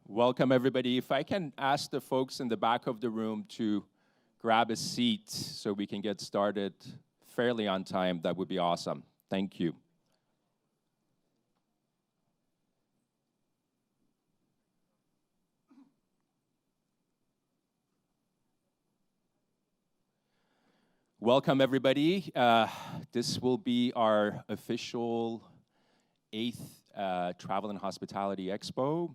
Welcome, everybody. If I can ask the folks in the back of the room to grab a seat so we can get started fairly on time, that would be awesome. Thank you. Welcome, everybody. This will be our official 8th Travel and Hospitality Expo.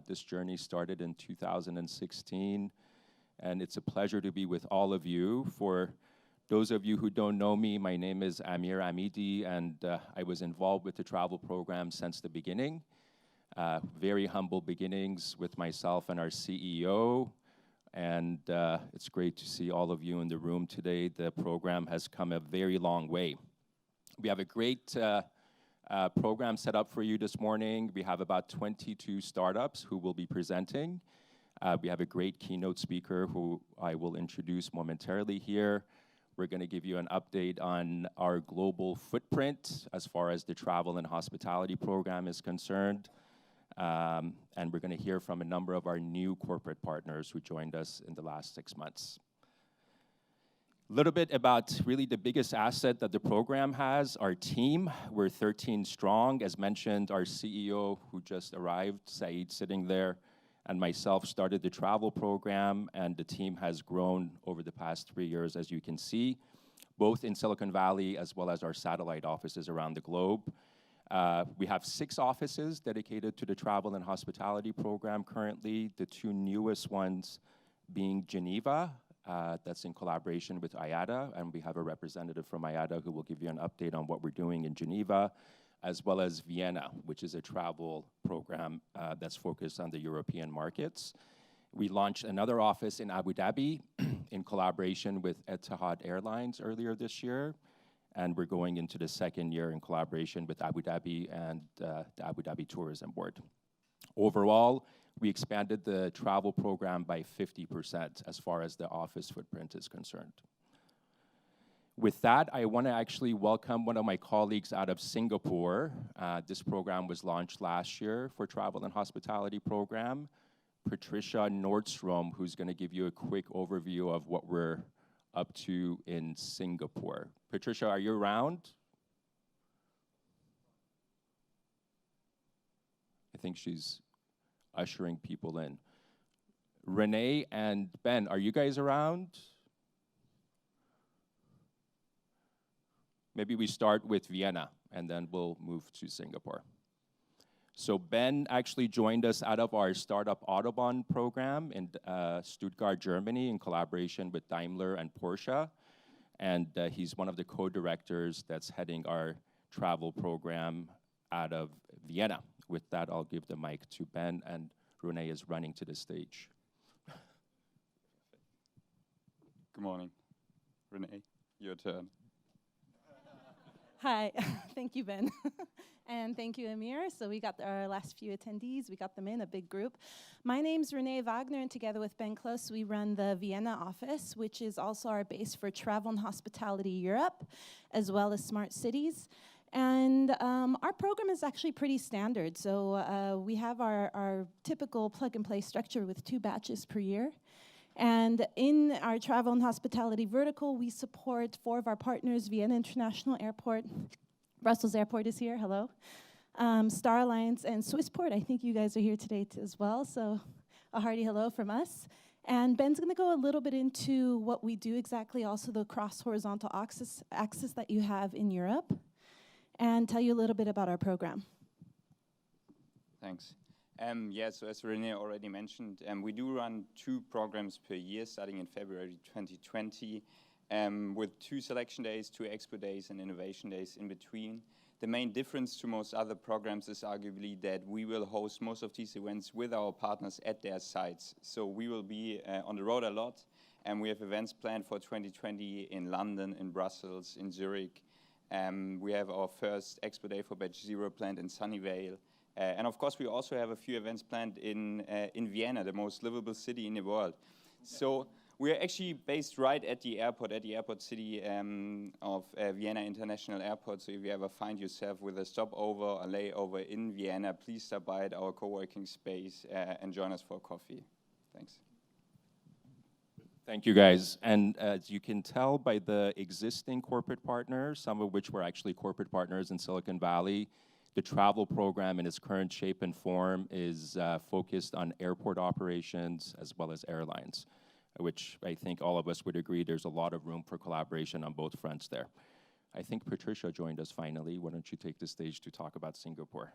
This journey started in 2016, and it's a pleasure to be with all of you. For those of you who don't know me, my name is Amir Amidi, and I was involved with the travel program since the beginning. Very humble beginnings with myself and our CEO, and it's great to see all of you in the room today. The program has come a very long way. We have a great program set up for you this morning. We have about 22 startups who will be presenting. We have a great keynote speaker who I will introduce momentarily here. We're going to give you an update on our global footprint as far as the travel and hospitality program is concerned. And we're going to hear from a number of our new corporate partners who joined us in the last 6 months. A little bit about really the biggest asset that the program has, our team. We're 13 strong. As mentioned, our CEO who just arrived, Saeed, sitting there, and myself started the travel program, and the team has grown over the past 3 years, as you can see, both in Silicon Valley as well as our satellite offices around the globe. We have 6 offices dedicated to the travel and hospitality program currently, the 2 newest ones being Geneva, that's in collaboration with IATA, and we have a representative from IATA who will give you an update on what we're doing in Geneva, as well as Vienna, which is a travel program that's focused on the European markets. We launched another office in Abu Dhabi in collaboration with Etihad Airlines earlier this year, and we're going into the 2nd year in collaboration with Abu Dhabi and the Abu Dhabi Tourism Board. Overall, we expanded the travel program by 50% as far as the office footprint is concerned. With that, I want to actually welcome one of my colleagues out of Singapore. This program was launched last year for travel and hospitality program, Patricia Nordstrom, who's going to give you a quick overview of what we're up to in Singapore. Patricia, are you around? I think she's ushering people in. Renee and Ben, are you guys around? Maybe we start with Vienna, and then we'll move to Singapore. So Ben actually joined us out of our startup Autobahn program in Stuttgart, Germany, in collaboration with Daimler and Porsche. And he's one of the co-directors that's heading our travel program out of Vienna. With that, I'll give the mic to Ben, and Renee is running to the stage. Good morning. Renee, your turn. Hi, thank you, Ben. And thank you, Amir. So we got our last few attendees. We got them in, a big group. My name's Renee Wagner, and together with Ben Close, we run the Vienna office, which is also our base for Travel and Hospitality Europe, as well as Smart Cities. And our program is actually pretty standard. So we have our typical plug-and-play structure with 2 batches per year. And in our travel and hospitality vertical, we support 4 of our partners: Vienna International Airport, Brussels Airport is here, hello, Star Alliance, and Swissport. I think you guys are here today as well, so a hearty hello from us. And Ben's going to go a little bit into what we do exactly, also the cross-horizontal axis that you have in Europe, and tell you a little bit about our program. Thanks. So as Renee already mentioned, we do run 2 programs per year, starting in February 2020, with 2 selection days, 2 expo days, and innovation days in between. The main difference to most other programs is arguably that we will host most of these events with our partners at their sites. So we will be on the road a lot, and we have events planned for 2020 in London, in Brussels, in Zurich. We have our first expo day for Batch Zero planned in Sunnyvale. And of course, we also have a few events planned in Vienna, the most livable city in the world. So we're actually based right at the airport city of Vienna International Airport. So if you ever find yourself with a stopover or layover in Vienna, please stop by at our co-working space and join us for coffee. Thanks. Thank you, guys. And as you can tell by the existing corporate partners, some of which were actually corporate partners in Silicon Valley, the travel program in its current shape and form is focused on airport operations as well as airlines, which I think all of us would agree there's a lot of room for collaboration on both fronts there. I think Patricia joined us finally. Why don't you take the stage to talk about Singapore?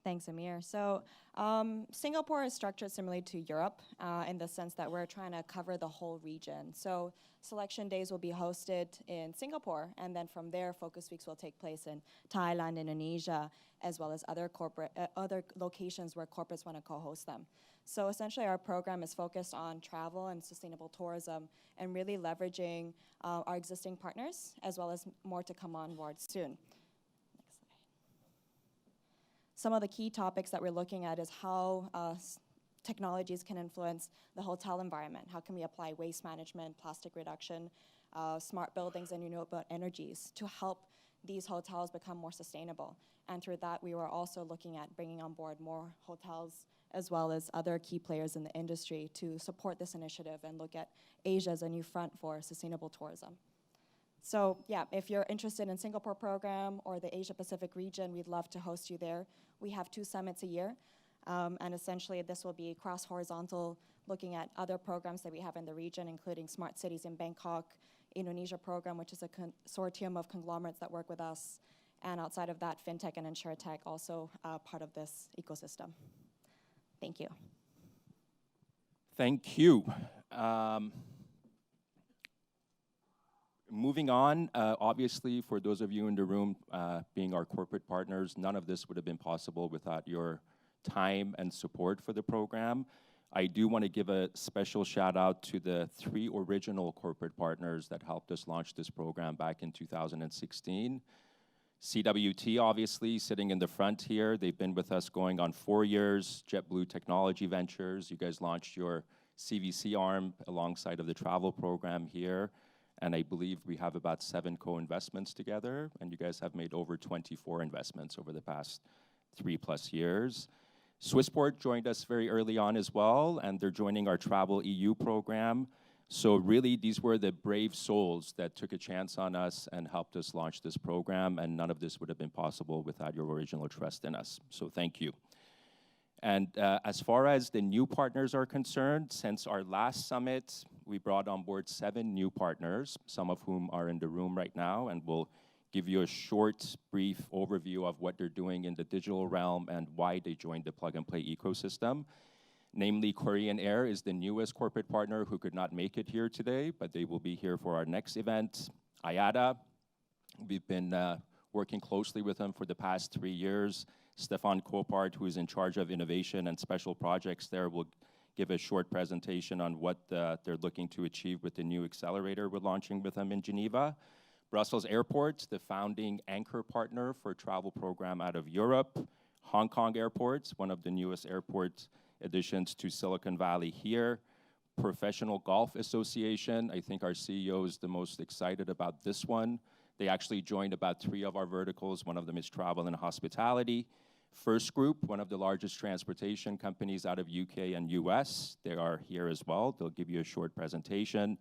Thanks, Amir. So Singapore is structured similarly to Europe in the sense that we're trying to cover the whole region. So selection days will be hosted in Singapore, and then from there, focus weeks will take place in Thailand, Indonesia, as well as other locations where corporates want to co-host them. So essentially, our program is focused on travel and sustainable tourism, and really leveraging our existing partners, as well as more to come on board soon. Some of the key topics that we're looking at is how technologies can influence the hotel environment. How can we apply waste management, plastic reduction, smart buildings, and renewable energies to help these hotels become more sustainable? And through that, we were also looking at bringing on board more hotels as well as other key players in the industry to support this initiative and look at Asia as a new front for sustainable tourism. So yeah, if you're interested in Singapore program or the Asia Pacific region, we'd love to host you there. We have 2 summits a year, and essentially this will be cross-horizontal, looking at other programs that we have in the region, including Smart Cities in Bangkok, Indonesia program, which is a consortium of conglomerates that work with us, and outside of that, FinTech and InsurTech also part of this ecosystem. Thank you. Thank you. Moving on, obviously, for those of you in the room being our corporate partners, none of this would have been possible without your time and support for the program. I do want to give a special shout out to the 3 original corporate partners that helped us launch this program back in 2016. CWT, obviously, sitting in the front here. They've been with us going on 4 years. JetBlue Technology Ventures, you guys launched your CVC arm alongside of the travel program here. And I believe we have about 7 co-investments together, and you guys have made over 24 investments over the past 3+ years. Swissport joined us very early on as well, and they're joining our Travel EU program. So really, these were the brave souls that took a chance on us and helped us launch this program, and none of this would have been possible without your original trust in us. So thank you. And as far as the new partners are concerned, since our last summit, we brought on board 7 new partners, some of whom are in the room right now, and we'll give you a short, brief overview of what they're doing in the digital realm and why they joined the plug-and-play ecosystem. Namely, Korean Air is the newest corporate partner who could not make it here today, but they will be here for our next event. IATA, we've been working closely with them for the past 3 years. Stefan Kopart, who is in charge of innovation and special projects there, will give a short presentation on what they're looking to achieve with the new accelerator we're launching with them in Geneva. Brussels Airport, the founding anchor partner for a travel program out of Europe. Hong Kong Airport, one of the newest airport additions to Silicon Valley here. Professional Golf Association, I think our CEO is the most excited about this one. They actually joined about 3 of our verticals. One of them is travel and hospitality. First Group, one of the largest transportation companies out of UK and US. They are here as well. They'll give you a short presentation.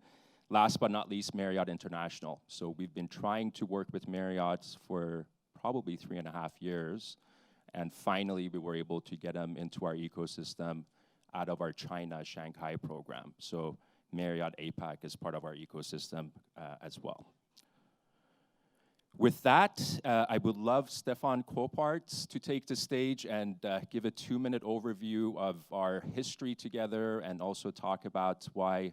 Last but not least, Marriott International. So we've been trying to work with Marriott for probably 3.5 years. And finally, we were able to get them into our ecosystem out of our China Shanghai program. So Marriott APAC is part of our ecosystem as well. With that, I would love Stefan Kopart to take the stage and give a 2-minute overview of our history together and also talk about why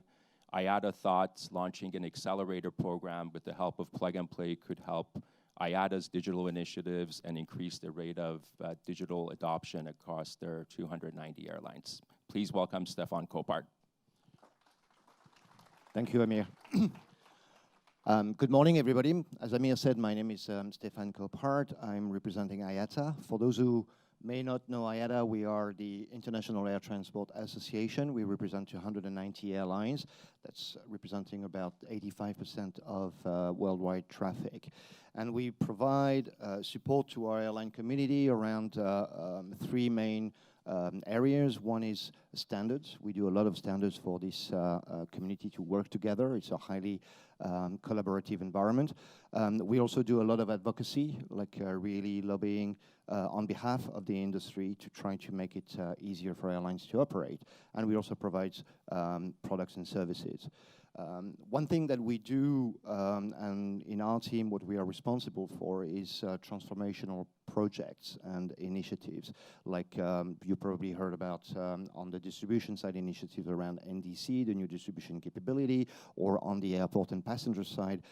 IATA thought launching an accelerator program with the help of Plug and Play could help IATA's digital initiatives and increase the rate of digital adoption across their 290 airlines. Please welcome Stefan Kopart. Thank you, Amir. Good morning, everybody. As Amir said, my name is Stefan Kopart. I'm representing IATA. For those who may not know IATA, we are the International Air Transport Association. We represent 290 airlines. That's representing about 85% of worldwide traffic. And we provide support to our airline community around three main areas. One is standards. We do a lot of standards for this community to work together. It's a highly collaborative environment. We also do a lot of advocacy, like really lobbying on behalf of the industry to try to make it easier for airlines to operate. And we also provide products and services. One thing that we do, and in our team, what we are responsible for is transformational projects and initiatives. Like you probably heard about on the distribution side initiatives around NDC, the new distribution capability, or on the airport and passenger side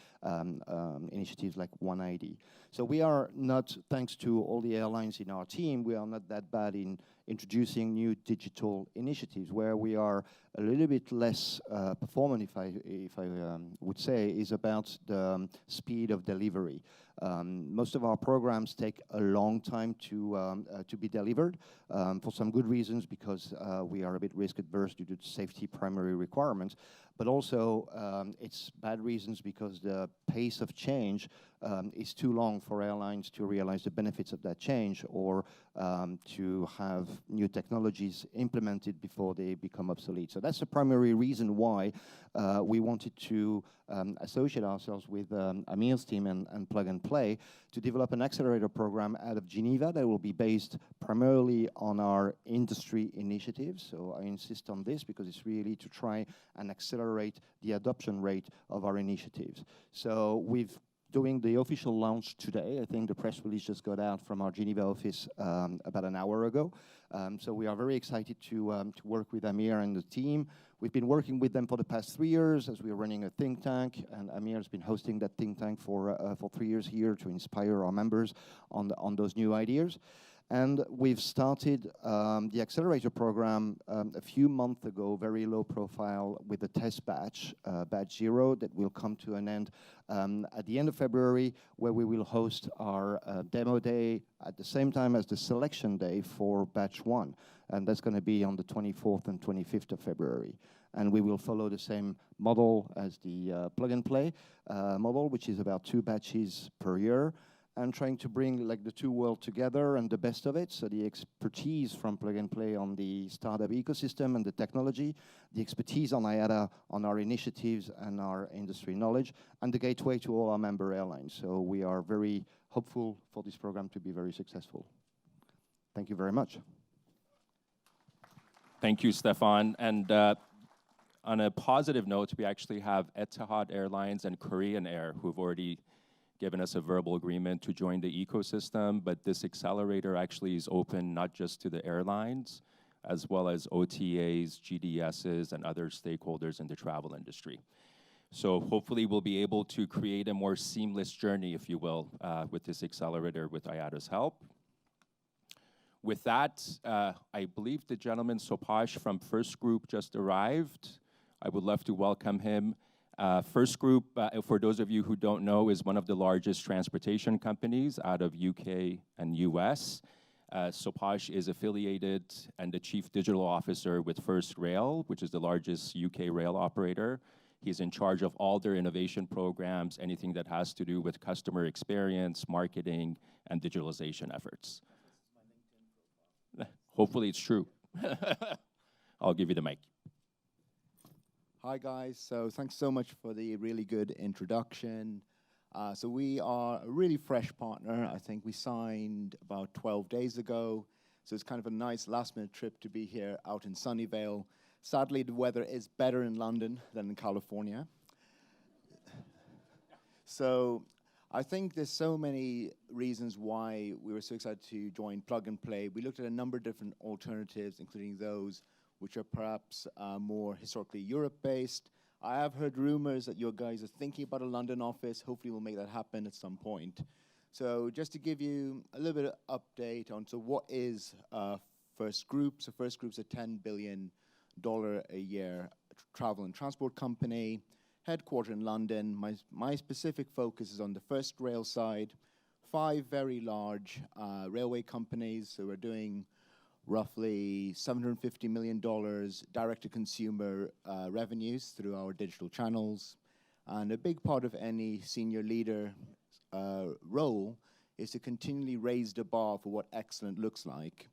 initiatives like 1ID. So we are not, thanks to all the airlines in our team, we are not that bad in introducing new digital initiatives. Where we are a little bit less performant, if I would say, is about the speed of delivery. Most of our programs take a long time to be delivered for some good reasons, because we are a bit risk adverse due to safety primary requirements, but also it's bad reasons because the pace of change is too long for airlines to realize the benefits of that change, or to have new technologies implemented before they become obsolete. So that's the primary reason why we wanted to associate ourselves with Amir's team and Plug and Play to develop an accelerator program out of Geneva that will be based primarily on our industry initiatives. So I insist on this because it's really to try and accelerate the adoption rate of our initiatives. So we've doing the official launch today. I think the press release just got out from our Geneva office about an hour ago. So we are very excited to work with Amir and the team. We've been working with them for the past 3 years as we are running a think tank, and Amir has been hosting that think tank for 3 years here to inspire our members on those new ideas. And we've started the accelerator program a few months ago, very low profile, with a test batch, batch 0, that will come to an end at the end of February, where we will host our demo day at the same time as the selection day for batch 1. And that's going to be on the 24th and 25th of February. And we will follow the same model as the Plug and Play model, which is about 2 batches per year, and trying to bring like the two worlds together and the best of it. So the expertise from Plug and Play on the startup ecosystem and the technology, the expertise on IATA, on our initiatives and our industry knowledge, and the gateway to all our member airlines. So we are very hopeful for this program to be very successful. Thank you very much. Thank you, Stefan. And on a positive note, we actually have Etihad Airlines and Korean Air who've already given us a verbal agreement to join the ecosystem, but this accelerator actually is open not just to the airlines, as well as OTAs, GDSs, and other stakeholders in the travel industry. So hopefully we'll be able to create a more seamless journey, if you will, with this accelerator with IATA's help. With that, I believe the gentleman Sopash from First Group just arrived. I would love to welcome him. First Group, for those of you who don't know, is one of the largest transportation companies out of UK and US. Sopash is affiliated and the Chief Digital Officer with First Rail, which is the largest UK rail operator. He's in charge of all their innovation programs, anything that has to do with customer experience, marketing, and digitalization efforts. Hopefully it's true. I'll give you the mic. Hi guys, so thanks so much for the really good introduction. So we are a really fresh partner. I think we signed about 12 days ago. So it's kind of a nice last minute trip to be here out in Sunnyvale. Sadly, the weather is better in London than in California. So I think there's so many reasons why we were so excited to join Plug and Play. We looked at a number of different alternatives, including those which are perhaps more historically Europe-based. I have heard rumors that you guys are thinking about a London office. Hopefully we'll make that happen at some point. So just to give you a little bit of update on, so what is First Group? So First Group's a $10 billion a year travel and transport company, headquartered in London. My specific focus is on the First Rail side. 5 very large railway companies who are doing roughly $750 million direct-to-consumer revenues through our digital channels. And a big part of any senior leader role is to continually raise the bar for what excellent looks like.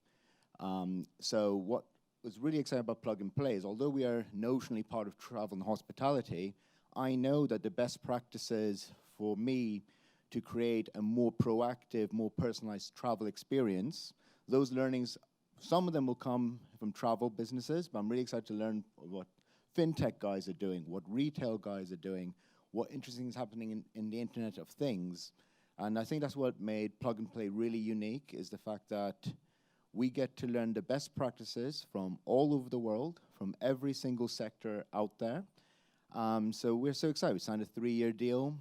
So what was really exciting about Plug and Play is, although we are notionally part of travel and hospitality, I know that the best practices for me to create a more proactive, more personalized travel experience, those learnings, some of them will come from travel businesses, but I'm really excited to learn what fintech guys are doing, what retail guys are doing, what interesting is happening in the Internet of Things. And I think that's what made Plug and Play really unique, is the fact that we get to learn the best practices from all over the world, from every single sector out there. So we're so excited. We signed a 3-year deal.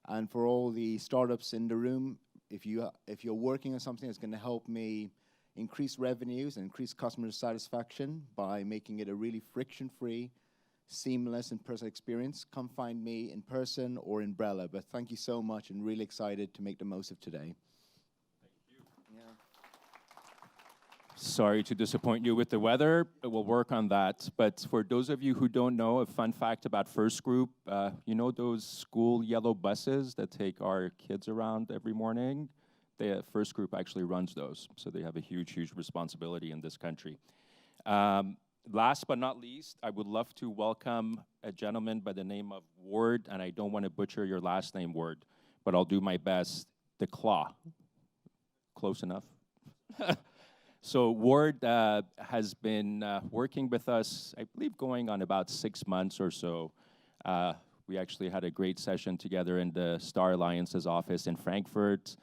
And for all the startups in the room, if you're working on something that's going to help me increase revenues and increase customer satisfaction by making it a really friction-free, seamless and personal experience, come find me in person or in Brella. But thank you so much, and really excited to make the most of today. Sorry to disappoint you with the weather, but we'll work on that. But for those of you who don't know, a fun fact about First Group, you know those school yellow buses that take our kids around every morning? First Group actually runs those, so they have a huge, huge responsibility in this country. Last but not least, I would love to welcome a gentleman by the name of Ward, and I don't want to butcher your last name, Ward, but I'll do my best. The Claw. Close enough? So Ward has been working with us, I believe, going on about 6 months or so. We actually had a great session together in the Star Alliance's office in Frankfurt,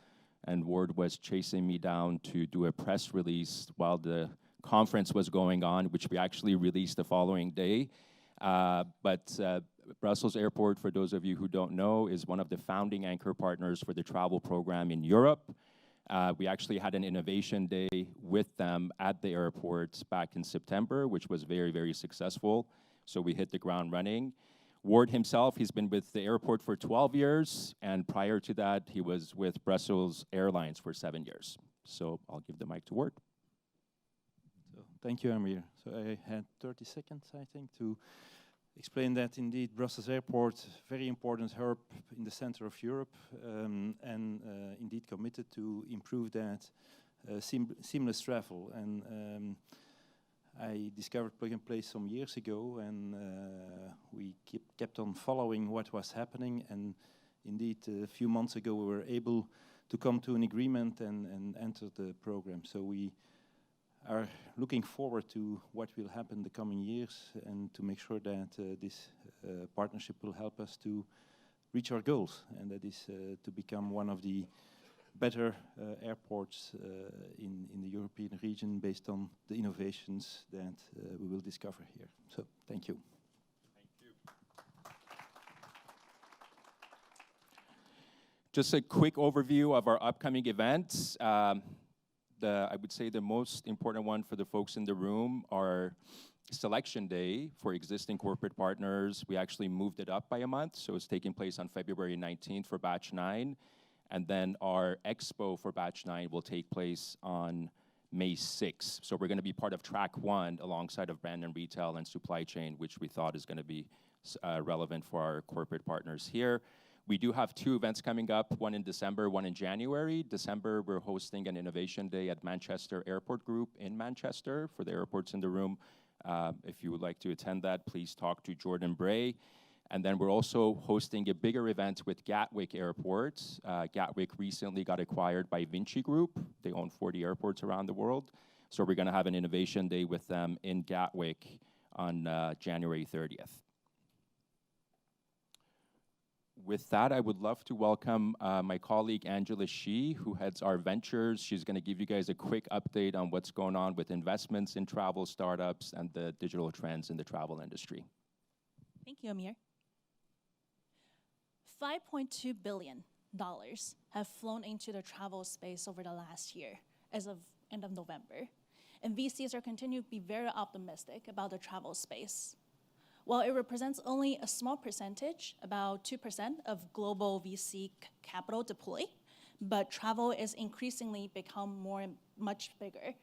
and Ward was chasing me down to do a press release while the conference was going on, which we actually released the following day. But Brussels Airport, for those of you who don't know, is one of the founding anchor partners for the travel program in Europe. We actually had an innovation day with them at the airport back in September, which was very, very successful. So we hit the ground running. Ward himself, he's been with the airport for 12 years, and prior to that, he was with Brussels Airlines for 7 years. So I'll give the mic to Ward. So, thank you, Amir. So I had 30 seconds, I think, to explain that indeed Brussels Airport, very important hub in the center of Europe, and indeed committed to improve that seamless travel. And I discovered Plug and Play some years ago, and we kept on following what was happening. And indeed, a few months ago, we were able to come to an agreement and enter the program. So we are looking forward to what will happen the coming years, and to make sure that this partnership will help us to reach our goals, and that is to become one of the better airports in the European region based on the innovations that we will discover here. So thank you. Thank you. Just a quick overview of our upcoming events. I would say the most important one for the folks in the room are Selection Day for existing corporate partners. We actually moved it up by a month, so it's taking place on February 19th for Batch 9. And then our Expo for Batch 9 will take place on May 6th. So we're going to be part of Track 1 alongside of brand and retail and supply chain, which we thought is going to be relevant for our corporate partners here. We do have 2 events coming up, one in December, one in January. December, we're hosting an innovation day at Manchester Airport Group in Manchester. For the airports in the room, if you would like to attend that, please talk to Jordan Bray. And then we're also hosting a bigger event with Gatwick Airport. Gatwick recently got acquired by Vinci Group. They own 40 airports around the world. So we're going to have an innovation day with them in Gatwick on January 30th. With that, I would love to welcome my colleague Angela Shee, who heads our ventures. She's going to give you guys a quick update on what's going on with investments in travel startups and the digital trends in the travel industry. Thank you, Amir. $5.2 billion have flown into the travel space over the last year, as of end of November. And VCs are continuing to be very optimistic about the travel space. While it represents only a small percentage, about 2% of global VC capital deployed, but travel is increasingly become much bigger.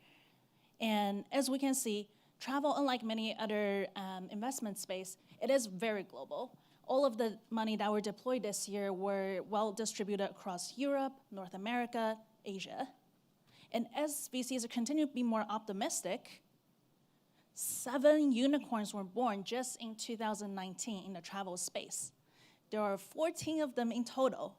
And as we can see, travel, unlike many other investment space, it is very global. All of the money that were deployed this year were well distributed across Europe, North America, Asia. And as VCs continue to be more optimistic, 7 unicorns were born just in 2019 in the travel space. There are 14 of them in total.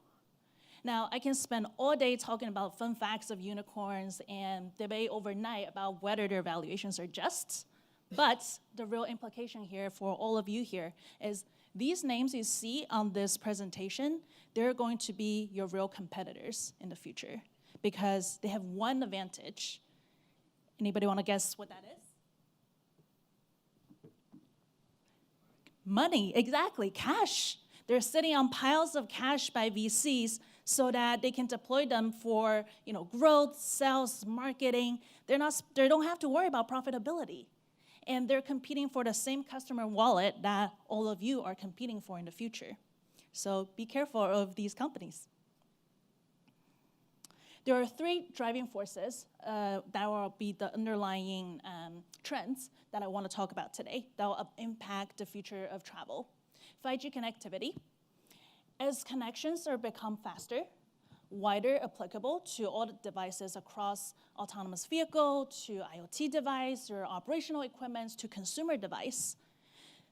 Now, I can spend all day talking about fun facts of unicorns and debate overnight about whether their valuations are just, but the real implication here for all of you here is these names you see on this presentation, they're going to be your real competitors in the future because they have one advantage. Anybody want to guess what that is? Money, exactly, cash. They're sitting on piles of cash by VCs so that they can deploy them for growth, sales, marketing. They don't have to worry about profitability. And they're competing for the same customer wallet that all of you are competing for in the future. So be careful of these companies. There are 3 driving forces that will be the underlying trends that I want to talk about today that will impact the future of travel. 5G connectivity. As connections are become faster, wider applicable to all the devices across autonomous vehicle, to IoT device, or operational equipment, to consumer device,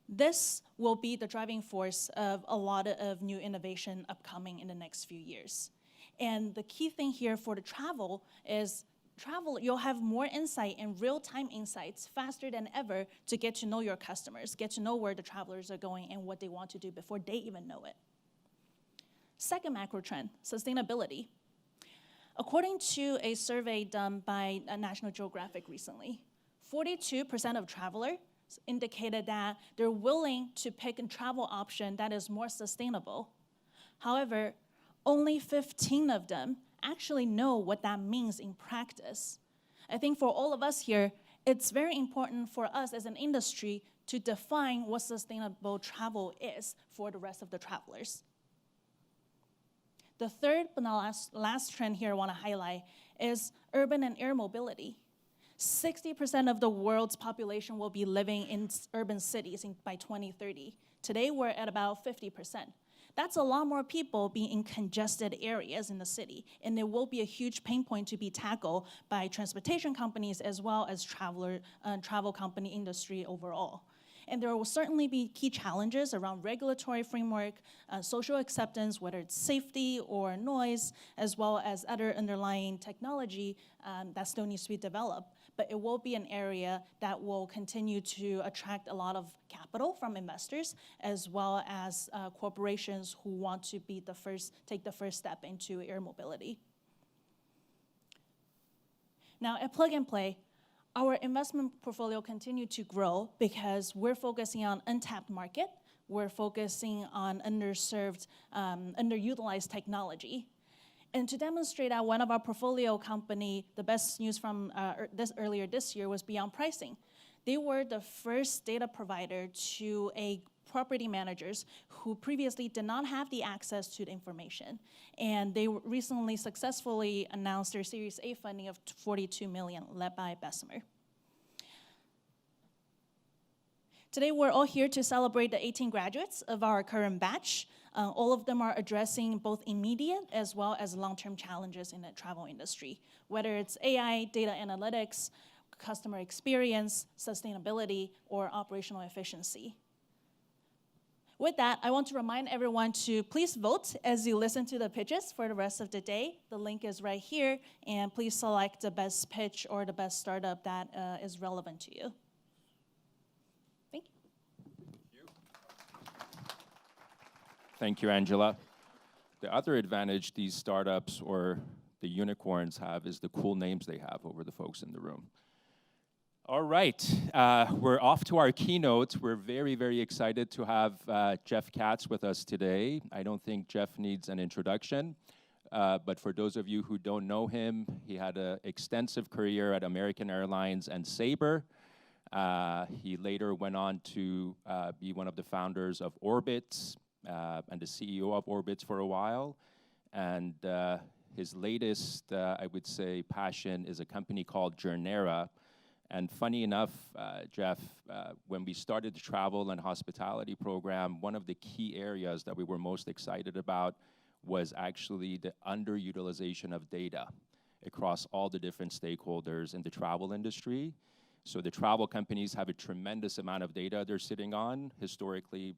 this will be the driving force of a lot of new innovation upcoming in the next few years. And the key thing here for the travel is you'll have more insight and real-time insights faster than ever to get to know your customers, get to know where the travelers are going and what they want to do before they even know it. Second macro trend, sustainability. According to a survey done by National Geographic recently, 42% of travelers indicated that they're willing to pick a travel option that is more sustainable. However, only 15 of them actually know what that means in practice. I think for all of us here, it's very important for us as an industry to define what sustainable travel is for the rest of the travelers. The third but not last trend here I want to highlight is urban and air mobility. 60% of the world's population will be living in urban cities by 2030. Today, we're at about 50%. That's a lot more people being in congested areas in the city, and there will be a huge pain point to be tackled by transportation companies as well as travel company industry overall. And there will certainly be key challenges around regulatory framework, social acceptance, whether it's safety or noise, as well as other underlying technology that still needs to be developed. But it will be an area that will continue to attract a lot of capital from investors, as well as corporations who want to take the first step into air mobility. Now, at Plug and Play, our investment portfolio continued to grow because we're focusing on untapped market. We're focusing on underserved, underutilized technology. And to demonstrate that one of our portfolio company, the best news from earlier this year was Beyond Pricing. They were the first data provider to property managers who previously did not have the access to the information. And they recently successfully announced their Series A funding of $42 million, led by Bessemer. Today, we're all here to celebrate the 18 graduates of our current batch. All of them are addressing both immediate as well as long-term challenges in the travel industry, whether it's AI, data analytics, customer experience, sustainability, or operational efficiency. With that, I want to remind everyone to please vote as you listen to the pitches for the rest of the day. The link is right here, and please select the best pitch or the best startup that is relevant to you. Thank you. Thank you, Angela. The other advantage these startups or the unicorns have is the cool names they have over the folks in the room. All right, we're off to our keynote. We're very, very excited to have Jeff Katz with us today. I don't think Jeff needs an introduction, but for those of you who don't know him, he had an extensive career at American Airlines and Sabre. He later went on to be one of the founders of Orbitz and the CEO of Orbitz for a while. And His latest, I would say, passion is a company called Journera. And funny enough, Jeff, when we started the travel and hospitality program, one of the key areas that we were most excited about was actually the underutilization of data across all the different stakeholders in the travel industry. So the travel companies have a tremendous amount of data they're sitting on, historically,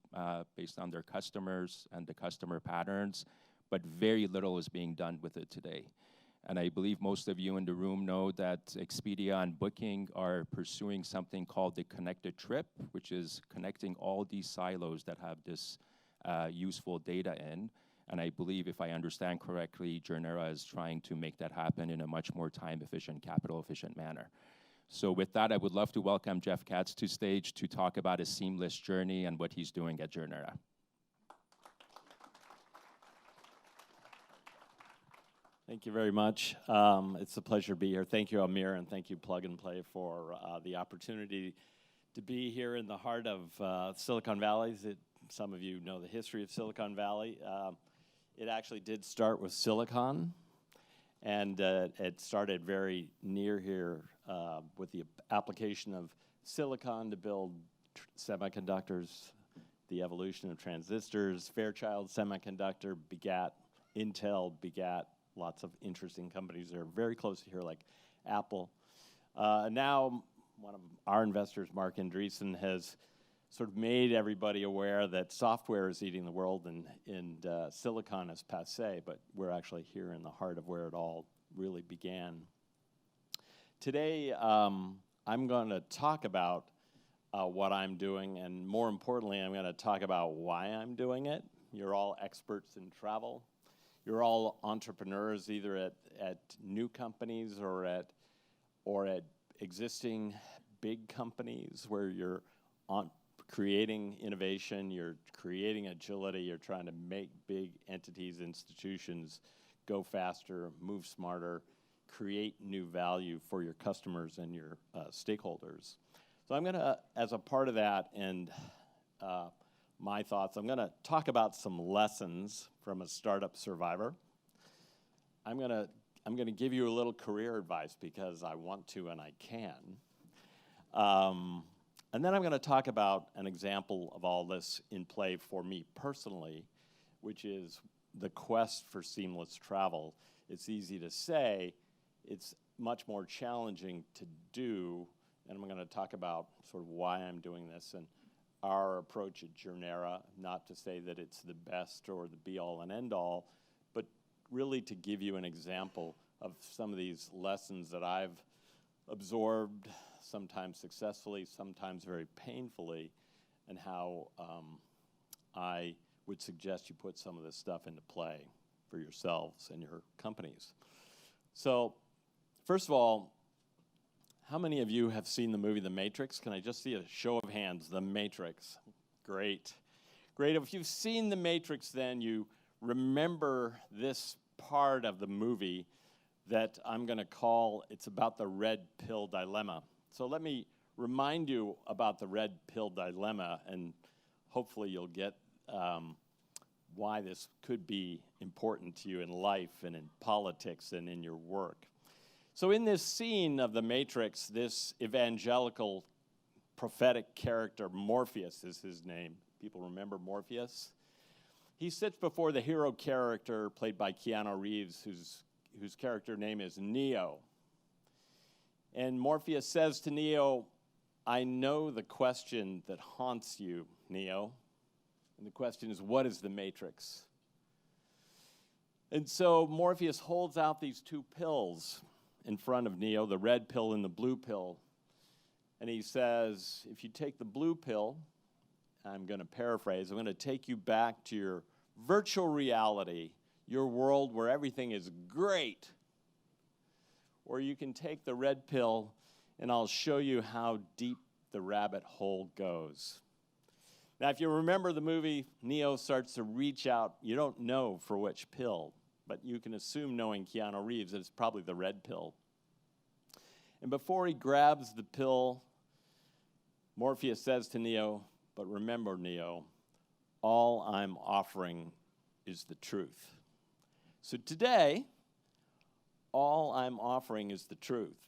based on their customers and the customer patterns, but very little is being done with it today. And I believe most of you in the room know that Expedia and Booking are pursuing something called the connected trip, which is connecting all these silos that have this useful data in. And I believe, if I understand correctly, Journera is trying to make that happen in a much more time-efficient, capital-efficient manner. So with that, I would love to welcome Jeff Katz to stage to talk about his seamless journey and what he's doing at Journera. Thank you very much. It's a pleasure to be here. Thank you, Amir, and thank you, Plug and Play, for the opportunity to be here in the heart of Silicon Valley. Some of you know the history of Silicon Valley. It actually did start with silicon, and it started very near here with the application of silicon to build semiconductors, the evolution of transistors. Fairchild Semiconductor begat Intel, begat lots of interesting companies that are very close to here, like Apple. Now, one of our investors, Mark Andreessen, has sort of made everybody aware that software is eating the world and silicon is passé, but we're actually here in the heart of where it all really began. Today, I'm going to talk about what I'm doing, and more importantly, I'm going to talk about why I'm doing it. You're all experts in travel. You're all entrepreneurs, either at new companies or at existing big companies where you're creating innovation, you're creating agility, you're trying to make big entities, institutions go faster, move smarter, create new value for your customers and your stakeholders. So I'm going to, as a part of that and my thoughts, I'm going to talk about some lessons from a startup survivor. I'm going to give you a little career advice because I want to and I can. And then I'm going to talk about an example of all this in play for me personally, which is the quest for seamless travel. It's easy to say, it's much more challenging to do, and I'm going to talk about sort of why I'm doing this and our approach at Journera, not to say that it's the best or the be-all and end-all, but really to give you an example of some of these lessons that I've absorbed, sometimes successfully, sometimes very painfully, and how I would suggest you put some of this stuff into play for yourselves and your companies. So, first of all, how many of you have seen the movie The Matrix? Can I just see a show of hands? The Matrix. Great. Great. If you've seen The Matrix, then you remember this part of the movie that I'm going to call, it's about the red pill dilemma. So let me remind you about the red pill dilemma, and hopefully you'll get why this could be important to you in life and in politics and in your work. So in this scene of The Matrix, this evangelical prophetic character, Morpheus is his name. People remember Morpheus? He sits before the hero character played by Keanu Reeves, whose character name is Neo. And Morpheus says to Neo, I know the question that haunts you, Neo. And the question is, what is the Matrix? And so Morpheus holds out these two pills in front of Neo, the red pill and the blue pill. And he says, if you take the blue pill, I'm going to paraphrase, I'm going to take you back to your virtual reality, your world where everything is great. Or you can take the red pill and I'll show you how deep the rabbit hole goes. Now, if you remember the movie, Neo starts to reach out. You don't know for which pill, but you can assume, knowing Keanu Reeves, that it's probably the red pill. And before he grabs the pill, Morpheus says to Neo, but remember, Neo, all I'm offering is the truth. So today, all I'm offering is the truth.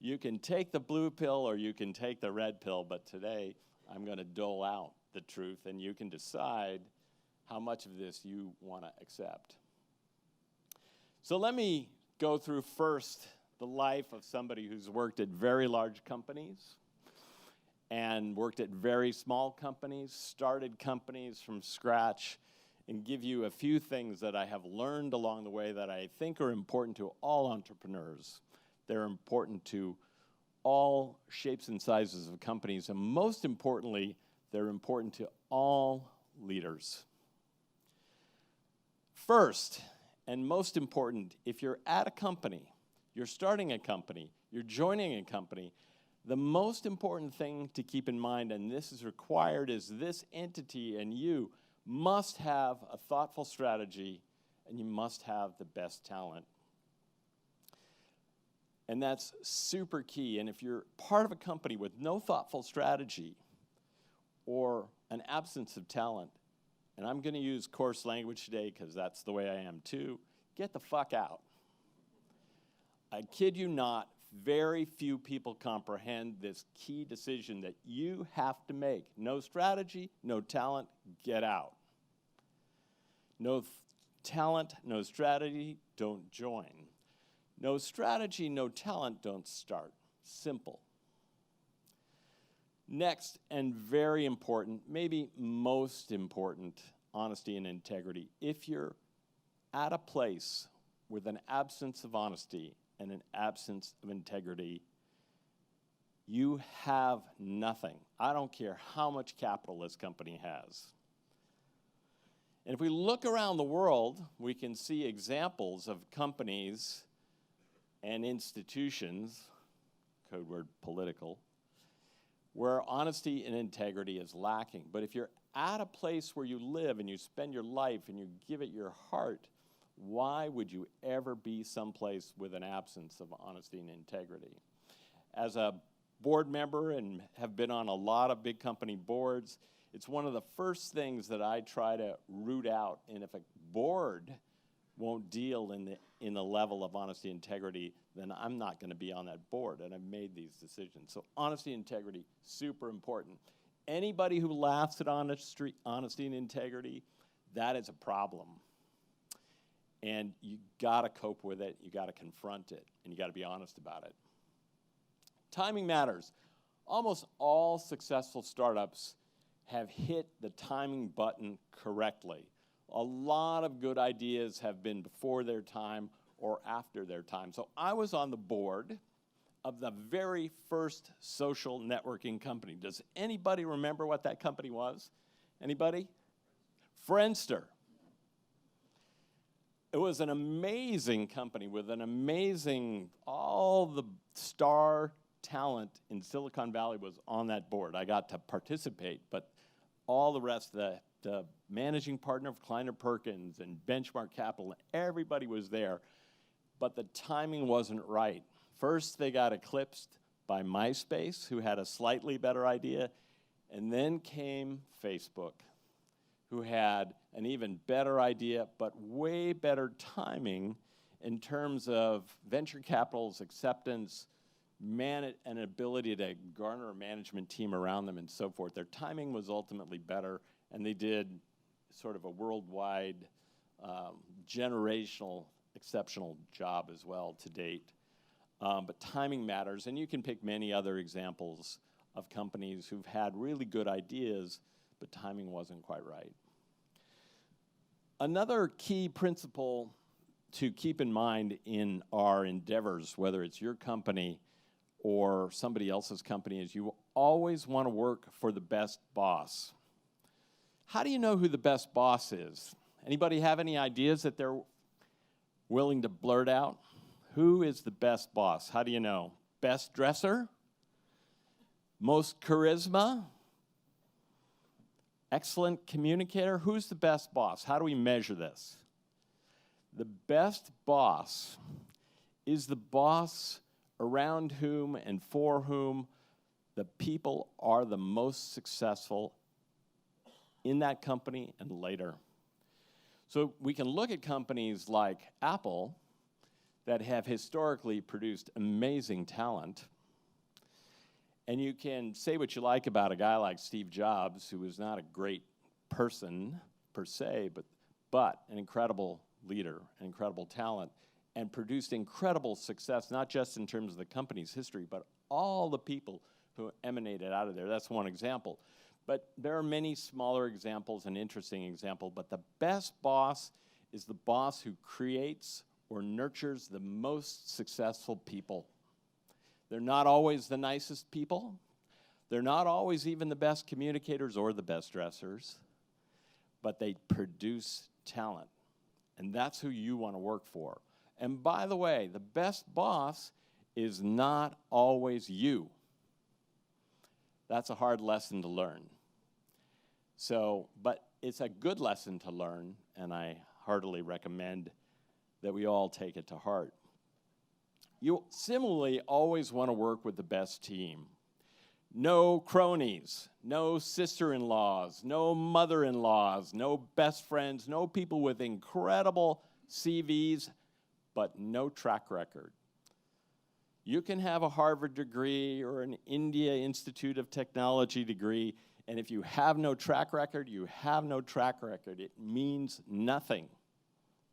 You can take the blue pill or you can take the red pill, but today I'm going to dole out the truth, and you can decide how much of this you want to accept. So let me go through first the life of somebody who's worked at very large companies and worked at very small companies, started companies from scratch, and give you a few things that I have learned along the way that I think are important to all entrepreneurs. They're important to all shapes and sizes of companies, and most importantly, they're important to all leaders. First, and most important, if you're at a company, you're starting a company, you're joining a company, the most important thing to keep in mind, and this is required, is this entity and you must have a thoughtful strategy, and you must have the best talent. And that's super key. And if you're part of a company with no thoughtful strategy or an absence of talent, and I'm going to use coarse language today because that's the way I am too, get the fuck out. I kid you not, very few people comprehend this key decision that you have to make. No strategy, no talent, get out. No talent, no strategy, don't join. No strategy, no talent, don't start. Simple. Next, and very important, maybe most important, honesty and integrity. If you're at a place with an absence of honesty and an absence of integrity, you have nothing. I don't care how much capital this company has. And if we look around the world, we can see examples of companies and institutions, code word political, where honesty and integrity is lacking. But if you're at a place where you live and you spend your life and you give it your heart, why would you ever be someplace with an absence of honesty and integrity? As a board member and have been on a lot of big company boards, it's one of the first things that I try to root out. And if a board won't deal in the level of honesty and integrity, then I'm not going to be on that board, and I've made these decisions. So honesty and integrity, super important. Anybody who laughs at honesty and integrity, that is a problem. And you got to cope with it, you got to confront it, and you got to be honest about it. Timing matters. Almost all successful startups have hit the timing button correctly. A lot of good ideas have been before their time or after their time. So I was on the board of the very first social networking company. Does anybody remember what that company was? Anybody? Friendster. It was an amazing company with an amazing, all the star talent in Silicon Valley was on that board. I got to participate, but all the rest, the managing partner of Kleiner Perkins and Benchmark Capital, everybody was there, but the timing wasn't right. First, they got eclipsed by MySpace, who had a slightly better idea, and then came Facebook, who had an even better idea, but way better timing in terms of venture capital's acceptance, an ability to garner a management team around them and so forth. Their timing was ultimately better, and they did sort of a worldwide, generational, exceptional job as well to date. But timing matters, and you can pick many other examples of companies who've had really good ideas, but timing wasn't quite right. Another key principle to keep in mind in our endeavors, whether it's your company or somebody else's company, is you always want to work for the best boss. How do you know who the best boss is? Anybody have any ideas that they're willing to blurt out? Who is the best boss? How do you know? Best dresser? Most charisma? Excellent communicator? Who's the best boss? How do we measure this? The best boss is the boss around whom and for whom the people are the most successful in that company and later. So we can look at companies like Apple that have historically produced amazing talent. And you can say what you like about a guy like Steve Jobs, who was not a great person per se, but an incredible leader, an incredible talent, and produced incredible success, not just in terms of the company's history, but all the people who emanated out of there. That's one example. But there are many smaller examples and interesting examples, but the best boss is the boss who creates or nurtures the most successful people. They're not always the nicest people. They're not always even the best communicators or the best dressers, but they produce talent. And that's who you want to work for. And by the way, the best boss is not always you. That's a hard lesson to learn. So, but it's a good lesson to learn, and I heartily recommend that we all take it to heart. You similarly always want to work with the best team. No cronies, no sister-in-laws, no mother-in-laws, no best friends, no people with incredible CVs, but no track record. You can have a Harvard degree or an India Institute of Technology degree, and if you have no track record, you have no track record. It means nothing.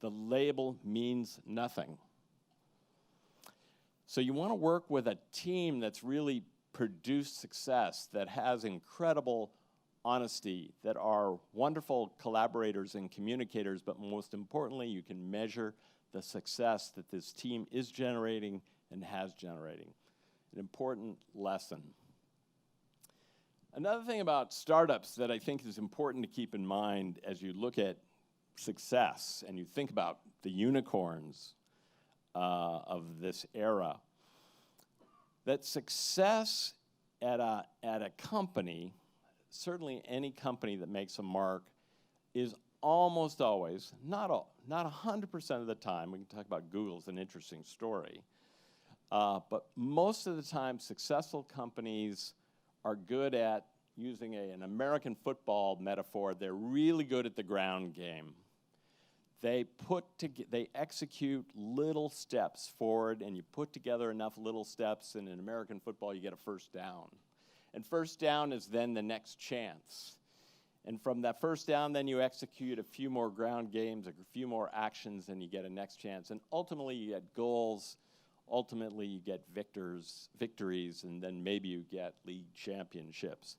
The label means nothing. So you want to work with a team that's really produced success, that has incredible honesty, that are wonderful collaborators and communicators, but most importantly, you can measure the success that this team is generating and has generating. An important lesson. Another thing about startups that I think is important to keep in mind as you look at success and you think about the unicorns of this era, that success at a company, certainly any company that makes a mark, is almost always, not 100% of the time, we can talk about Google's an interesting story, but most of the time successful companies are good at, using an American football metaphor, they're really good at the ground game. They execute little steps forward, and you put together enough little steps, and in American football, you get a first down. And first down is then the next chance. And from that first down, then you execute a few more ground games, a few more actions, and you get a next chance. And ultimately, you get goals. Ultimately, you get victories, and then maybe you get league championships.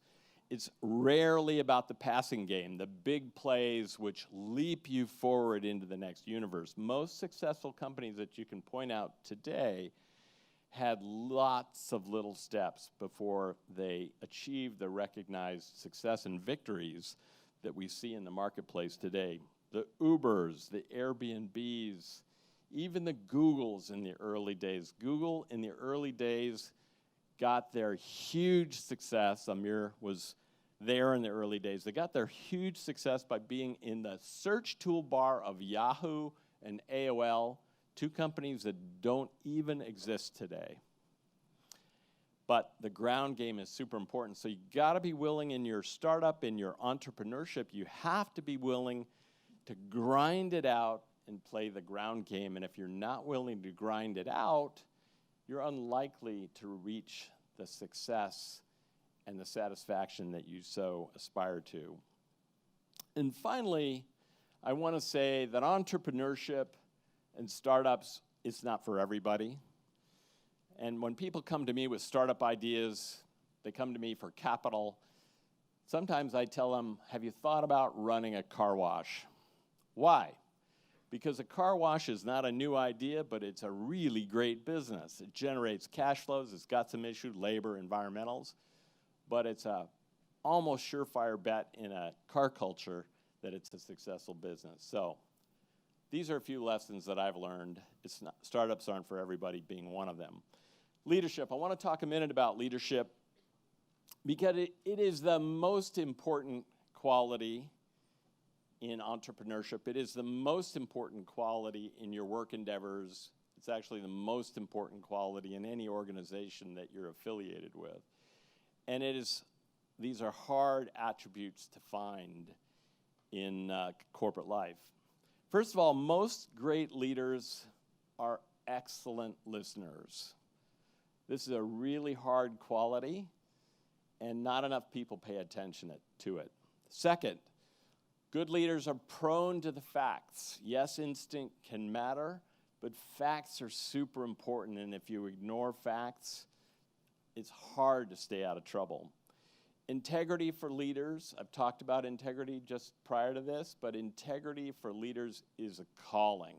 It's rarely about the passing game, the big plays which leap you forward into the next universe. Most successful companies that you can point out today had lots of little steps before they achieved the recognized success and victories that we see in the marketplace today. The Ubers, the Airbnbs, even the Googles in the early days. Google in the early days got their huge success. Amir was there in the early days. They got their huge success by being in the search toolbar of Yahoo and AOL, two companies that don't even exist today. But the ground game is super important. So you gotta be willing in your startup, in your entrepreneurship, you have to be willing to grind it out and play the ground game. And if you're not willing to grind it out, you're unlikely to reach the success and the satisfaction that you so aspire to. And finally, I want to say that entrepreneurship and startups is not for everybody. And when people come to me with startup ideas, they come to me for capital. Sometimes I tell them, have you thought about running a car wash? Why? Because a car wash is not a new idea, but it's a really great business. It generates cash flows, it's got some issue, labor, environmentals, but it's a almost surefire bet in a car culture that it's a successful business. So these are a few lessons that I've learned. Startups aren't for everybody, being one of them. Leadership, I want to talk a minute about leadership because it is the most important quality in entrepreneurship. It is the most important quality in your work endeavors. It's actually the most important quality in any organization that you're affiliated with. And these are hard attributes to find in corporate life. First of all, most great leaders are excellent listeners. This is a really hard quality, and not enough people pay attention to it. Second, good leaders are prone to the facts. Yes, instinct can matter, but facts are super important, and if you ignore facts, it's hard to stay out of trouble. Integrity for leaders, I've talked about integrity just prior to this, but integrity for leaders is a calling.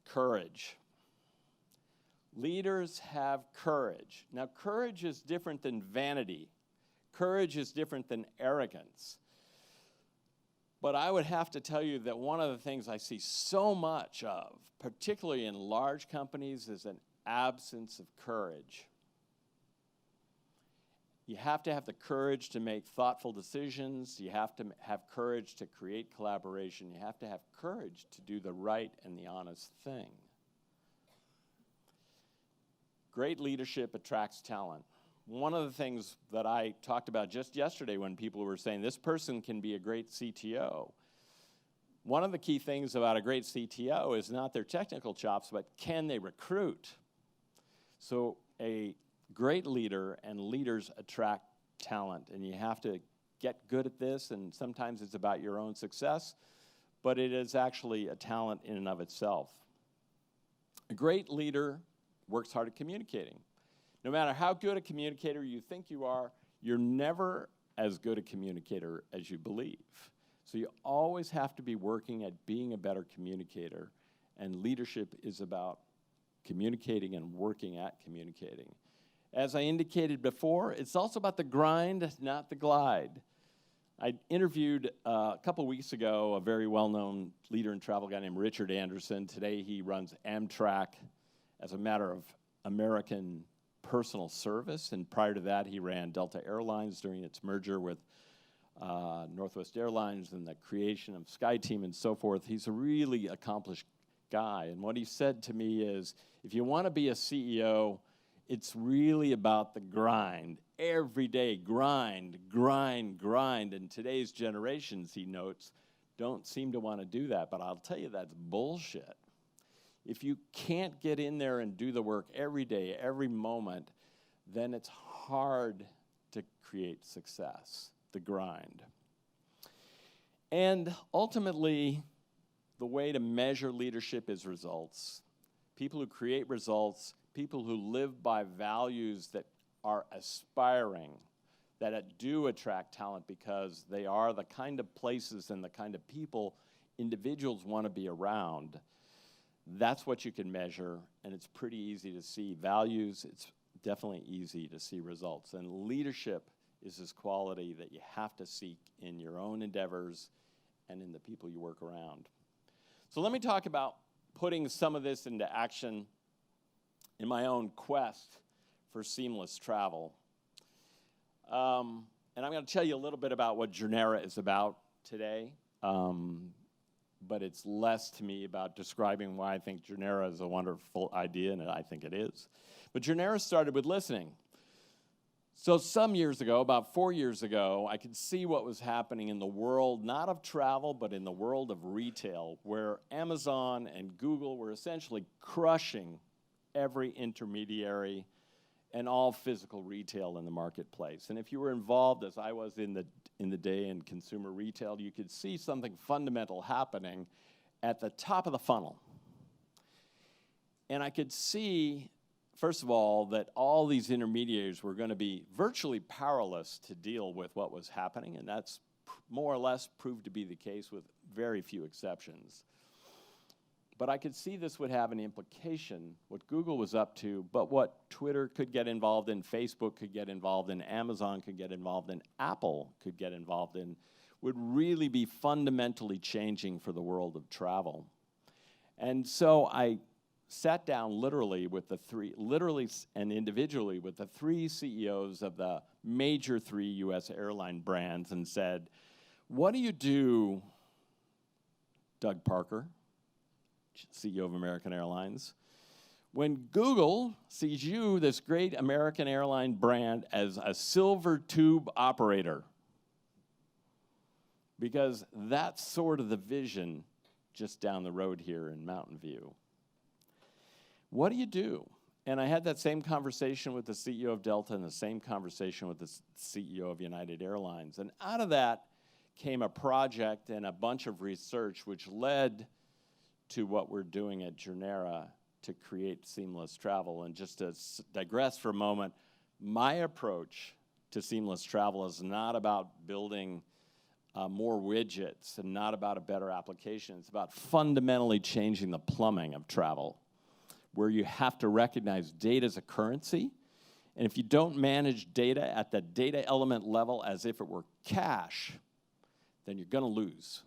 Courage. Leaders have courage. Now, courage is different than vanity. Courage is different than arrogance. But I would have to tell you that one of the things I see so much of, particularly in large companies, is an absence of courage. You have to have the courage to make thoughtful decisions. You have to have courage to create collaboration. You have to have courage to do the right and the honest thing. Great leadership attracts talent. One of the things that I talked about just yesterday when people were saying this person can be a great CTO, one of the key things about a great CTO is not their technical chops, but can they recruit? So a great leader and leaders attract talent, and you have to get good at this, and sometimes it's about your own success, but it is actually a talent in and of itself. A great leader works hard at communicating. No matter how good a communicator you think you are, you're never as good a communicator as you believe. So you always have to be working at being a better communicator, and leadership is about communicating and working at communicating. As I indicated before, it's also about the grind, not the glide. I interviewed a couple weeks ago a very well-known leader in travel, guy named Richard Anderson. Today he runs Amtrak as a matter of American personal service, and prior to that he ran Delta Airlines during its merger with Northwest Airlines and the creation of SkyTeam and so forth. He's a really accomplished guy, and what he said to me is, if you want to be a CEO, it's really about the grind. Every day, grind, grind, grind. And today's generations, he notes, don't seem to want to do that. But I'll tell you, that's bullshit. If you can't get in there and do the work every day, every moment, then it's hard to create success, the grind. And ultimately, the way to measure leadership is results. People who create results, people who live by values that are aspiring, that do attract talent because they are the kind of places and the kind of people individuals want to be around. That's what you can measure, and it's pretty easy to see values. It's definitely easy to see results. And leadership is this quality that you have to seek in your own endeavors and in the people you work around. So let me talk about putting some of this into action in my own quest for seamless travel. And I'm going to tell you a little bit about what Journera is about today, but it's less to me about describing why I think Journera is a wonderful idea, and I think it is. But Journera started with listening. So some years ago, about 4 years ago, I could see what was happening in the world, not of travel, but in the world of retail, where Amazon and Google were essentially crushing every intermediary and all physical retail in the marketplace. And if you were involved, as I was in the day in consumer retail, you could see something fundamental happening at the top of the funnel. And I could see, first of all, that all these intermediaries were going to be virtually powerless to deal with what was happening, and that's more or less proved to be the case with very few exceptions. But I could see this would have an implication, what Google was up to, but what Twitter could get involved in, Facebook could get involved in, Amazon could get involved in, Apple could get involved in, would really be fundamentally changing for the world of travel. And so I sat down literally and individually with the three CEOs of the major 3 US airline brands and said, what do you do, Doug Parker, CEO of American Airlines, when Google sees you, this great American airline brand, as a silver tube operator? Because that's sort of the vision just down the road here in Mountain View. what do you do? And I had that same conversation with the CEO of Delta and the same conversation with the CEO of United Airlines. And out of that came a project and a bunch of research which led to what we're doing at Journera to create seamless travel. And just to digress for a moment, my approach to seamless travel is not about building more widgets and not about a better application. It's about fundamentally changing the plumbing of travel, where you have to recognize data as a currency. And if you don't manage data at the data element level as if it were cash, then you're going to lose.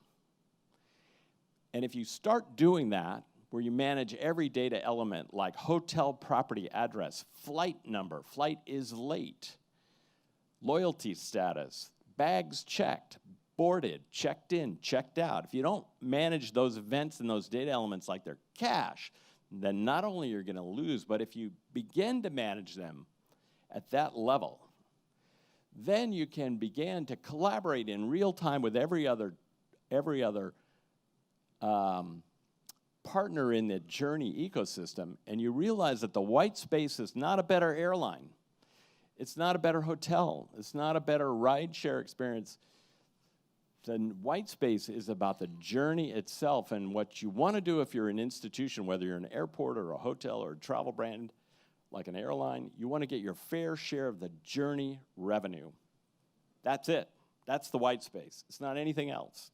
And if you start doing that, where you manage every data element like hotel property address, flight number, flight is late, loyalty status, bags checked, boarded, checked in, checked out. If you don't manage those events and those data elements like they're cash, then not only you're going to lose, but if you begin to manage them at that level, then you can begin to collaborate in real time with every other partner in the journey ecosystem, and you realize that the white space is not a better airline. It's not a better hotel. It's not a better rideshare experience. The white space is about the journey itself, and what you want to do if you're an institution, whether you're an airport or a hotel or a travel brand like an airline, you want to get your fair share of the journey revenue. That's it. That's the white space. It's not anything else.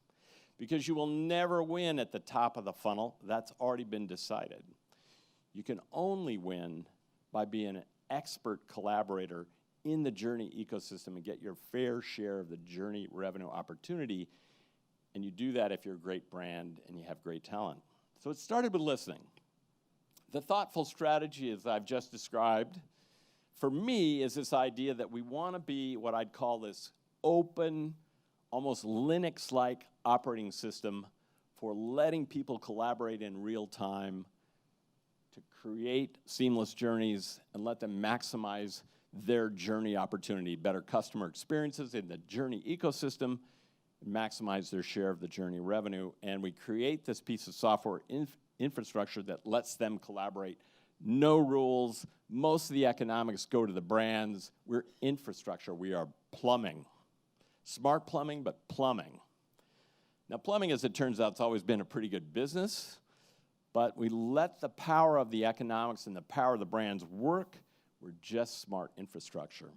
Because you will never win at the top of the funnel. That's already been decided. You can only win by being an expert collaborator in the journey ecosystem and get your fair share of the journey revenue opportunity. And you do that if you're a great brand and you have great talent. So it started with listening. The thoughtful strategy, as I've just described, for me is this idea that we want to be what I'd call this open, almost Linux-like operating system for letting people collaborate in real time to create seamless journeys and let them maximize their journey opportunity, better customer experiences in the journey ecosystem, maximize their share of the journey revenue. And we create this piece of software infrastructure that lets them collaborate. No rules. Most of the economics go to the brands. We're infrastructure. We are plumbing. Smart plumbing, but plumbing. Now, plumbing, as it turns out, has always been a pretty good business, but we let the power of the economics and the power of the brands work. We're just smart infrastructure.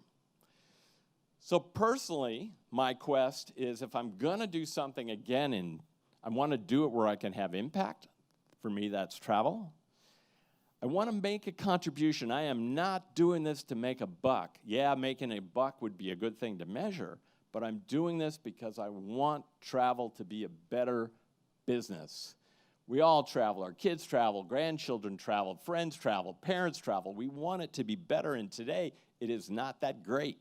So personally, my quest is if I'm going to do something again, and I want to do it where I can have impact, for me that's travel, I want to make a contribution. I am not doing this to make a buck. Yeah, making a buck would be a good thing to measure, but I'm doing this because I want travel to be a better business. We all travel. Our kids travel, grandchildren travel, friends travel, parents travel. We want it to be better, and today it is not that great.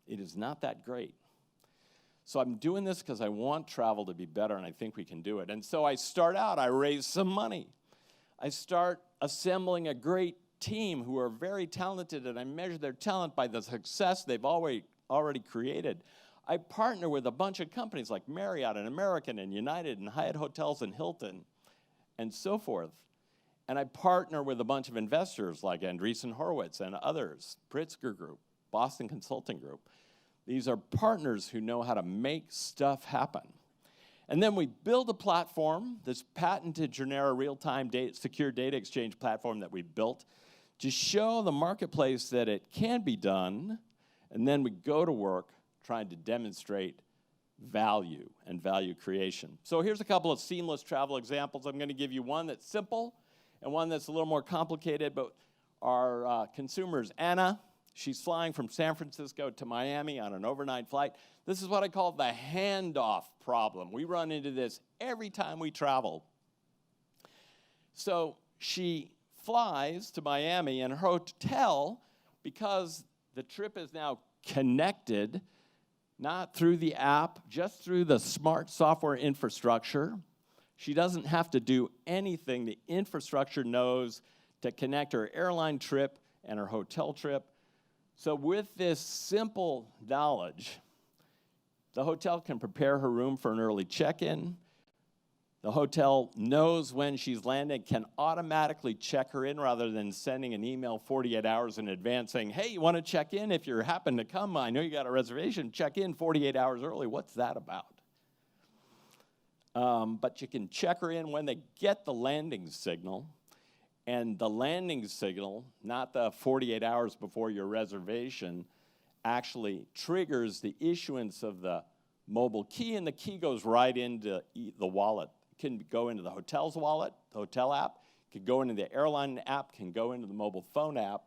It is not that great. So I'm doing this because I want travel to be better, and I think we can do it. And so I start out, I raise some money. I start assembling a great team who are very talented, and I measure their talent by the success they've already created. I partner with a bunch of companies like Marriott and American and United and Hyatt Hotels and Hilton and so forth. And I partner with a bunch of investors like Andreessen Horowitz and others, Pritzker Group, Boston Consulting Group. These are partners who know how to make stuff happen. And then we build a platform, this patented Journera real-time secure data exchange platform that we built to show the marketplace that it can be done. And then we go to work trying to demonstrate value and value creation. So here's a couple of seamless travel examples. I'm going to give you one that's simple and one that's a little more complicated, but our consumer is Anna. She's flying from San Francisco to Miami on an overnight flight. This is what I call the handoff problem. We run into this every time we travel. So she flies to Miami, and her hotel, because the trip is now connected, not through the app, just through the smart software infrastructure. She doesn't have to do anything. The infrastructure knows to connect her airline trip and her hotel trip. So with this simple knowledge, the hotel can prepare her room for an early check-in. The hotel knows when she's landing, can automatically check her in rather than sending an email 48 hours in advance saying, hey, you want to check in? If you happen to come, I know you got a reservation, check in 48 hours early. What's that about? But you can check her in when they get the landing signal. And the landing signal, not the 48 hours before your reservation, actually triggers the issuance of the mobile key, and the key goes right into the wallet. It can go into the hotel's wallet, the hotel app, can go into the airline app, can go into the mobile phone app,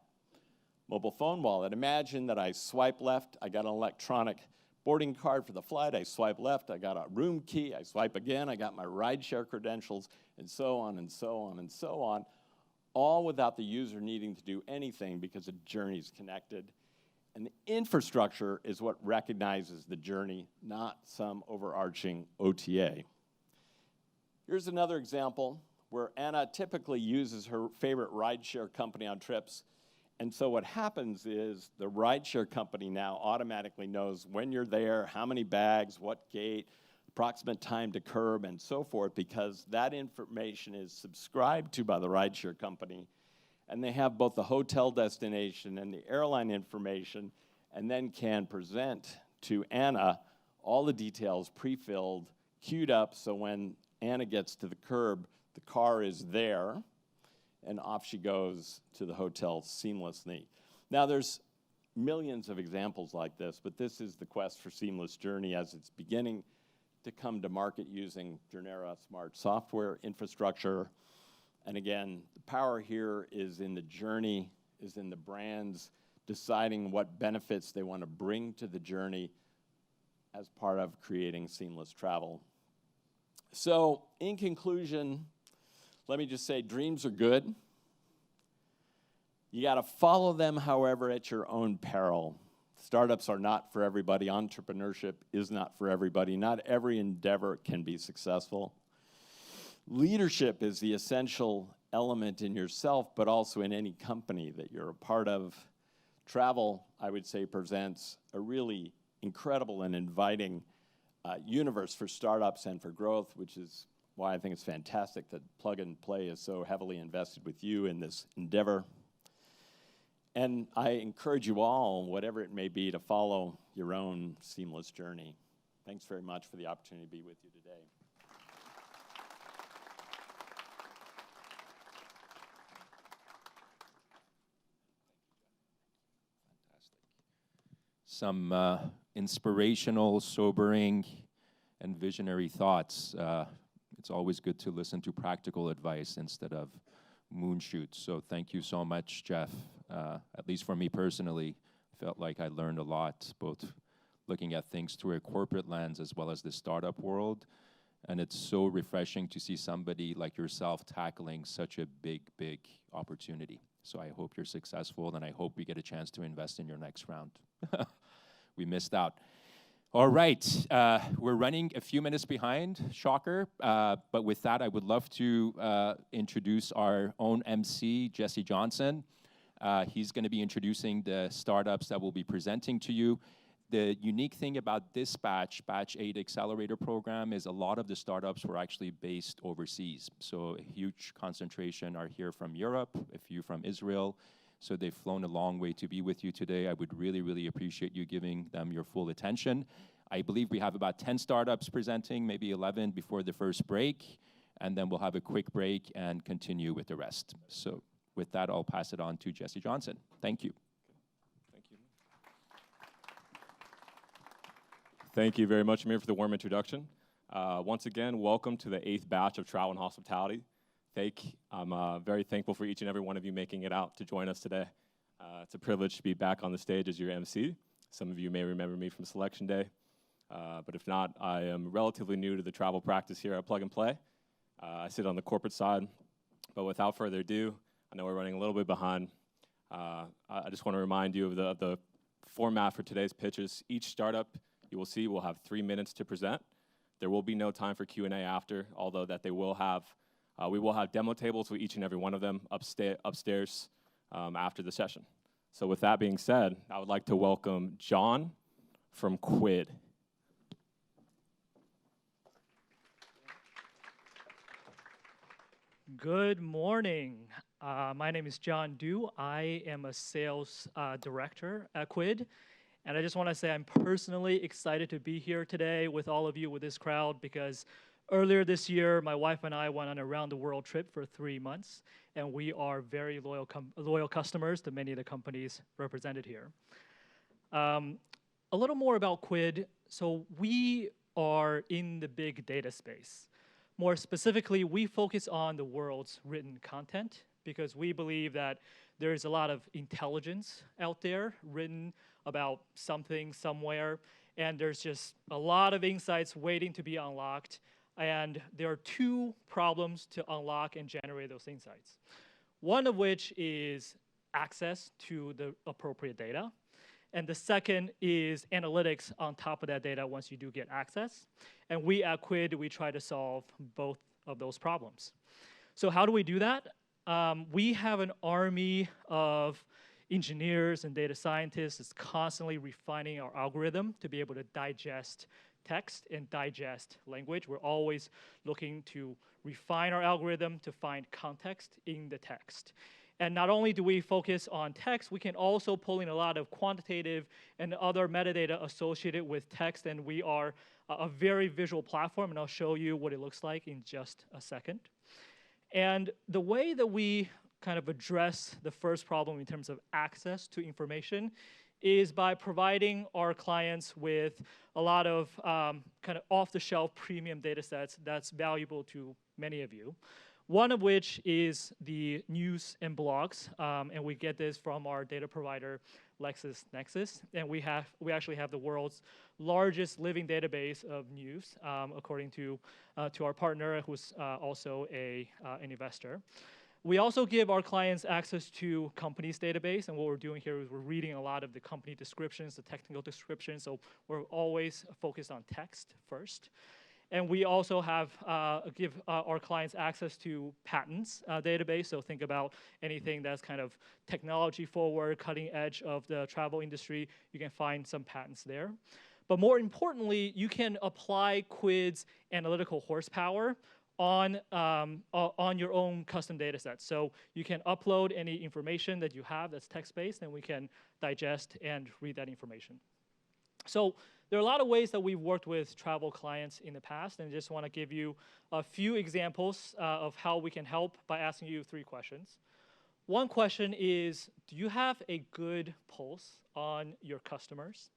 mobile phone wallet. Imagine that I swipe left, I got an electronic boarding card for the flight, I swipe left, I got a room key, I swipe again, I got my rideshare credentials, and so on and so on and so on, all without the user needing to do anything because the journey's connected. And the infrastructure is what recognizes the journey, not some overarching OTA. Here's another example where Anna typically uses her favorite rideshare company on trips. And so what happens is the rideshare company now automatically knows when you're there, how many bags, what gate, approximate time to curb, and so forth, because that information is subscribed to by the rideshare company. And they have both the hotel destination and the airline information, and then can present to Anna all the details pre-filled, queued up, so when Anna gets to the curb, the car is there, and off she goes to the hotel seamlessly. Now, there's millions of examples like this, but this is the quest for seamless journey as it's beginning to come to market using Journera smart software infrastructure. And again, the power here is in the journey, is in the brands deciding what benefits they want to bring to the journey as part of creating seamless travel. So, in conclusion, let me just say dreams are good. You got to follow them, however, at your own peril. Startups are not for everybody. Entrepreneurship is not for everybody. Not every endeavor can be successful. Leadership is the essential element in yourself, but also in any company that you're a part of. Travel, I would say, presents a really incredible and inviting universe for startups and for growth, which is why I think it's fantastic that Plug and Play is so heavily invested with you in this endeavor. And I encourage you all, whatever it may be, to follow your own seamless journey. Thanks very much for the opportunity to be with you today. Some inspirational, sobering, and visionary thoughts. It's always good to listen to practical advice instead of moonshoots. So thank you so much, Jeff. At least for me personally, felt like I learned a lot, both looking at things through a corporate lens as well as the startup world. And it's so refreshing to see somebody like yourself tackling such a big, big opportunity. So I hope you're successful, and I hope we get a chance to invest in your next round. We missed out. All right, we're running a few minutes behind, shocker. But with that, I would love to introduce our own MC, Jesse Johnson. He's going to be introducing the startups that we'll be presenting to you. The unique thing about this batch 8 accelerator program, is a lot of the startups were actually based overseas. So a huge concentration are here from Europe, a few from Israel. So they've flown a long way to be with you today. I would really, really appreciate you giving them your full attention. I believe we have about 10 startups presenting, maybe 11 before the first break. And then we'll have a quick break and continue with the rest. So with that, I'll pass it on to Jesse Johnson. Thank you. Thank you very much, Amir, for the warm introduction. Once again, welcome to the 8th batch of Travel and Hospitality. I'm very thankful for each and every one of you making it out to join us today. It's a privilege to be back on the stage as your MC. Some of you may remember me from Selection Day, but if not, I am relatively new to the travel practice here at Plug and Play. I sit on the corporate side, but without further ado, I know we're running a little bit behind. I just want to remind you of the format for today's pitches. Each startup you will see will have 3 minutes to present. There will be no time for Q&A after, although that they will have. We will have demo tables with each and every one of them upstairs after the session. So with that being said, I would like to welcome John from Quid. Good morning. My name is John Du. I am a sales director at Quid. And I just want to say I'm personally excited to be here today with all of you, with this crowd, because earlier this year, my wife and I went on a round-the-world trip for 3 months, and we are very loyal customers to many of the companies represented here. A little more about Quid. So we are in the big data space. More specifically, we focus on the world's written content because we believe that there is a lot of intelligence out there written about something somewhere, and there's just a lot of insights waiting to be unlocked, and there are 2 problems to unlock and generate those insights. One of which is access to the appropriate data, and the second is analytics on top of that data once you do get access. And we at Quid, we try to solve both of those problems. So how do we do that? We have an army of engineers and data scientists that's constantly refining our algorithm to be able to digest text and digest language. We're always looking to refine our algorithm to find context in the text. And not only do we focus on text, we can also pull in a lot of quantitative and other metadata associated with text, and we are a very visual platform, and I'll show you what it looks like in just a second. And the way that we kind of address the first problem in terms of access to information is by providing our clients with a lot of kind of off-the-shelf premium data sets that's valuable to many of you. One of which is the news and blogs, and we get this from our data provider, LexisNexis, and we actually have the world's largest living database of news, according to our partner, who's also an investor. We also give our clients access to companies' database, and what we're doing here is we're reading a lot of the company descriptions, the technical descriptions, so we're always focused on text first. And we also have give our clients access to patents database. So think about anything that's kind of technology forward, cutting edge of the travel industry. You can find some patents there. But more importantly, you can apply Quid's analytical horsepower on your own custom data sets. So you can upload any information that you have that's text-based, and we can digest and read that information. So there are a lot of ways that we've worked with travel clients in the past, and I just want to give you a few examples of how we can help by asking you 3 questions. One question is, do you have a good pulse on your customers?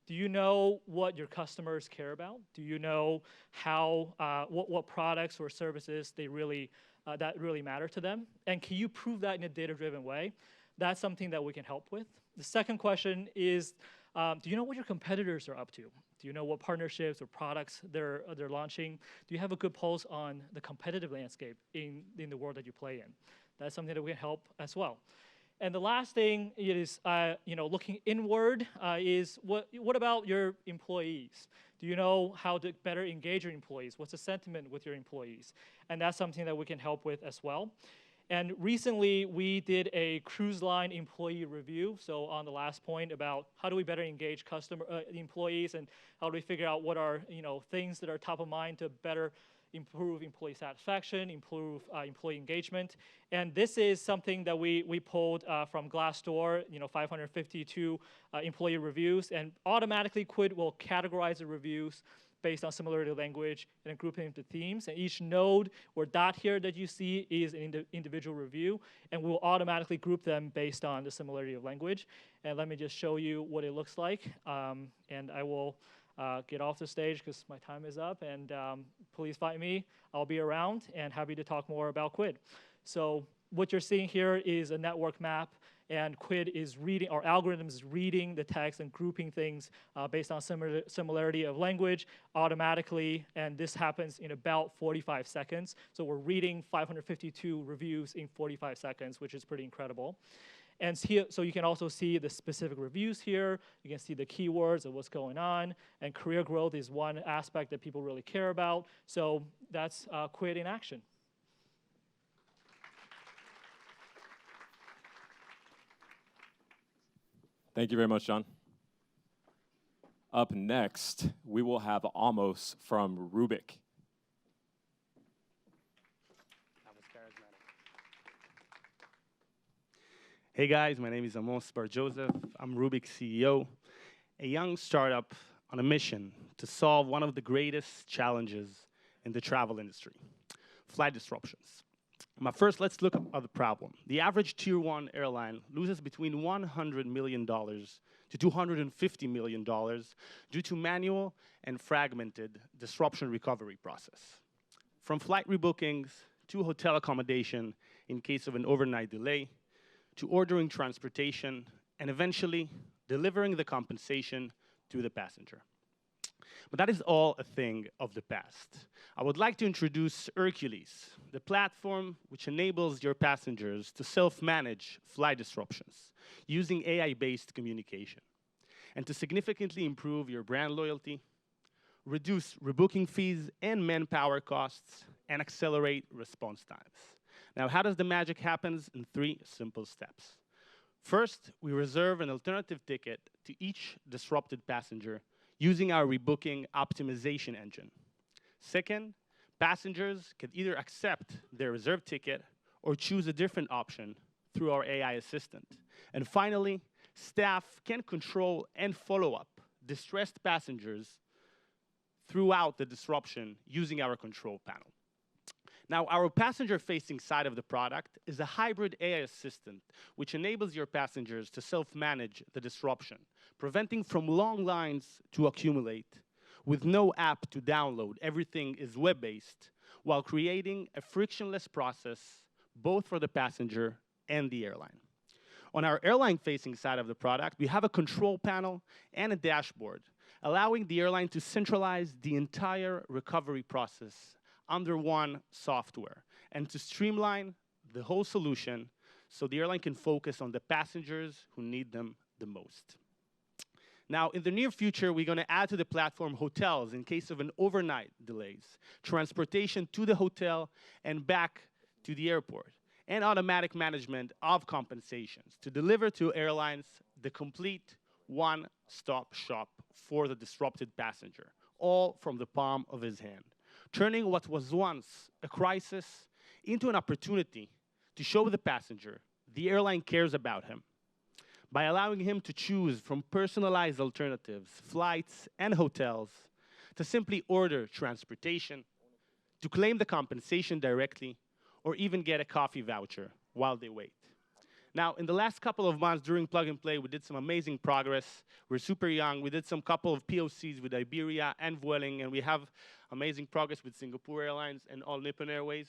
Do you know what your customers care about? Do you know how what products or services they really that really matter to them? And can you prove that in a data-driven way? That's something that we can help with. The second question is, do you know what your competitors are up to? Do you know what partnerships or products they're launching? Do you have a good pulse on the competitive landscape in the world that you play in? That's something that we can help as well. And the last thing is, looking inward, is what about your employees? Do you know how to better engage your employees? What's the sentiment with your employees? And that's something that we can help with as well. And recently, we did a cruise line employee review. So on the last point about how do we better engage employees, and how do we figure out what are things that are top of mind to better improve employee satisfaction, improve employee engagement. And this is something that we pulled from Glassdoor, 552 employee reviews, and automatically Quid will categorize the reviews based on similarity of language and group them into themes. And each node or dot here that you see is an individual review, and we'll automatically group them based on the similarity of language. And let me just show you what it looks like. And I will get off the stage because my time is up, and please find me. I'll be around and happy to talk more about Quid. So what you're seeing here is a network map, and Quid is reading, our algorithm is reading the text and grouping things based on similarity of language automatically, and this happens in about 45 seconds. So we're reading 552 reviews in 45 seconds, which is pretty incredible. And here, so you can also see the specific reviews here. You can see the keywords of what's going on, and career growth is one aspect that people really care about. So that's Quid in action. Thank you very much, John. Up next, we will have Amos from Rubik. That was charismatic. Hey guys, my name is Amos Bar-Joseph. I'm Rubik's CEO, a young startup on a mission to solve one of the greatest challenges in the travel industry, flight disruptions. But first, let's look at the problem. The average Tier 1 airline loses between $100 million to $250 million due to manual and fragmented disruption recovery process. From flight rebookings to hotel accommodation in case of an overnight delay, to ordering transportation, and eventually delivering the compensation to the passenger. But that is all a thing of the past. I would like to introduce Hercules, the platform which enables your passengers to self-manage flight disruptions using AI-based communication, and to significantly improve your brand loyalty, reduce rebooking fees and manpower costs, and accelerate response times. Now, how does the magic happen? In 3 simple steps. First, we reserve an alternative ticket to each disrupted passenger using our rebooking optimization engine. Second, passengers can either accept their reserved ticket or choose a different option through our AI assistant. And finally, staff can control and follow up distressed passengers throughout the disruption using our control panel. Now, our passenger-facing side of the product is a hybrid AI assistant, which enables your passengers to self-manage the disruption, preventing from long lines to accumulate. With no app to download, everything is web-based, while creating a frictionless process, both for the passenger and the airline. On our airline-facing side of the product, we have a control panel and a dashboard, allowing the airline to centralize the entire recovery process under one software, and to streamline the whole solution so the airline can focus on the passengers who need them the most. Now, in the near future, we're going to add to the platform hotels in case of an overnight delays, transportation to the hotel and back to the airport, and automatic management of compensations to deliver to airlines the complete one-stop shop for the disrupted passenger, all from the palm of his hand, turning what was once a crisis into an opportunity to show the passenger the airline cares about him by allowing him to choose from personalized alternatives, flights, and hotels, to simply order transportation, to claim the compensation directly, or even get a coffee voucher while they wait. Now, in the last couple of months during Plug and Play, we did some amazing progress. We're super young. We did some couple of POCs with Iberia and Vueling, and we have amazing progress with Singapore Airlines and All Nippon Airways.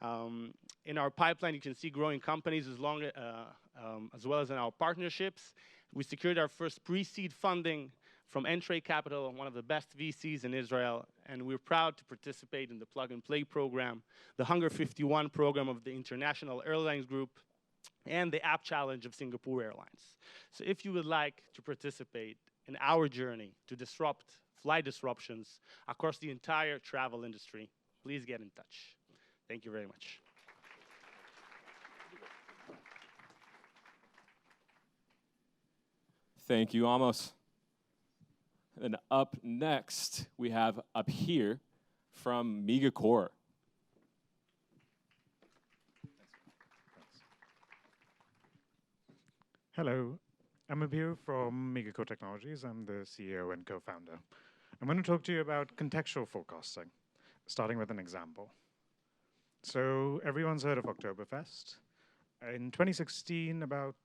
In our pipeline, you can see growing companies as well as in our partnerships. We secured our first pre-seed funding from Entree Capital, one of the best VCs in Israel, and we're proud to participate in the Plug and Play program, the Hunger 51 program of the International Airlines Group, and the App Challenge of Singapore Airlines. So if you would like to participate in our journey to disrupt flight disruptions across the entire travel industry, please get in touch. Thank you very much. Thank you, Amos. And up next, we have up here from Megacore. Hello, I'm Abir from Megacore Technologies. I'm the CEO and co-founder. I'm going to talk to you about contextual forecasting, starting with an example. So everyone's heard of Oktoberfest. In 2016, about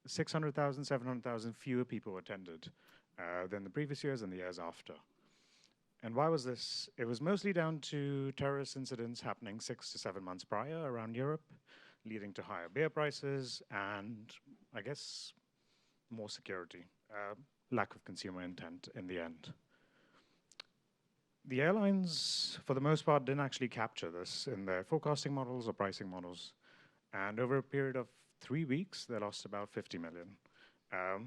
600,000, 700,000 fewer people attended than the previous years and the years after. And why was this? It was mostly down to terrorist incidents happening 6 to 7 months prior around Europe, leading to higher beer prices and, I guess, more security, lack of consumer intent in the end. The airlines, for the most part, didn't actually capture this in their forecasting models or pricing models. And over a period of 3 weeks, they lost about 50 million,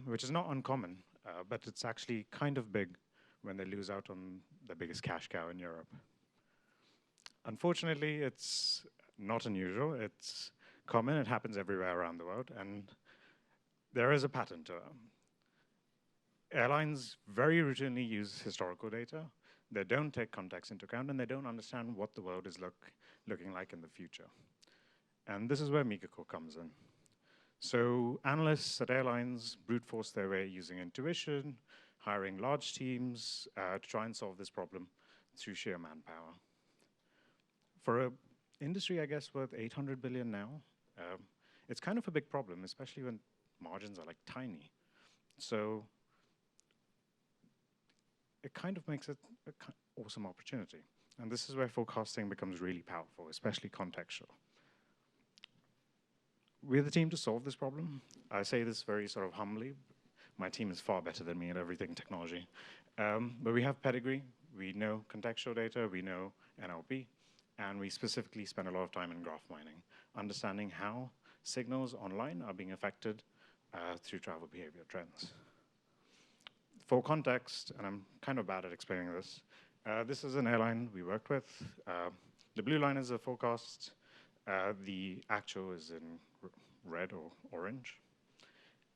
which is not uncommon, but it's actually kind of big when they lose out on the biggest cash cow in Europe. Unfortunately, it's not unusual. It's common. It happens everywhere around the world. And there is a pattern to it. Airlines very routinely use historical data. They don't take context into account, and they don't understand what the world is looking like in the future. And this is where Megacore comes in. So analysts at airlines brute force their way using intuition, hiring large teams to try and solve this problem through sheer manpower. For an industry, I guess, worth 800 billion now, it's kind of a big problem, especially when margins are like tiny. So it kind of makes it an awesome opportunity. And this is where forecasting becomes really powerful, especially contextual. We're the team to solve this problem. I say this very sort of humbly. My team is far better than me at everything technology. But we have pedigree. We know contextual data. We know NLP. And we specifically spend a lot of time in graph mining, understanding how signals online are being affected through travel behavior trends. For context, and I'm kind of bad at explaining this, this is an airline we worked with. The blue line is the forecast. The actual is in red or orange.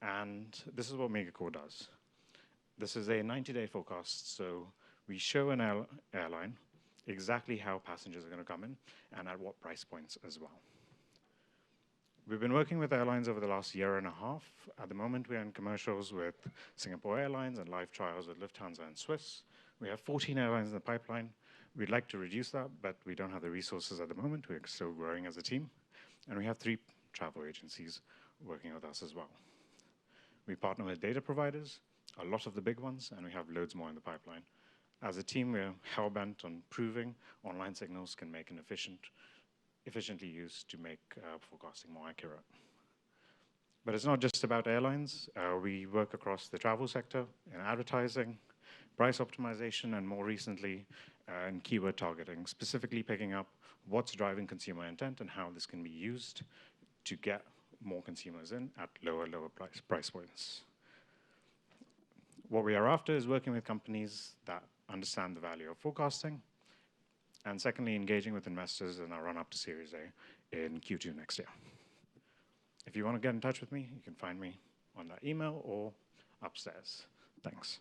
And this is what Megacore does. This is a 90-day forecast, so we show an airline exactly how passengers are going to come in and at what price points as well. We've been working with airlines over the last year and a half. At the moment, we're in commercials with Singapore Airlines and live trials with Lufthansa and Swiss. We have 14 airlines in the pipeline. We'd like to reduce that, but we don't have the resources at the moment. We're still growing as a team. And we have 3 travel agencies working with us as well. We partner with data providers, a lot of the big ones, and we have loads more in the pipeline. As a team, we're hell-bent on proving online signals can make an efficiently used to make forecasting more accurate. But it's not just about airlines. We work across the travel sector, in advertising, price optimization, and more recently, in keyword targeting, specifically picking up what's driving consumer intent and how this can be used to get more consumers in at lower price points. What we are after is working with companies that understand the value of forecasting, and secondly, engaging with investors in our run-up to Series A in Q2 next year. If you want to get in touch with me, you can find me on that email or upstairs. Thanks.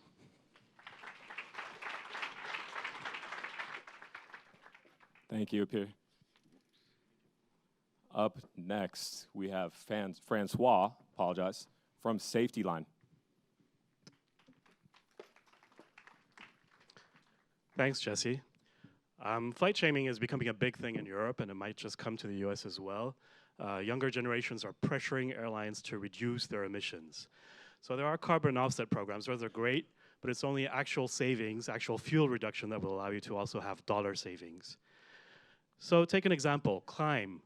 Thank you, Apir. Up next, we have Francois, from Safety Line. Thanks, Jesse. Flight shaming is becoming a big thing in Europe, and it might just come to the US as well. Younger generations are pressuring airlines to reduce their emissions. So there are carbon offset programs. Those are great, but it's only actual savings, actual fuel reduction that will allow you to also have dollar savings. So take an example, climb.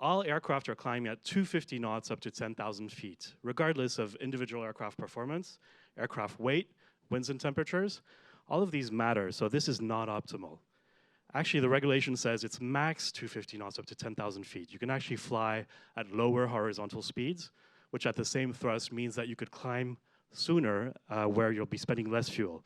All aircraft are climbing at 250 knots up to 10,000 feet, regardless of individual aircraft performance, aircraft weight, winds and temperatures. All of these matter, so this is not optimal. Actually, the regulation says it's max 250 knots up to 10,000 feet. You can actually fly at lower horizontal speeds, which at the same thrust means that you could climb sooner where you'll be spending less fuel.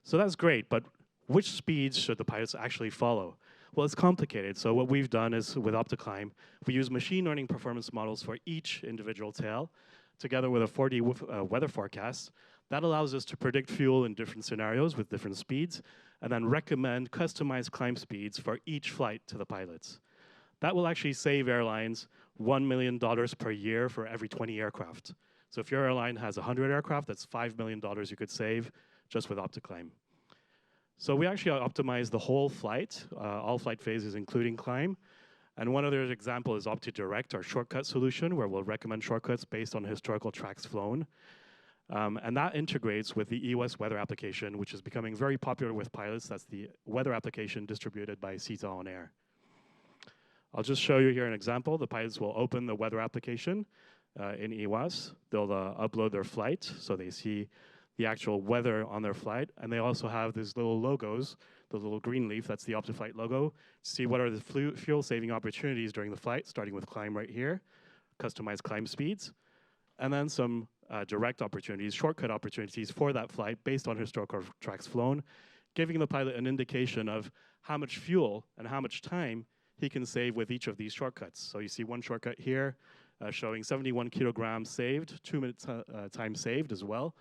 So that's great, but which speeds should the pilots actually follow? Well, it's complicated. So what we've done is with OptiClimb, we use machine learning performance models for each individual tail, together with a 4D weather forecast. That allows us to predict fuel in different scenarios with different speeds, and then recommend customized climb speeds for each flight to the pilots. That will actually save airlines $1 million per year for every 20 aircraft. So if your airline has 100 aircraft, that's $5 million you could save just with OptiClimb. So we actually optimize the whole flight, all flight phases, including climb. And one other example is OptiDirect, our shortcut solution, where we'll recommend shortcuts based on historical tracks flown. And that integrates with the EOS weather application, which is becoming very popular with pilots. That's the weather application distributed by CETA on Air. I'll just show you here an example. The pilots will open the weather application in EOS. They'll upload their flight, so they see the actual weather on their flight. And they also have these little logos, the little green leaf, that's the OptiFlight logo. See what are the fuel saving opportunities during the flight, starting with climb right here, customized climb speeds, and then some direct opportunities, shortcut opportunities for that flight based on historical tracks flown, giving the pilot an indication of how much fuel and how much time he can save with each of these shortcuts. So you see one shortcut here showing 71 kilograms saved, 2 minutes time saved as well.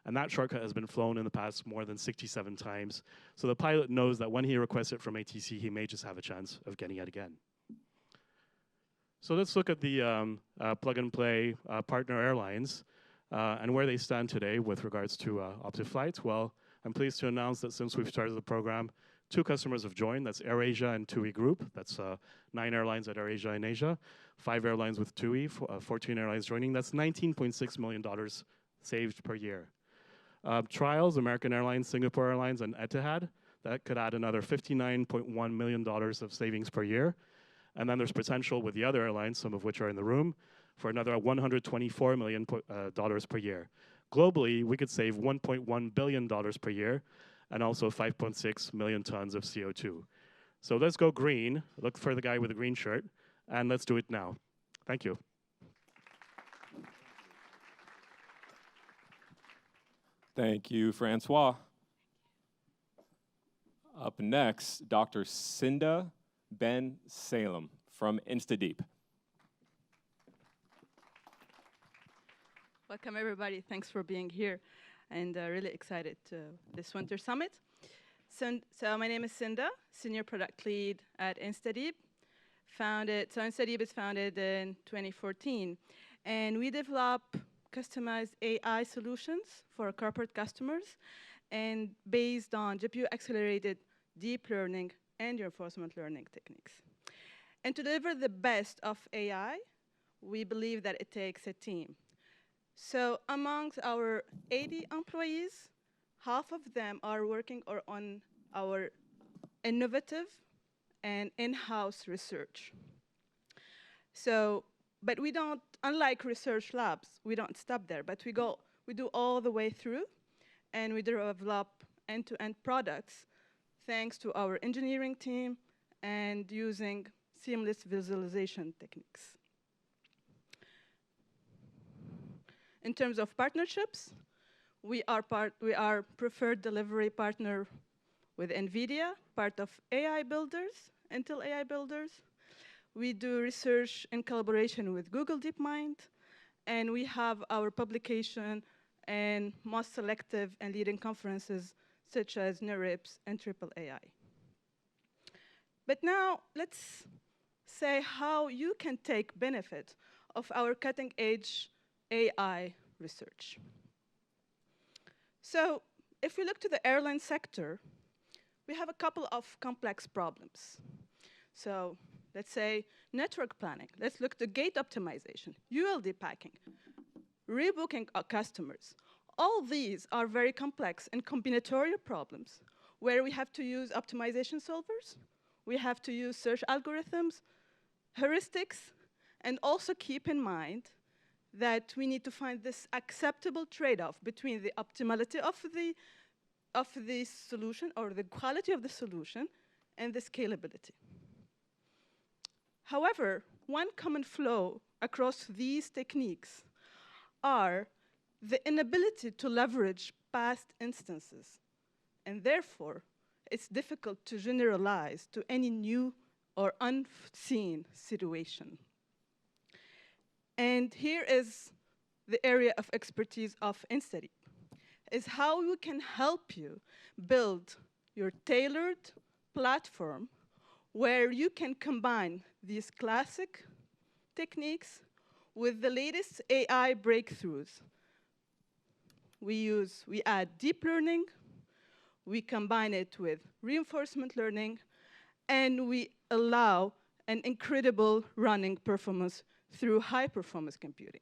And that shortcut has been flown in the past more than 67 times. So the pilot knows that when he requests it from ATC, he may just have a chance of getting it again. So let's look at the plug-and-play partner airlines and where they stand today with regards to OptiFlight. Well, I'm pleased to announce that since we've started the program, 2 customers have joined. That's AirAsia and TUI Group. That's 9 airlines at AirAsia in Asia, 5 airlines with TUI, 14 airlines joining. That's $19.6 million saved per year. Trials, American Airlines, Singapore Airlines, and Etihad, that could add another $59.1 million of savings per year. And then there's potential with the other airlines, some of which are in the room, for another $124 million per year. Globally, we could save $1.1 billion per year and also 5.6 million tons of CO2. So let's go green. Look for the guy with the green shirt, and let's do it now. Thank you. Thank you, Francois. Up next, Dr. Cinda Ben Salem from InstaDeep. Welcome, everybody. Thanks for being here, and really excited to this Winter Summit. So my name is Cinda, Senior Product Lead at InstaDeep. InstaDeep is founded in 2014, and we develop customized AI solutions for corporate customers, and based on GPU-accelerated deep learning and reinforcement learning techniques. And to deliver the best of AI, we believe that it takes a team. So amongst our 80 employees, half of them are working on our innovative and in-house research. But we don't, unlike research labs, we don't stop there, but we do all the way through, and we develop end-to-end products thanks to our engineering team and using seamless visualization techniques. In terms of partnerships, we are preferred delivery partner with NVIDIA, part of AI Builders, Intel AI Builders. We do research in collaboration with Google DeepMind, and we have our publication and most selective and leading conferences such as NeurIPS and AAAI. But now let's say how you can take benefit of our cutting-edge AI research. So if we look to the airline sector, we have a couple of complex problems. So let's say network planning. Let's look to gate optimization, ULD packing, rebooking our customers. All these are very complex and combinatorial problems where we have to use optimization solvers, we have to use search algorithms, heuristics, and also keep in mind that we need to find this acceptable trade-off between the optimality of the solution or the quality of the solution and the scalability. However, one common flow across these techniques are the inability to leverage past instances, and therefore, it's difficult to generalize to any new or unseen situation. And here is the area of expertise of InstaDeep, is how we can help you build your tailored platform where you can combine these classic techniques with the latest AI breakthroughs. We add deep learning, we combine it with reinforcement learning, and we allow an incredible running performance through high-performance computing.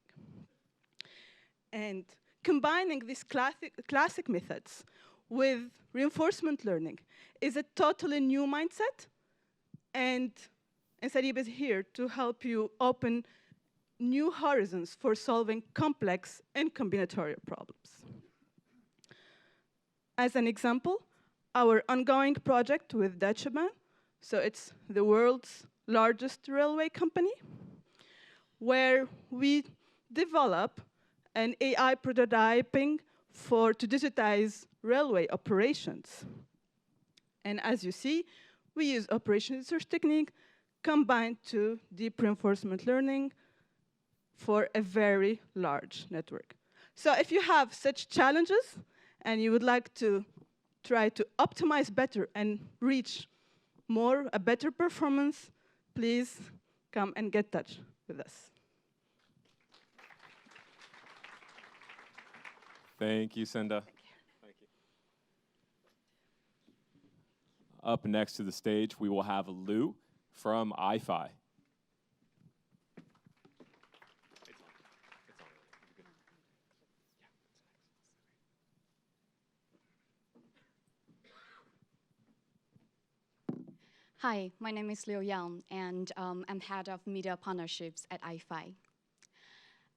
And combining these classic methods with reinforcement learning is a totally new mindset, and InstaDeep is here to help you open new horizons for solving complex and combinatorial problems. As an example, our ongoing project with Deutsche Bahn, so it's the world's largest railway company, where we develop an AI prototyping to digitize railway operations. And as you see, we use operation research technique combined to deep reinforcement learning for a very large network. So if you have such challenges and you would like to try to optimize better and reach a better performance, please come and get touch with us. Thank you, Cinda. Thank you. Up next to the stage, we will have Lou from iFi. Hi, my name is Liu Yang, and I'm head of media partnerships at iFi.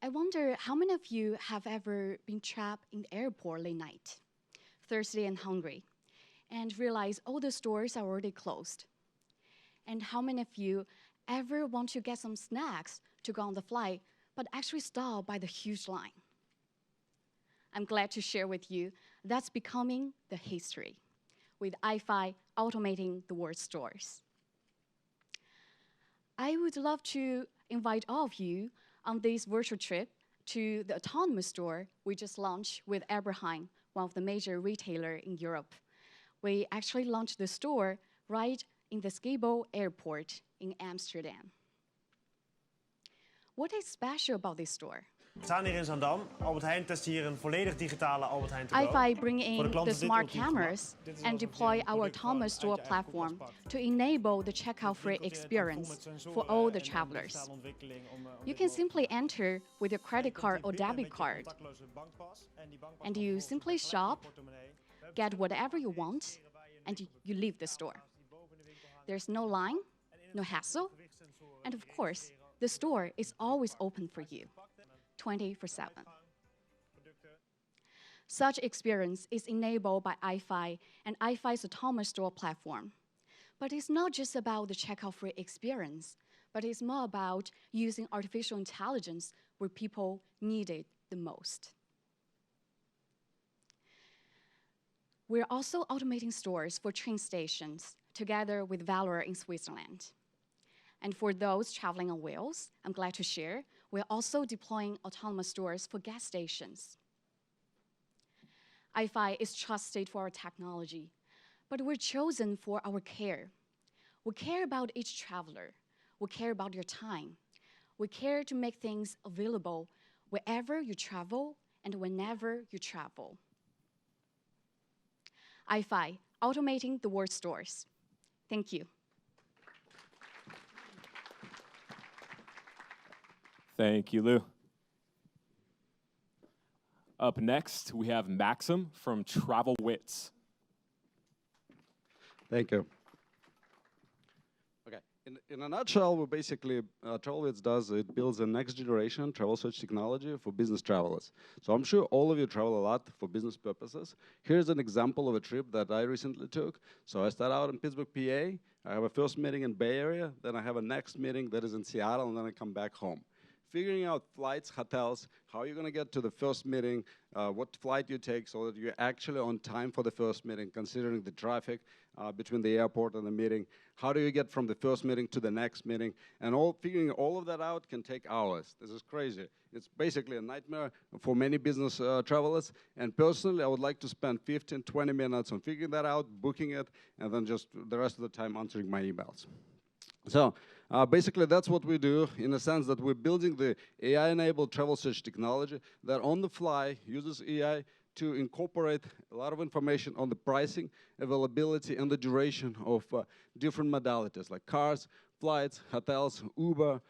I wonder how many of you have ever been trapped in the airport late night, thirsty and hungry, and realize all the stores are already closed? And how many of you ever want to get some snacks to go on the flight, but actually stop by the huge line? I'm glad to share with you that's becoming the history, with iFi automating the world's stores. I would love to invite all of you on this virtual trip to the autonomous store we just launched with Abraham, one of the major retailers in Europe. We actually launched the store right in the Schiphol airport in Amsterdam. What is special about this store? We staan hier in Zaandam. Albert Heijn test hier een volledig digitale Albert Heijn to go. iFi bring in the smart cameras and deploy our autonomous store platform to enable the checkout-free experience for all the travelers. You can simply enter with your credit card or debit card, and you simply shop, get whatever you want, and you leave the store. There's no line, no hassle, and of course, the store is always open for you, 24/7. Such experience is enabled by iFi and iFi's autonomous store platform. But it's not just about the checkout-free experience, but it's more about using artificial intelligence where people need it the most. We're also automating stores for train stations together with Valor in Switzerland. And for those traveling on wheels, I'm glad to share, we're also deploying autonomous stores for gas stations. iFi is trusted for our technology, but we're chosen for our care. We care about each traveler. We care about your time. We care to make things available wherever you travel and whenever you travel. iFi, automating the world stores. Thank you. Thank you, Lou. Up next, we have Maxim from Travel Wits. Thank you. Okay, in a nutshell, what basically TravelWits does, it builds a next generation travel search technology for business travelers. So I'm sure all of you travel a lot for business purposes. Here's an example of a trip that I recently took. So I start out in Pittsburgh, PA. I have a first meeting in Bay Area. Then I have a next meeting that is in Seattle, and then I come back home. Figuring out flights, hotels, how you're going to get to the first meeting, what flight you take so that you're actually on time for the first meeting, considering the traffic between the airport and the meeting. How do you get from the first meeting to the next meeting? And figuring all of that out can take hours. This is crazy. It's basically a nightmare for many business travelers. And personally, I would like to spend 15, 20 minutes on figuring that out, booking it, and then just the rest of the time answering my emails. So basically, that's what we do in the sense that we're building the AI-enabled travel search technology that on the fly uses AI to incorporate a lot of information on the pricing, availability, and the duration of different modalities like cars, flights, hotels, Uber,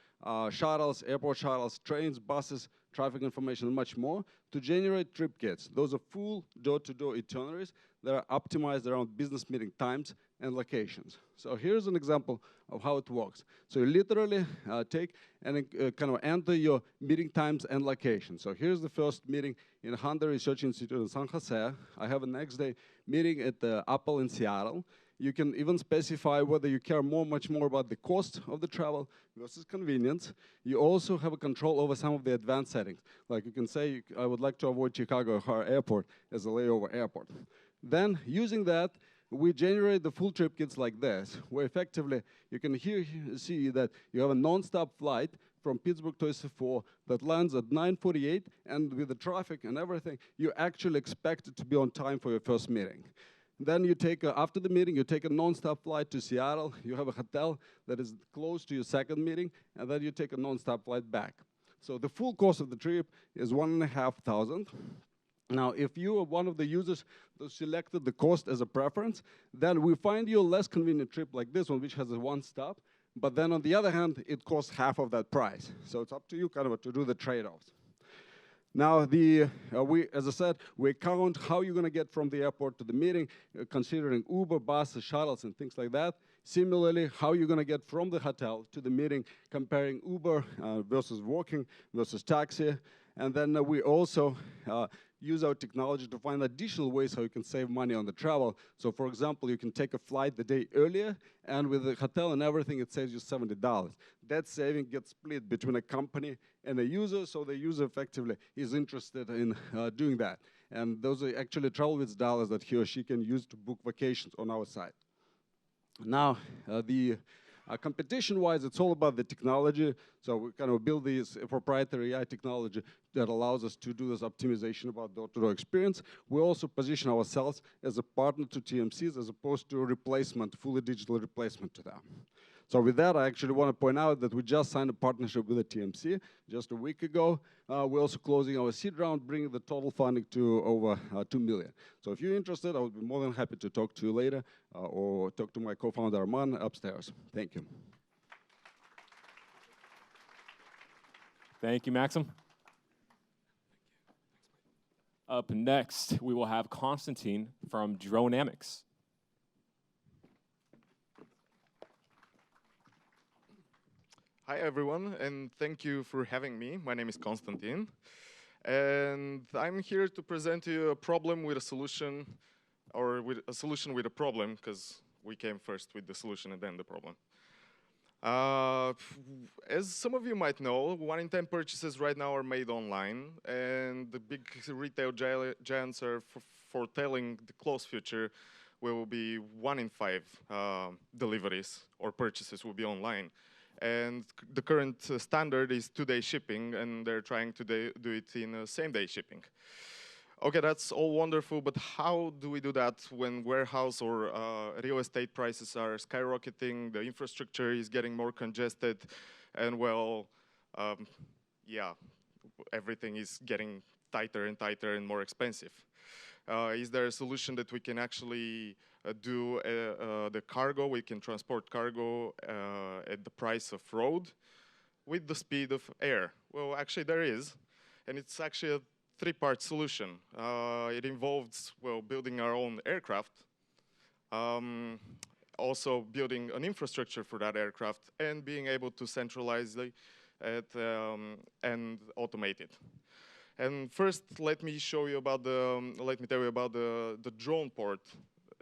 shuttles, airport shuttles, trains, buses, traffic information, and much more to generate trip kits. Those are full door-to-door itineraries that are optimized around business meeting times and locations. So here's an example of how it works. So you literally take and kind of enter your meeting times and locations. So here's the first meeting in Honda Research Institute in San Jose. I have a next day meeting at Apple in Seattle. You can even specify whether you care much more about the cost of the travel versus convenience. You also have a control over some of the advanced settings. Like you can say, I would like to avoid Chicago O'Hare Airport as a layover airport. Then, using that, we generate the full trip kits like this, where effectively you can see that you have a non-stop flight from Pittsburgh to SF4 that lands at 9:48, and with the traffic and everything, you actually expect it to be on time for your first meeting. Then you take, after the meeting, you take a non-stop flight to Seattle. You have a hotel that is close to your second meeting, and then you take a non-stop flight back. So the full cost of the trip is $1,500. Now, if you are one of the users that selected the cost as a preference, then we find you a less convenient trip like this one, which has a one stop. But then on the other hand, it costs half of that price. So it's up to you kind of to do the trade-offs. Now, as I said, we count how you're going to get from the airport to the meeting, considering Uber, buses, shuttles, and things like that. Similarly, how you're going to get from the hotel to the meeting, comparing Uber versus walking versus taxi. And then we also use our technology to find additional ways how you can save money on the travel. So for example, you can take a flight the day earlier, and with the hotel and everything, it saves you $70. That saving gets split between a company and a user, so the user effectively is interested in doing that. And those are actually Travelwitz dollars that he or she can use to book vacations on our site. Now, competition-wise, it's all about the technology. So we kind of build this proprietary AI technology that allows us to do this optimization about door-to-door experience. We also position ourselves as a partner to TMCs as opposed to a replacement, fully digital replacement to them. So with that, I actually want to point out that we just signed a partnership with a TMC just a week ago. We're also closing our seed round, bringing the total funding to over $2 million. So if you're interested, I would be more than happy to talk to you later or talk to my co-founder, Arman, upstairs. Thank you. Thank you, Maxim. Up next, we will have Konstantin from Dronamics. Hi, everyone, and thank you for having me. My name is Konstantin, and I'm here to present to you a problem with a solution, or with a solution with a problem, because we came first with the solution and then the problem. As some of you might know, 1 in 10 purchases right now are made online, and the big retail giants are foretelling the close future will be 1 in 5 deliveries or purchases will be online. And the current standard is 2-day shipping, and they're trying to do it in same-day shipping. Okay, that's all wonderful, but how do we do that when warehouse or real estate prices are skyrocketing, the infrastructure is getting more congested, and well, yeah, everything is getting tighter and tighter and more expensive? Is there a solution that we can actually do the cargo? We can transport cargo at the price of road with the speed of air. Well, actually there is, and it's actually a 3-part solution. It involves, well, building our own aircraft, also building an infrastructure for that aircraft, and being able to centralize it and automate it. And first, let me tell you about the drone port,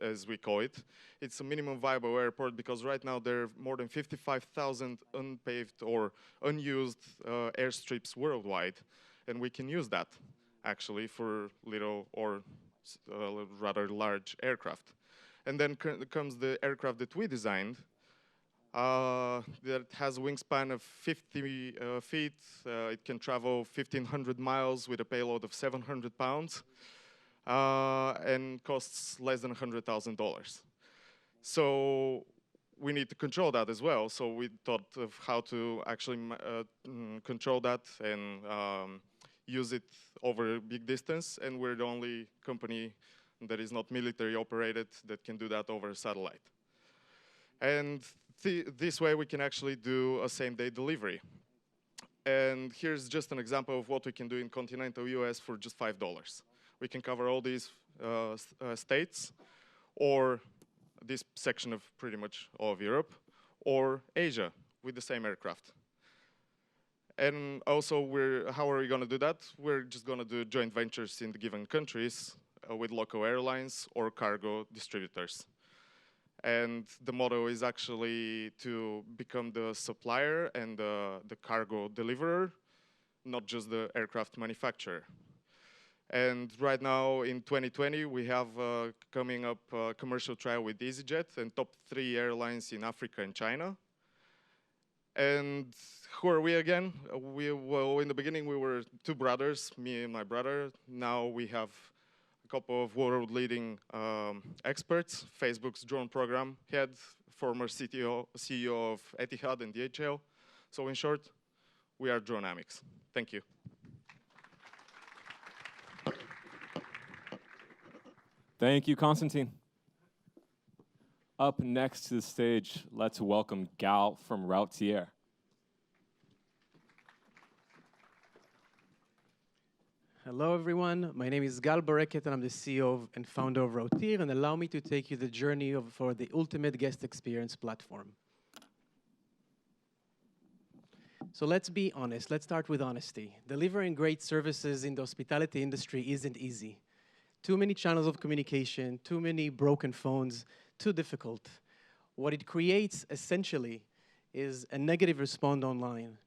as we call it. It's a minimum viable airport because right now there are more than 55,000 unpaved or unused airstrips worldwide, and we can use that actually for little or rather large aircraft. And then comes the aircraft that we designed that has a wingspan of 50 feet. It can travel 1,500 miles with a payload of 700 pounds and costs less than $100,000. So we need to control that as well. So we thought of how to actually control that and use it over a big distance, and we're the only company that is not military operated that can do that over satellite. And this way we can actually do a same-day delivery. And here's just an example of what we can do in continental US for just $5. We can cover all these states, or this section of pretty much all of Europe, or Asia with the same aircraft. And also, how are we going to do that? We're just going to do joint ventures in the given countries with local airlines or cargo distributors. And the model is actually to become the supplier and the cargo deliverer, not just the aircraft manufacturer. And right now, in 2020, we have coming up a commercial trial with EasyJet and top 3 airlines in Africa and China. And who are we again? Well, in the beginning, we were 2 brothers, me and my brother. Now we have a couple of world-leading experts, Facebook's drone program head, former CEO of Etihad and DHL. So in short, we are Dronamics. Thank you. Thank you, Konstantin. Up next to the stage, let's welcome Gal from Routier. Hello, everyone. My name is Gal Bareket, and I'm the CEO and founder of Routier, and allow me to take you the journey for the ultimate guest experience platform. So let's be honest. Let's start with honesty. Delivering great services in the hospitality industry isn't easy. Too many channels of communication, too many broken phones, too difficult. What it creates, essentially, is a negative response online,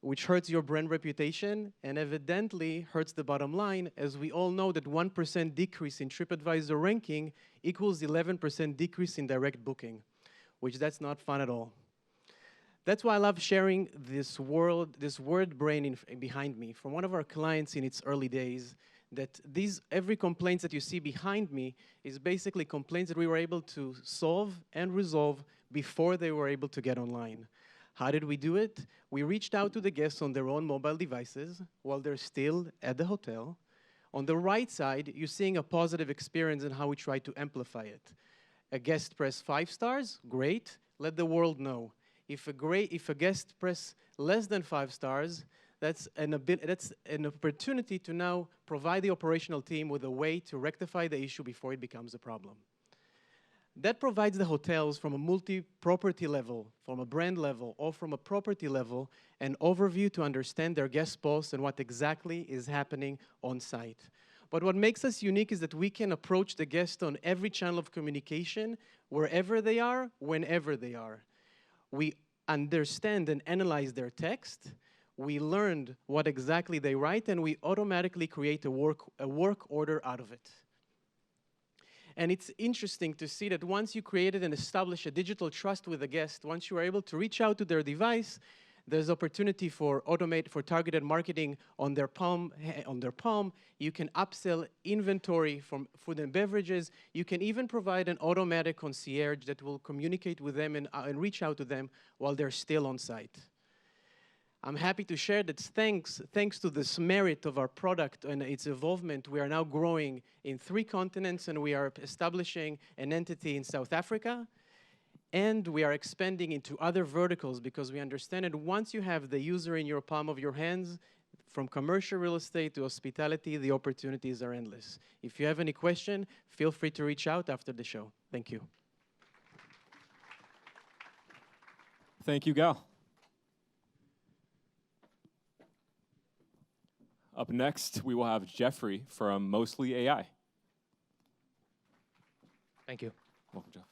which hurts your brand reputation and evidently hurts the bottom line, as we all know that 1% decrease in TripAdvisor ranking equals 11% decrease in direct booking, which that's not fun at all. That's why I love sharing this word brain behind me from one of our clients in its early days, that every complaint that you see behind me is basically complaints that we were able to solve and resolve before they were able to get online. How did we do it? We reached out to the guests on their own mobile devices while they're still at the hotel. On the right side, you're seeing a positive experience and how we try to amplify it. A guest press 5 stars, great, let the world know. If a guest press less than 5 stars, that's an opportunity to now provide the operational team with a way to rectify the issue before it becomes a problem. That provides the hotels from a multi-property level, from a brand level, or from a property level, an overview to understand their guest pulse and what exactly is happening on site. But what makes us unique is that we can approach the guest on every channel of communication, wherever they are, whenever they are. We understand and analyze their text. We learned what exactly they write, and we automatically create a work order out of it. And it's interesting to see that once you created and established a digital trust with a guest, once you are able to reach out to their device, there's opportunity for targeted marketing on their palm. You can upsell inventory from food and beverages. You can even provide an automatic concierge that will communicate with them and reach out to them while they're still on site. I'm happy to share that thanks to this merit of our product and its involvement, we are now growing in 3 continents, and we are establishing an entity in South Africa, and we are expanding into other verticals because we understand that once you have the user in your palm of your hands, from commercial real estate to hospitality, the opportunities are endless. If you have any question, feel free to reach out after the show. Thank you. Thank you, Gal. Up next, we will have Jeffrey from Mostly AI. Thank you. Welcome, Jeff.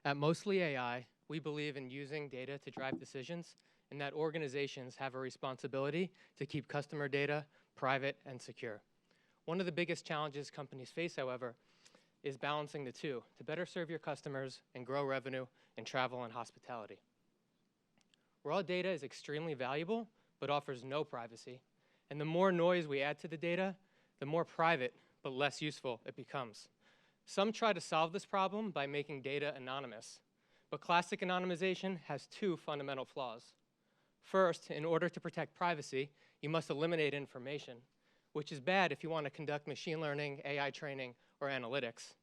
At Mostly AI, we believe in using data to drive decisions, and that organizations have a responsibility to keep customer data private and secure. One of the biggest challenges companies face, however, is balancing the two to better serve your customers and grow revenue in travel and hospitality. Raw data is extremely valuable, but offers no privacy. And the more noise we add to the data, the more private, but less useful it becomes. Some try to solve this problem by making data anonymous, but classic anonymization has 2 fundamental flaws. First, in order to protect privacy, you must eliminate information, which is bad if you want to conduct machine learning, AI training, or analytics.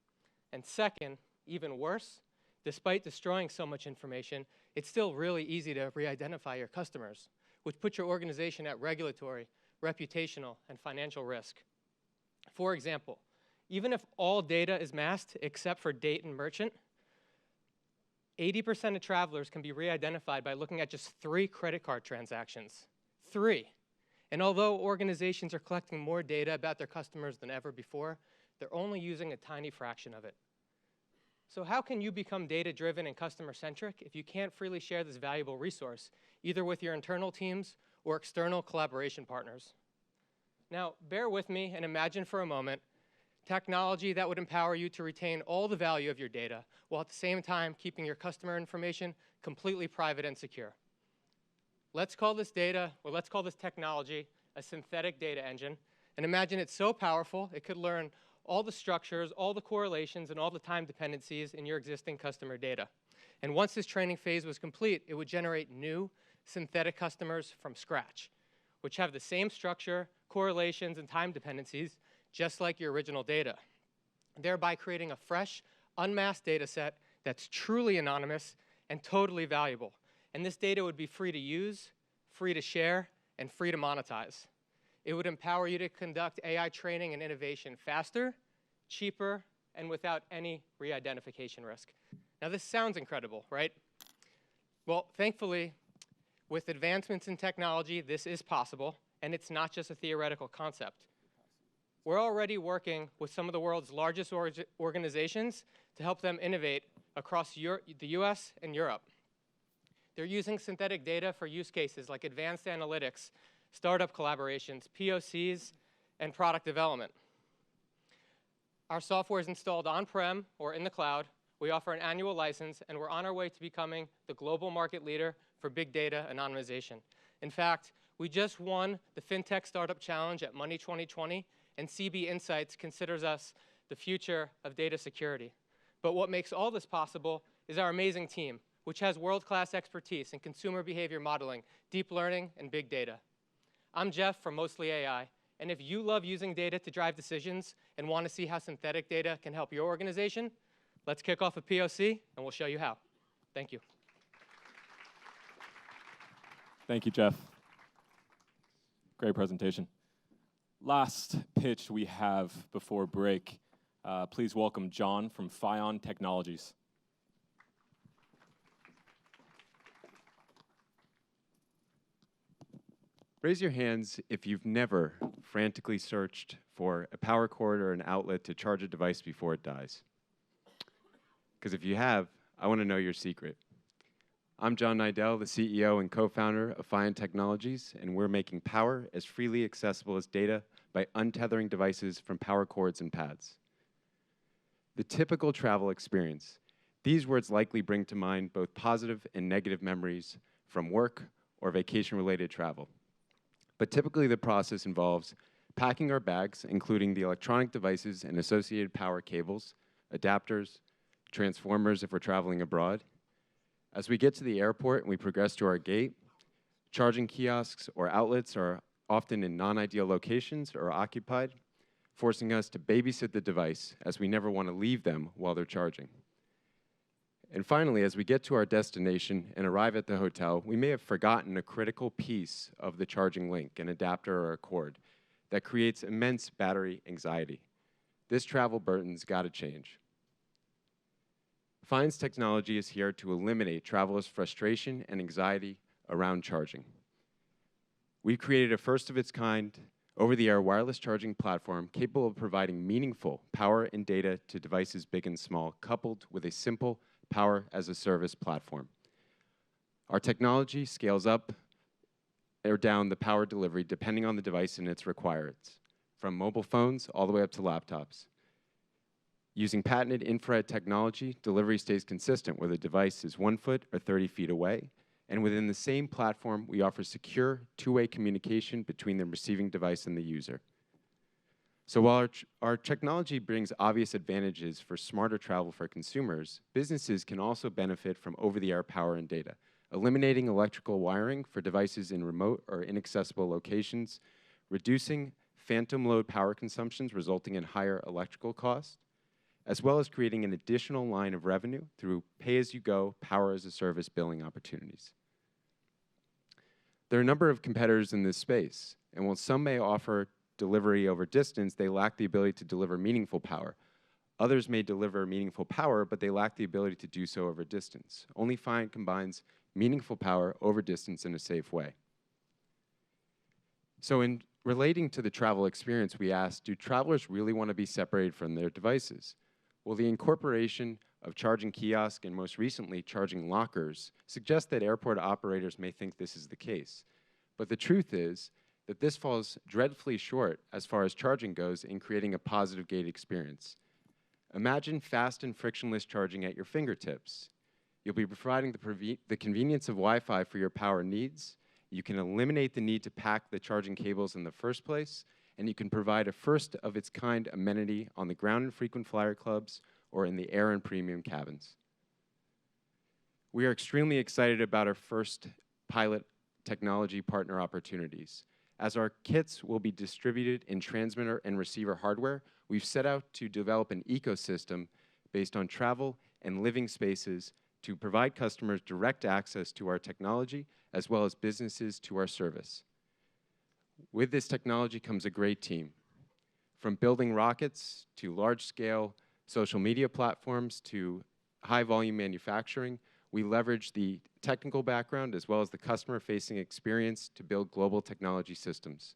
And second, even worse, despite destroying so much information, it's still really easy to re-identify your customers, which puts your organization at regulatory, reputational, and financial risk. For example, even if all data is masked except for date and merchant, 80% of travelers can be re-identified by looking at just 3 credit card transactions. 3. And although organizations are collecting more data about their customers than ever before, they're only using a tiny fraction of it. So how can you become data-driven and customer-centric if you can't freely share this valuable resource, either with your internal teams or external collaboration partners? Now, bear with me and imagine for a moment technology that would empower you to retain all the value of your data while at the same time keeping your customer information completely private and secure. Let's call this technology a synthetic data engine, And imagine it's so powerful, it could learn all the structures, all the correlations, and all the time dependencies in your existing customer data. And once this training phase was complete, it would generate new synthetic customers from scratch, which have the same structure, correlations, and time dependencies, just like your original data, thereby creating a fresh, unmasked data set that's truly anonymous and totally valuable. And this data would be free to use, free to share, and free to monetize. It would empower you to conduct AI training and innovation faster, cheaper, and without any re-identification risk. Now, this sounds incredible, right? Well, thankfully, with advancements in technology, this is possible, and it's not just a theoretical concept. We're already working with some of the world's largest organizations to help them innovate across the US and Europe. They're using synthetic data for use cases like advanced analytics, startup collaborations, POCs, and product development. Our software is installed on-prem or in the cloud. We offer an annual license, and we're on our way to becoming the global market leader for big data anonymization. In fact, we just won the FinTech Startup Challenge at Money 2020, and CB Insights considers us the future of data security. But what makes all this possible is our amazing team, which has world-class expertise in consumer behavior modeling, deep learning, and big data. I'm Jeff from Mostly AI, and if you love using data to drive decisions and want to see how synthetic data can help your organization, let's kick off a POC, and we'll show you how. Thank you. Thank you, Jeff. Great presentation. Last pitch we have before break. Please welcome John from Fion Technologies. Raise your hands if you've never frantically searched for a power cord or an outlet to charge a device before it dies. Because if you have, I want to know your secret. I'm John Nidell, the CEO and co-founder of Fion Technologies, and we're making power as freely accessible as data by untethering devices from power cords and pads. The typical travel experience. These words likely bring to mind both positive and negative memories from work or vacation-related travel. But typically the process involves packing our bags, including the electronic devices and associated power cables, adapters, transformers if we're traveling abroad. As we get to the airport and we progress to our gate, charging kiosks or outlets are often in non-ideal locations or occupied, forcing us to babysit the device as we never want to leave them while they're charging. And finally, as we get to our destination and arrive at the hotel, we may have forgotten a critical piece of the charging link, an adapter or a cord, that creates immense battery anxiety. This travel burden's got to change. Fion's technology is here to eliminate travelers' frustration and anxiety around charging. We've created a first-of-its-kind, over-the-air wireless charging platform capable of providing meaningful power and data to devices big and small, coupled with a simple power-as-a-service platform. Our technology scales up or down the power delivery depending on the device and its requirements, from mobile phones all the way up to laptops. Using patented infrared technology, delivery stays consistent whether the device is 1 foot or 30 feet away, and within the same platform, we offer secure two-way communication between the receiving device and the user. So while our technology brings obvious advantages for smarter travel for consumers, businesses can also benefit from over-the-air power and data, eliminating electrical wiring for devices in remote or inaccessible locations, reducing phantom load power consumptions resulting in higher electrical costs, as well as creating an additional line of revenue through pay-as-you-go, power-as-a-service billing opportunities. There are a number of competitors in this space, and while some may offer delivery over distance, they lack the ability to deliver meaningful power. Others may deliver meaningful power, but they lack the ability to do so over distance. Only Fion combines meaningful power over distance in a safe way. So in relating to the travel experience, we asked, do travelers really want to be separated from their devices? Well, the incorporation of charging kiosks and most recently charging lockers suggests that airport operators may think this is the case. But the truth is that this falls dreadfully short as far as charging goes in creating a positive gate experience. Imagine fast and frictionless charging at your fingertips. You'll be providing the convenience of Wi-Fi for your power needs. You can eliminate the need to pack the charging cables in the first place, and you can provide a first-of-its-kind amenity on the ground in frequent flyer clubs or in the air and premium cabins. We are extremely excited about our first pilot technology partner opportunities. As our kits will be distributed in transmitter and receiver hardware, we've set out to develop an ecosystem based on travel and living spaces to provide customers direct access to our technology as well as businesses to our service. With this technology comes a great team. From building rockets to large-scale social media platforms to high-volume manufacturing, we leverage the technical background as well as the customer-facing experience to build global technology systems.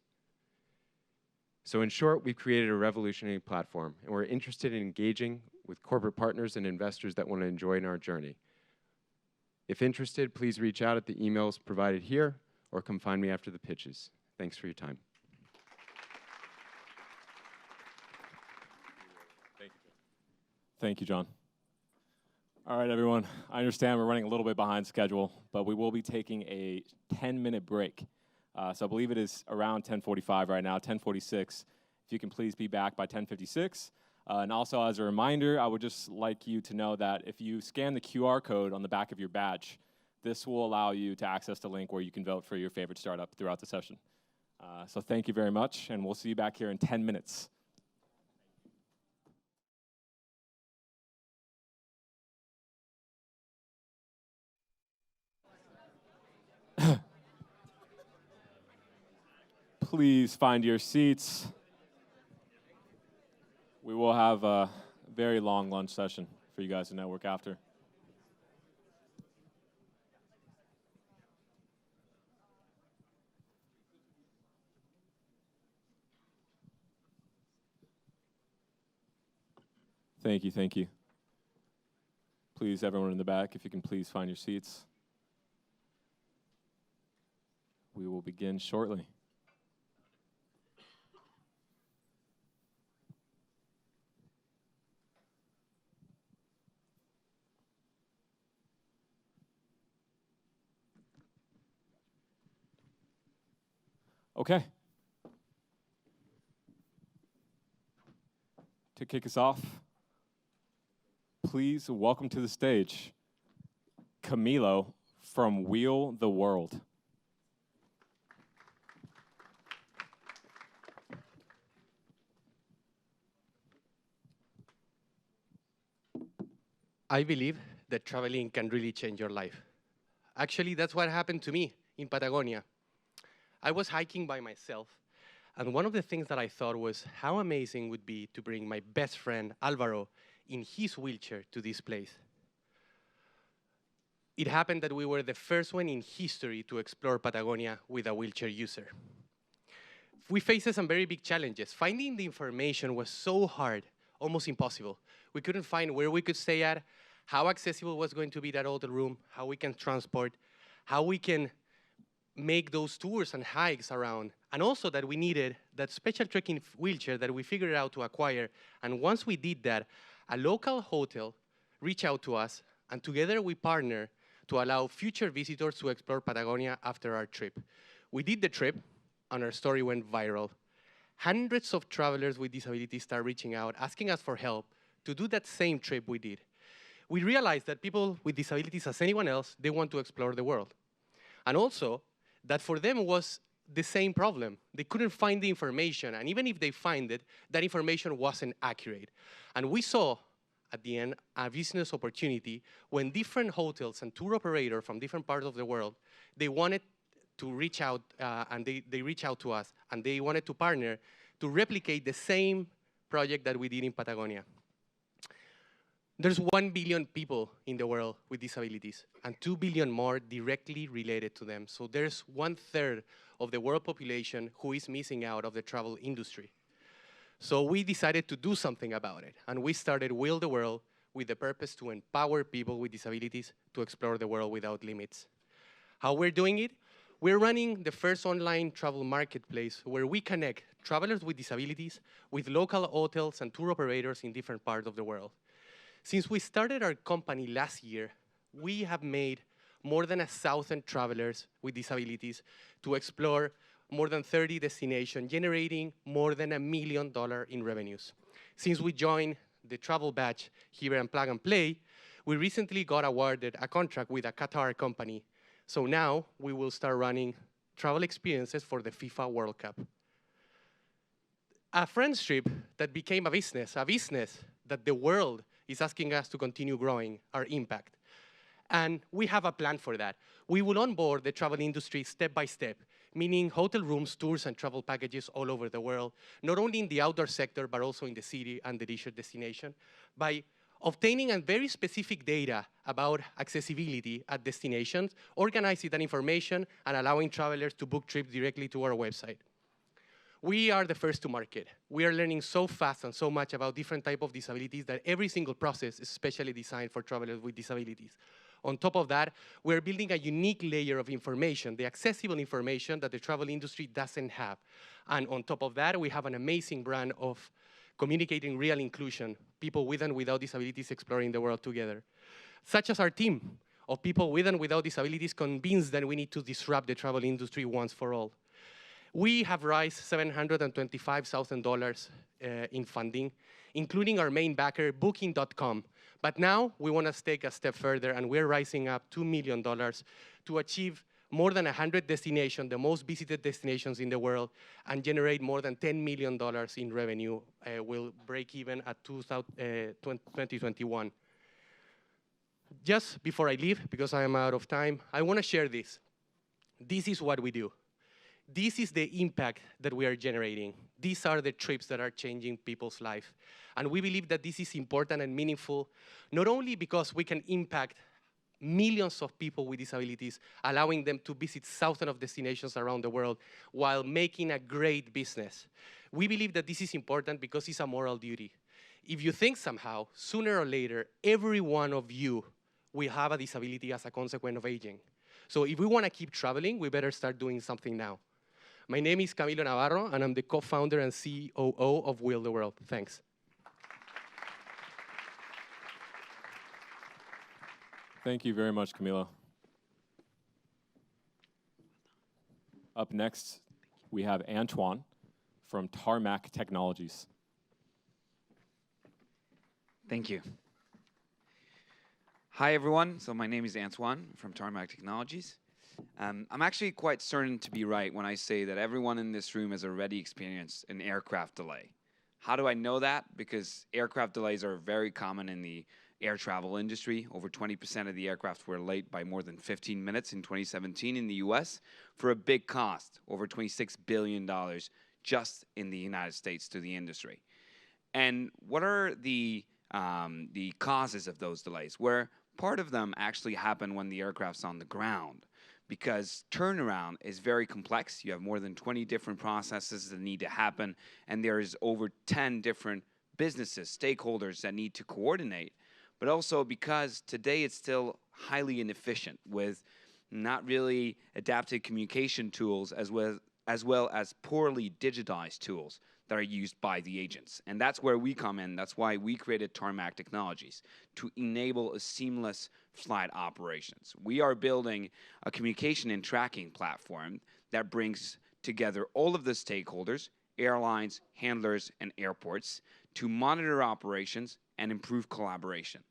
So in short, we've created a revolutionary platform, and we're interested in engaging with corporate partners and investors that want to join our journey. If interested, please reach out at the emails provided here or come find me after the pitches. Thanks for your time. Thank you, John. All right, everyone. I understand we're running a little bit behind schedule, but we will be taking a 10-minute break. So I believe it is around 10:45 right now, 10:46. If you can please be back by 10:56. And also, as a reminder, I would just like you to know that if you scan the QR code on the back of your badge, this will allow you to access the link where you can vote for your favorite startup throughout the session. So thank you very much, and we'll see you back here in 10 minutes. Please find your seats. We will have a very long lunch session for you guys to network after. Thank you, thank you. Please, everyone in the back, if you can please find your seats. We will begin shortly. Okay. To kick us off, please welcome to the stage Camilo from Wheel the World. I believe that traveling can really change your life. Actually, that's what happened to me in Patagonia. I was hiking by myself, and one of the things that I thought was how amazing would be to bring my best friend, Alvaro, in his wheelchair to this place. It happened that we were the first one in history to explore Patagonia with a wheelchair user. We faced some very big challenges. Finding the information was so hard, almost impossible. We couldn't find where we could stay at, how accessible was going to be that hotel room, how we can transport, how we can make those tours and hikes around, and also that we needed that special trekking wheelchair that we figured out to acquire. And once we did that, a local hotel reached out to us, and together we partnered to allow future visitors to explore Patagonia after our trip. We did the trip, and our story went viral. Hundreds of travelers with disabilities started reaching out, asking us for help to do that same trip we did. We realized that people with disabilities, as anyone else, they want to explore the world. And also, that for them was the same problem. They couldn't find the information, and even if they find it, that information wasn't accurate. And we saw, at the end, a business opportunity when different hotels and tour operators from different parts of the world, they wanted to reach out, and they reached out to us, and they wanted to partner to replicate the same project that we did in Patagonia. There's 1 billion people in the world with disabilities, and 2 billion more directly related to them. So there's 1/3 of the world population who is missing out of the travel industry. So we decided to do something about it, and we started Wheel the World with the purpose to empower people with disabilities to explore the world without limits. How we're doing it? We're running the first online travel marketplace where we connect travelers with disabilities with local hotels and tour operators in different parts of the world. Since we started our company last year, we have made more than 1,000 travelers with disabilities to explore more than 30 destinations, generating more than $1 million in revenues. Since we joined the travel batch here in Plug and Play, we recently got awarded a contract with a Qatar company. So now we will start running travel experiences for the FIFA World Cup. A friends trip that became a business that the world is asking us to continue growing our impact. And we have a plan for that. We will onboard the travel industry step by step, meaning hotel rooms, tours, and travel packages all over the world, not only in the outdoor sector, but also in the city and the leisure destination, by obtaining a very specific data about accessibility at destinations, organizing that information, and allowing travelers to book trips directly to our website. We are the first to market. We are learning so fast and so much about different types of disabilities that every single process is specially designed for travelers with disabilities. On top of that, we're building a unique layer of information, the accessible information that the travel industry doesn't have. And on top of that, we have an amazing brand of communicating real inclusion, people with and without disabilities exploring the world together. Such as our team of people with and without disabilities convinced that we need to disrupt the travel industry once for all. We have raised $725,000 in funding, including our main backer, Booking.com. But now we want to take a step further, and we're raising up $2 million to achieve more than 100 destinations, the most visited destinations in the world, and generate more than $10 million in revenue. We'll break even at 2021. Just before I leave, because I am out of time, I want to share this. This is what we do. This is the impact that we are generating. These are the trips that are changing people's life. And we believe that this is important and meaningful, not only because we can impact millions of people with disabilities, allowing them to visit thousands of destinations around the world while making a great business. We believe that this is important because it's a moral duty. If you think somehow, sooner or later, every one of you will have a disability as a consequence of aging. So if we want to keep traveling, we better start doing something now. My name is Camilo Navarro, and I'm the co-founder and COO of Will the World. Thanks. Thank you very much, Camilo. Up next, we have Antoine from Tarmac Technologies. Thank you. Hi, everyone. So my name is Antoine from Tarmac Technologies. I'm actually quite certain to be right when I say that everyone in this room has already experienced an aircraft delay. How do I know that? Because aircraft delays are very common in the air travel industry. Over 20% of the aircraft were late by more than 15 minutes in 2017 in the US for a big cost, over $26 billion just in the United States to the industry. And what are the causes of those delays? Where part of them actually happen when the aircraft's on the ground, because turnaround is very complex. You have more than 20 different processes that need to happen, and there's over 10 different businesses, stakeholders that need to coordinate. But also because today it's still highly inefficient with not really adapted communication tools as well as poorly digitized tools that are used by the agents. And that's where we come in. That's why we created Tarmac Technologies, to enable a seamless flight operations. We are building a communication and tracking platform that brings together all of the stakeholders, airlines, handlers, and airports, to monitor operations and improve collaboration.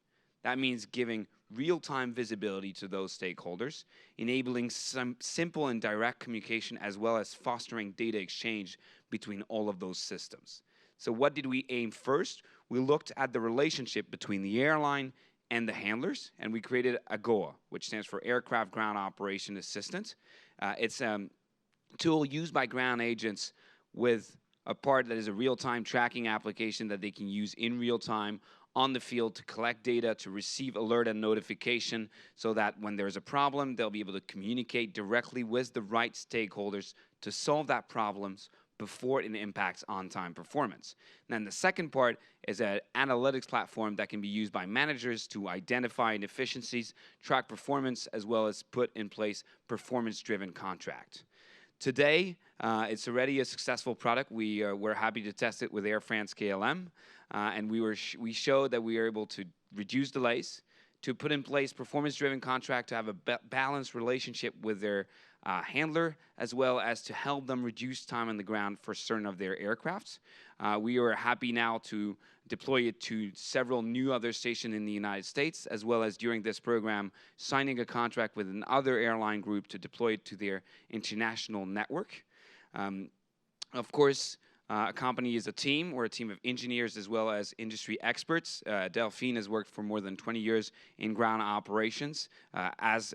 That means giving real-time visibility to those stakeholders, enabling some simple and direct communication, as well as fostering data exchange between all of those systems. So what did we aim first? We looked at the relationship between the airline and the handlers, and we created AGOA, which stands for Aircraft Ground Operation Assistant. It's a tool used by ground agents with a part that is a real-time tracking application that they can use in real time on the field to collect data, to receive alert and notification, so that when there's a problem, they'll be able to communicate directly with the right stakeholders to solve that problem before it impacts on-time performance. And then the second part is an analytics platform that can be used by managers to identify inefficiencies, track performance, as well as put in place performance-driven contract. Today, it's already a successful product. We're happy to test it with Air France KLM, and we showed that we are able to reduce delays, to put in place performance-driven contract, to have a balanced relationship with their handler, as well as to help them reduce time on the ground for certain of their aircrafts. We are happy now to deploy it to several new other stations in the United States, as well as during this program, signing a contract with another airline group to deploy it to their international network. Of course, a company is a team. We're a team of engineers as well as industry experts. Delphine has worked for more than 20 years in ground operations as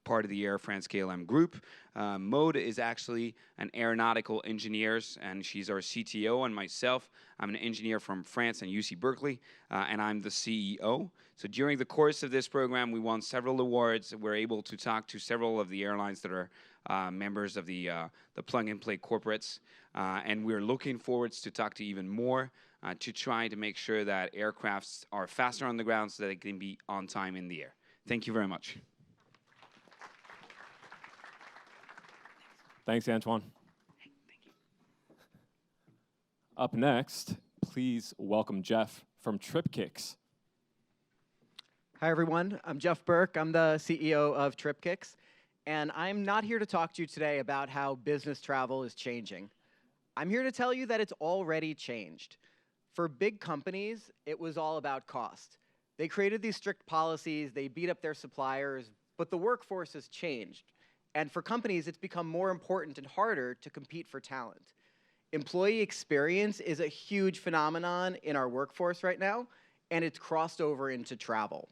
part of the Air France KLM group. Maud is actually an aeronautical engineer, and she's our CTO, and myself, I'm an engineer from France and UC Berkeley, and I'm the CEO. So during the course of this program, we won several awards. We're able to talk to several of the airlines that are members of the plug-and-play corporates, and we're looking forward to talk to even more to try to make sure that aircrafts are faster on the ground so that they can be on time in the air. Thank you very much. Thanks, Antoine. Up next, please welcome Jeff from TripKicks. Hi, everyone. I'm Jeff Burke. I'm the CEO of TripKicks. And I'm not here to talk to you today about how business travel is changing. I'm here to tell you that it's already changed. For big companies, it was all about cost. They created these strict policies, they beat up their suppliers, but the workforce has changed. And for companies, it's become more important and harder to compete for talent. Employee experience is a huge phenomenon in our workforce right now, and it's crossed over into travel.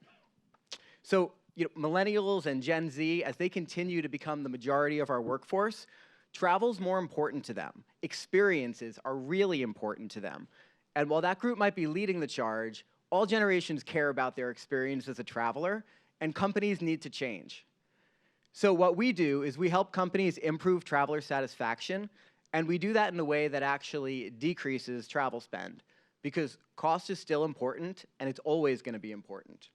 So, millennials and Gen Z, as they continue to become the majority of our workforce, travel's more important to them. Experiences are really important to them. And while that group might be leading the charge, all generations care about their experience as a traveler, and companies need to change. So what we do is we help companies improve traveler satisfaction, and we do that in a way that actually decreases travel spend, because cost is still important, and it's always going to be important.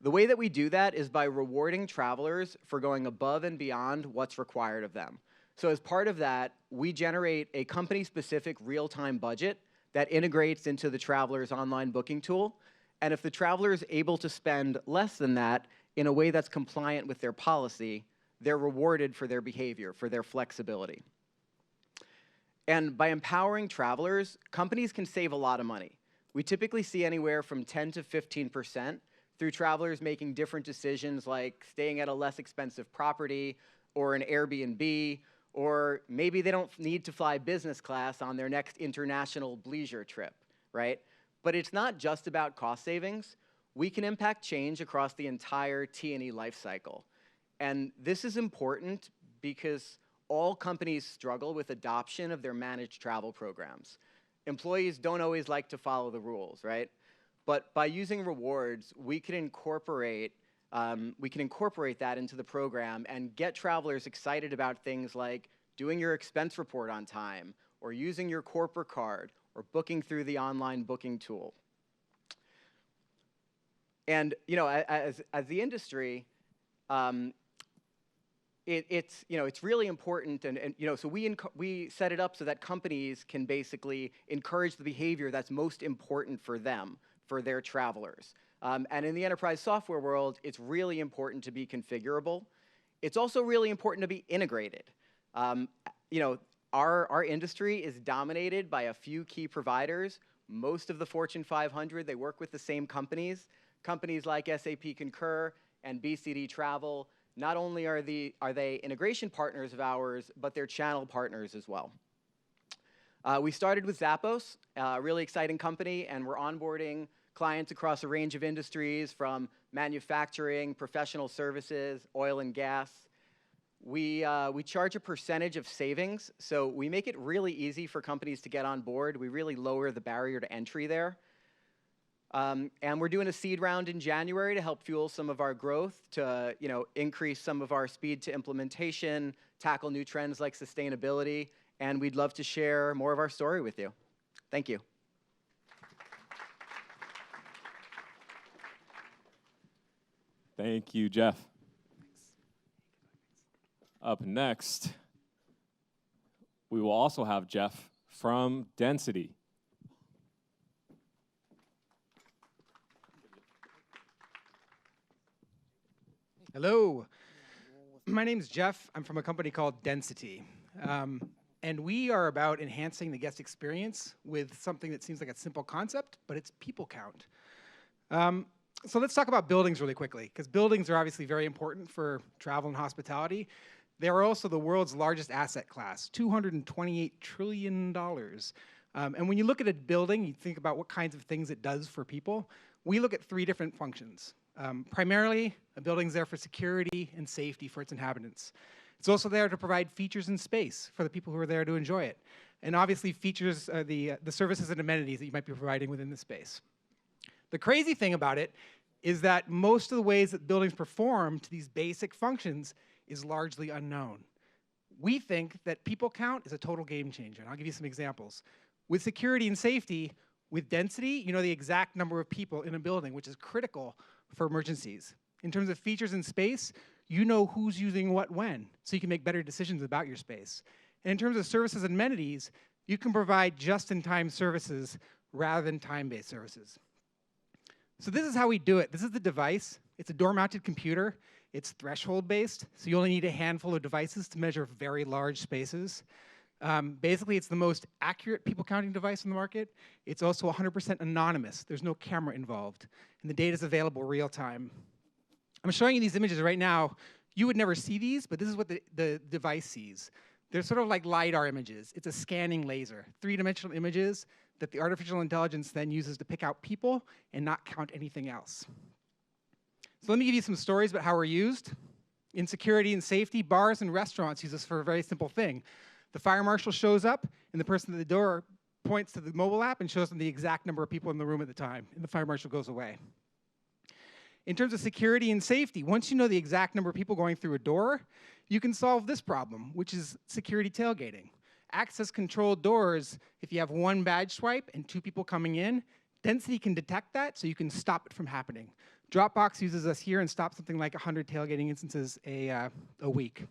The way that we do that is by rewarding travelers for going above and beyond what's required of them. So as part of that, we generate a company-specific real-time budget that integrates into the traveler's online booking tool. And if the traveler is able to spend less than that in a way that's compliant with their policy, they're rewarded for their behavior, for their flexibility. And by empowering travelers, companies can save a lot of money. We typically see anywhere from 10 to 15% through travelers making different decisions like staying at a less expensive property or an Airbnb, or maybe they don't need to fly business class on their next international leisure trip, right? But it's not just about cost savings. We can impact change across the entire T&E life cycle. And this is important because all companies struggle with adoption of their managed travel programs. Employees don't always like to follow the rules, right? But by using rewards, we can incorporate that into the program and get travelers excited about things like doing your expense report on time, or using your corporate card, or booking through the online booking tool. And as the industry, it's really important, and so we set it up so that companies can basically encourage the behavior that's most important for them, for their travelers. And in the enterprise software world, it's really important to be configurable. It's also really important to be integrated. Our industry is dominated by a few key providers. Most of the Fortune 500, they work with the same companies. Companies like SAP Concur and BCD Travel, not only are they integration partners of ours, but they're channel partners as well. We started with Zappos, a really exciting company, and we're onboarding clients across a range of industries from manufacturing, professional services, oil and gas. We charge a percentage of savings, so we make it really easy for companies to get on board. We really lower the barrier to entry there. And we're doing a seed round in January to help fuel some of our growth, to increase some of our speed to implementation, tackle new trends like sustainability, and we'd love to share more of our story with you. Thank you. Thank you, Jeff. Up next, we will also have Jeff from Density. Hello. my name's Jeff. I'm from a company called Density. And we are about enhancing the guest experience with something that seems like a simple concept, but it's people count. So let's talk about buildings really quickly, because buildings are obviously very important for travel and hospitality. They are also the world's largest asset class, $228 trillion. And when you look at a building, you think about what kinds of things it does for people. We look at 3 different functions. Primarily, a building's there for security and safety for its inhabitants. It's also there to provide features and space for the people who are there to enjoy it. And obviously features the services and amenities that you might be providing within the space. The crazy thing about it is that most of the ways that buildings perform to these basic functions is largely unknown. We think that people count is a total game changer, and I'll give you some examples. With security and safety, with density, you know the exact number of people in a building, which is critical for emergencies. In terms of features and space, you know who's using what when, so you can make better decisions about your space. And in terms of services and amenities, you can provide just-in-time services rather than time-based services. So this is how we do it. This is the device. It's a door-mounted computer. It's threshold-based, so you only need a handful of devices to measure very large spaces. Basically, it's the most accurate people-counting device on the market. It's also 100% anonymous. There's no camera involved, and the data is available real-time. I'm showing you these images right now. You would never see these, but this is what the device sees. They're sort of like LiDAR images. It's a scanning laser, 3-dimensional images that the artificial intelligence then uses to pick out people and not count anything else. So let me give you some stories about how we're used. In security and safety, bars and restaurants use this for a very simple thing. The fire marshal shows up, and the person at the door points to the mobile app and shows them the exact number of people in the room at the time, and the fire marshal goes away. In terms of security and safety, once you know the exact number of people going through a door, you can solve this problem, which is security tailgating. Access-controlled doors, if you have 1 badge swipe and 2 people coming in, Density can detect that, so you can stop it from happening. Dropbox uses us here and stops something like 100 tailgating instances a week.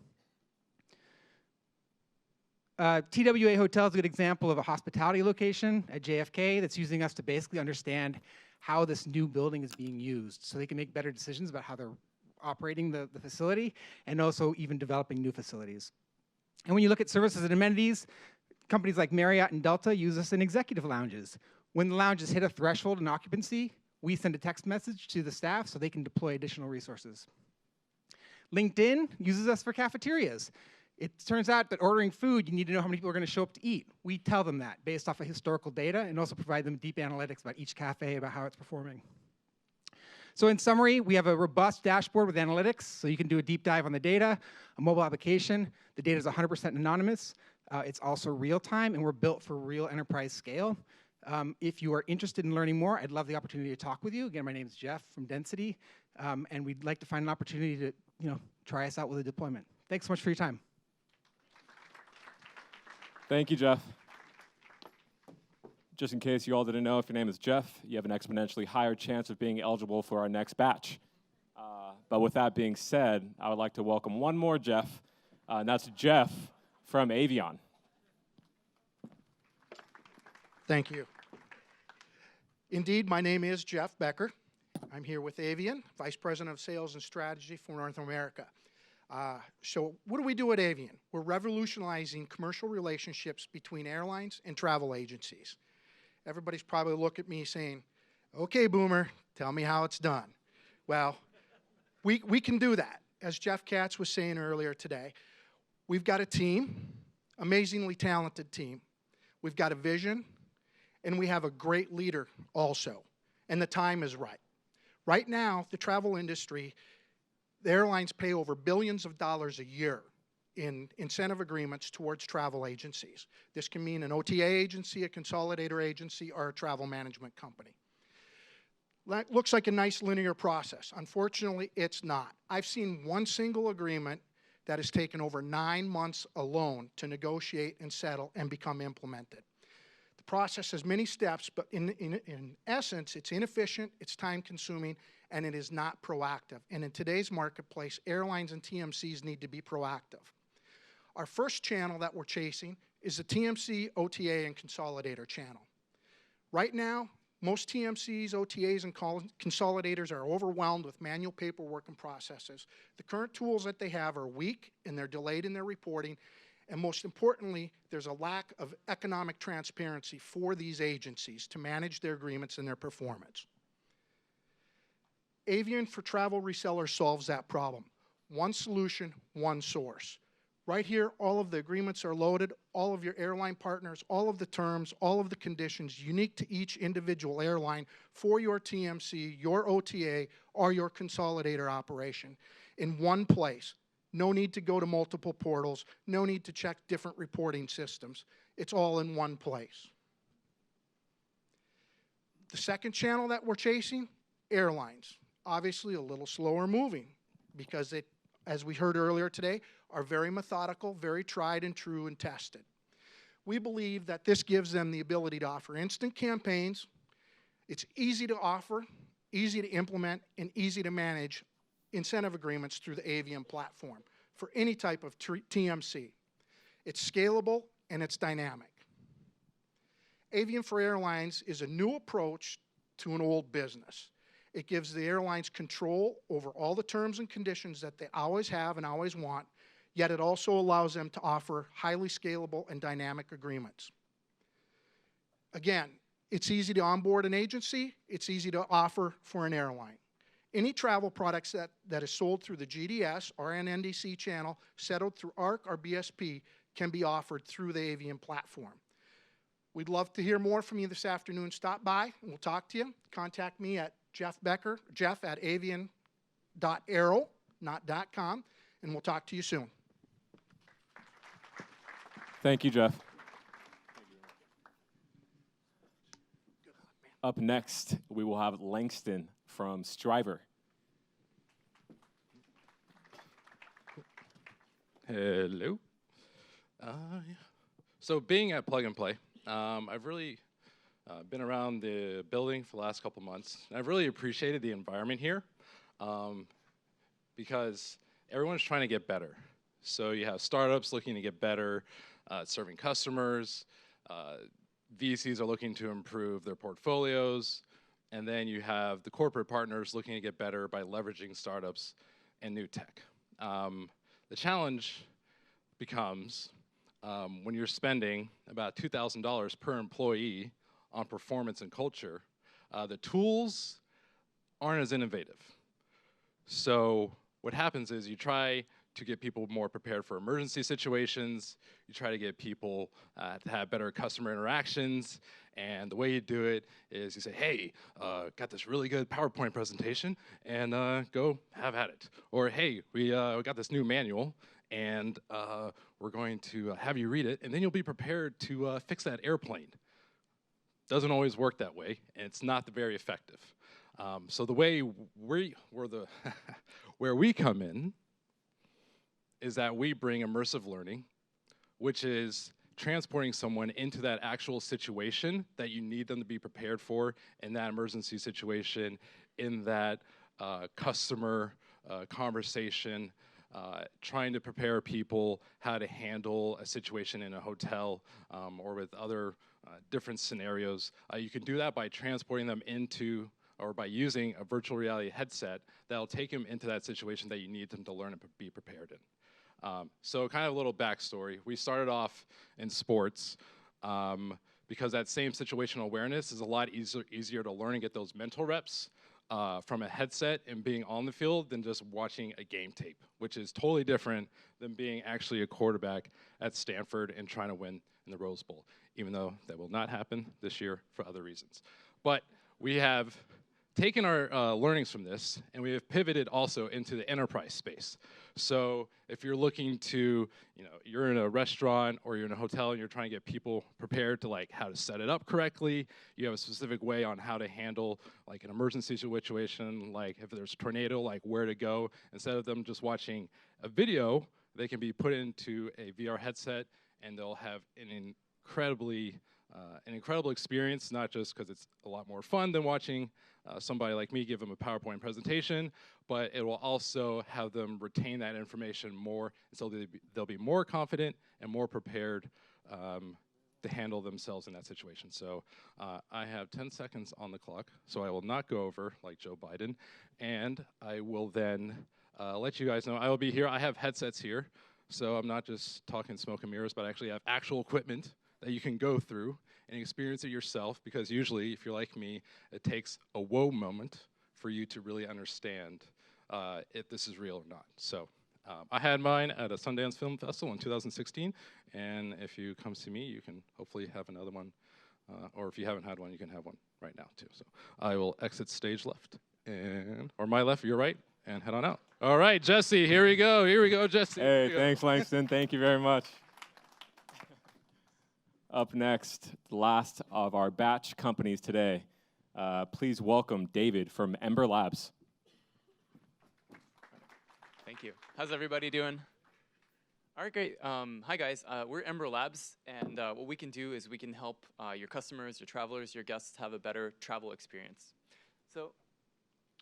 TWA Hotel is a good example of a hospitality location at JFK that's using us to basically understand how this new building is being used, so they can make better decisions about how they're operating the facility and also even developing new facilities. And when you look at services and amenities, companies like Marriott and Delta use us in executive lounges. When the lounges hit a threshold in occupancy, we send a text message to the staff so they can deploy additional resources. LinkedIn uses us for cafeterias. It turns out that ordering food, you need to know how many people are going to show up to eat. We tell them that based off of historical data and also provide them deep analytics about each cafe, about how it's performing. So in summary, we have a robust dashboard with analytics, so you can do a deep dive on the data, a mobile application. The data is 100% anonymous. It's also real-time, and we're built for real enterprise scale. If you are interested in learning more, I'd love the opportunity to talk with you. Again, my name is Jeff from Density, and we'd like to find an opportunity to try us out with a deployment. Thanks so much for your time. Thank you, Jeff. Just in case you all didn't know, if your name is Jeff, you have an exponentially higher chance of being eligible for our next batch. But with that being said, I would like to welcome one more Jeff, and that's Jeff from Avion. Thank you. Indeed, my name is Jeff Becker. I'm here with Avion, Vice President of Sales and Strategy for North America. So what do we do at Avion? We're revolutionizing commercial relationships between airlines and travel agencies. Everybody's probably looking at me saying, okay, Boomer, tell me how it's done. Well, we can do that. As Jeff Katz was saying earlier today, we've got a team, amazingly talented team. We've got a vision, and we have a great leader also, and the time is right. Right now, the travel industry, the airlines pay over billions of dollars a year in incentive agreements towards travel agencies. This can mean an OTA agency, a consolidator agency, or a travel management company. That looks like a nice linear process. Unfortunately, it's not. I've seen one single agreement that has taken over 9 months alone to negotiate and settle and become implemented. The process has many steps, but in essence, it's inefficient, it's time-consuming, and it is not proactive. And in today's marketplace, airlines and TMCs need to be proactive. Our first channel that we're chasing is the TMC, OTA, and consolidator channel. Right now, Most TMCs, OTAs, and consolidators are overwhelmed with manual paperwork and processes. The current tools that they have are weak and they're delayed in their reporting. And most importantly, there's a lack of economic transparency for these agencies to manage their agreements and their performance. Avian for Travel Resellers solves that problem. One solution, one source. Right here, all of the agreements are loaded, all of your airline partners, all of the terms, all of the conditions unique to each individual airline for your TMC, your OTA, or your consolidator operation in one place. No need to go to multiple portals, no need to check different reporting systems. It's all in one place. The second channel that we're chasing, airlines. Obviously a little slower moving because they, as we heard earlier today, are very methodical, very tried and true and tested. We believe that this gives them the ability to offer instant campaigns. It's easy to offer, easy to implement, and easy to manage incentive agreements through the Avian platform for any type of TMC. It's scalable and it's dynamic. Avian for Airlines is a new approach to an old business. It gives the airlines control over all the terms and conditions that they always have and always want, yet it also allows them to offer highly scalable and dynamic agreements. Again, it's easy to onboard an agency, it's easy to offer for an airline. Any travel products that is sold through the GDS or an NDC channel, settled through ARC or BSP, can be offered through the Avian platform. We'd love to hear more from you this afternoon. Stop by and we'll talk to you. Contact me at Jeff Becker, jeff@avian.aero, not .com, and we'll talk to you soon. Thank you, Jeff. Up next, we will have Langston from Striver. Hello. So being at Plug and Play, I've really been around the building for the last couple months. And I've really appreciated the environment here because everyone's trying to get better. So you have startups looking to get better, serving customers. VCs are looking to improve their portfolios. And then you have the corporate partners looking to get better by leveraging startups and new tech. The challenge becomes when you're spending about $2,000 per employee on performance and culture, the tools aren't as innovative. So what happens is you try to get people more prepared for emergency situations, you try to get people to have better customer interactions, and the way you do it is you say, hey, got this really good PowerPoint presentation, and go have at it. Or hey, we got this new manual, and we're going to have you read it, and then you'll be prepared to fix that airplane. Doesn't always work that way, and it's not very effective. So the way where we come in is that we bring immersive learning, which is transporting someone into that actual situation that you need them to be prepared for in that emergency situation, in that customer conversation, trying to prepare people how to handle a situation in a hotel or with other different scenarios. You can do that by transporting them into, or by using a virtual reality headset that'll take them into that situation that you need them to learn and be prepared in. So kind of a little backstory. We started off in sports because that same situational awareness is a lot easier to learn and get those mental reps from a headset and being on the field than just watching a game tape, which is totally different than being actually a quarterback at Stanford and trying to win in the Rose Bowl, even though that will not happen this year for other reasons. But we have taken our learnings from this, and we have pivoted also into the enterprise space. So if you're looking to, you're in a restaurant or you're in a hotel and you're trying to get people prepared to like how to set it up correctly, you have a specific way on how to handle like an emergency situation, like if there's a tornado, like where to go. Instead of them just watching a video, they can be put into a VR headset and they'll have an incredible experience, not just because it's a lot more fun than watching somebody like me give them a PowerPoint presentation, but it will also have them retain that information more, so they'll be more confident and more prepared to handle themselves in that situation. So I have 10 seconds on the clock, so I will not go over like Joe Biden, and I will then let you guys know I will be here. I have headsets here, so I'm not just talking smoke and mirrors, but I actually have actual equipment that you can go through and experience it yourself, because usually, if you're like me, it takes a whoa moment for you to really understand if this is real or not. So I had mine at a Sundance Film Festival in 2016, and if you come see me, you can hopefully have another one, or if you haven't had one, you can have one right now too. So I will exit stage left, or my left, your right, and head on out. All right, Jesse, here we go. Here we go, Jesse. Hey, thanks, Langston. Thank you very much. Up next, the last of our batch companies today. Please welcome David from Ember Labs. Thank you. How's everybody doing? All right, great. Hi, guys. We're Ember Labs, and what we can do is we can help your customers, your travelers, your guests have a better travel experience. So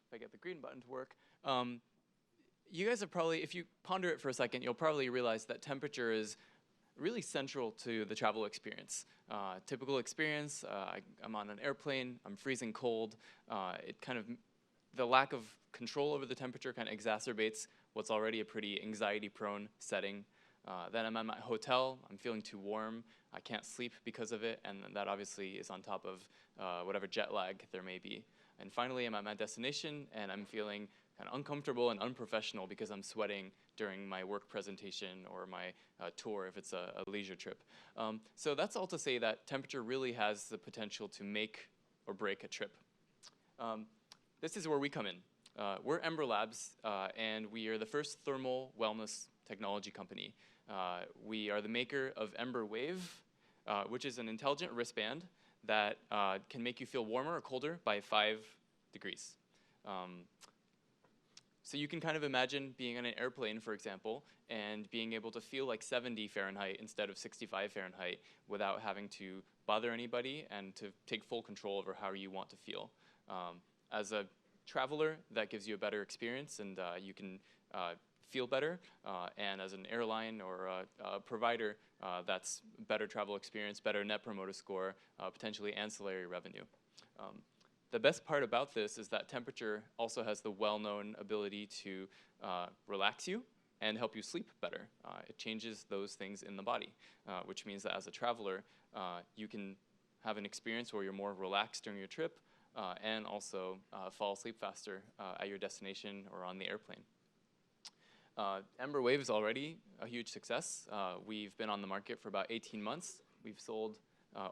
if I get the green button to work, you guys have probably, if you ponder it for a second, you'll probably realize that temperature is really central to the travel experience. Typical experience, I'm on an airplane, I'm freezing cold. The lack of control over the temperature kind of exacerbates what's already a pretty anxiety-prone setting. Then I'm at my hotel, I'm feeling too warm, I can't sleep because of it, and that obviously is on top of whatever jet lag there may be. And finally, I'm at my destination, and I'm feeling kind of uncomfortable and unprofessional because I'm sweating during my work presentation or my tour if it's a leisure trip. So that's all to say that temperature really has the potential to make or break a trip. This is where we come in. We're Ember Labs, and we are the first thermal wellness technology company. We are the maker of Ember Wave, which is an intelligent wristband that can make you feel warmer or colder by 5 degrees. So you can kind of imagine being on an airplane, for example, and being able to feel like 70 Fahrenheit instead of 65 Fahrenheit without having to bother anybody and to take full control over how you want to feel. As a traveler, that gives you a better experience, and you can feel better. And as an airline or a provider, that's better travel experience, better net promoter score, potentially ancillary revenue. The best part about this is that temperature also has the well-known ability to relax you and help you sleep better. It changes those things in the body, which means that as a traveler, you can have an experience where you're more relaxed during your trip and also fall asleep faster at your destination or on the airplane. Ember Wave is already a huge success. We've been on the market for about 18 months. We've sold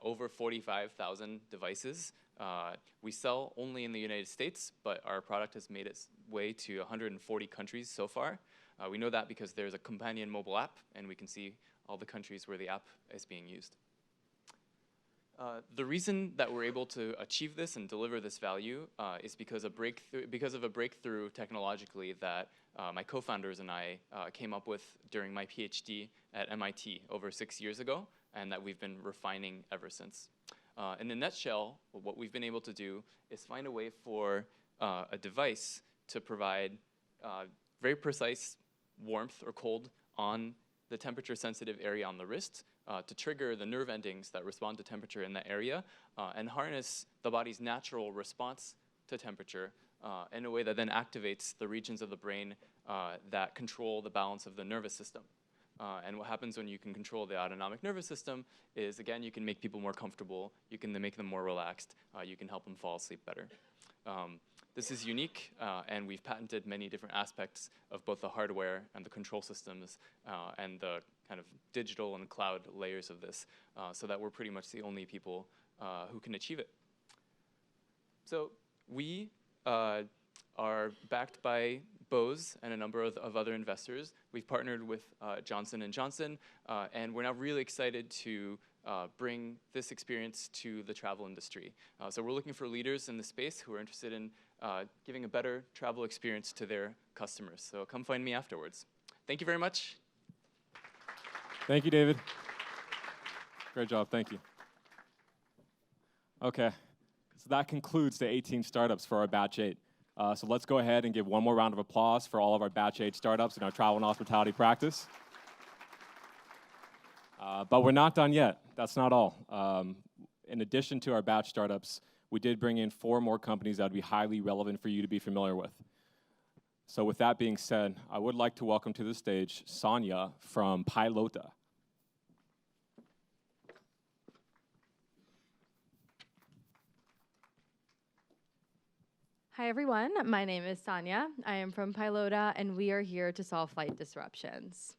over 45,000 devices. We sell only in the United States, but our product has made its way to 140 countries so far. We know that because there's a companion mobile app, and we can see all the countries where the app is being used. The reason that we're able to achieve this and deliver this value is because of a breakthrough technologically that my co-founders and I came up with during my PhD at MIT over 6 years ago, and that we've been refining ever since. In a nutshell, what we've been able to do is find a way for a device to provide very precise warmth or cold on the temperature-sensitive area on the wrist to trigger the nerve endings that respond to temperature in that area and harness the body's natural response to temperature in a way that then activates the regions of the brain that control the balance of the nervous system. And what happens when you can control the autonomic nervous system is, again, you can make people more comfortable, you can make them more relaxed, you can help them fall asleep better. This is unique, and we've patented many different aspects of both the hardware and the control systems and the kind of digital and cloud layers of this, so that we're pretty much the only people who can achieve it. So we are backed by Bose and a number of other investors. We've partnered with Johnson & Johnson, and we're now really excited to bring this experience to the travel industry. So we're looking for leaders in the space who are interested in giving a better travel experience to their customers. So come find me afterwards. Thank you very much. Thank you, David. Great job, thank you. Okay, so that concludes the 18 startups for our Batch 8. So let's go ahead and give one more round of applause for all of our Batch 8 startups in our travel and hospitality practice. But we're not done yet. that's not all. In addition to our batch startups, we did bring in 4 more companies that would be highly relevant for you to be familiar with. So with that being said, I would like to welcome to the stage Sonia from Pilota. Hi everyone, my name is Sonia. I am from Pilota and we are here to solve flight disruptions.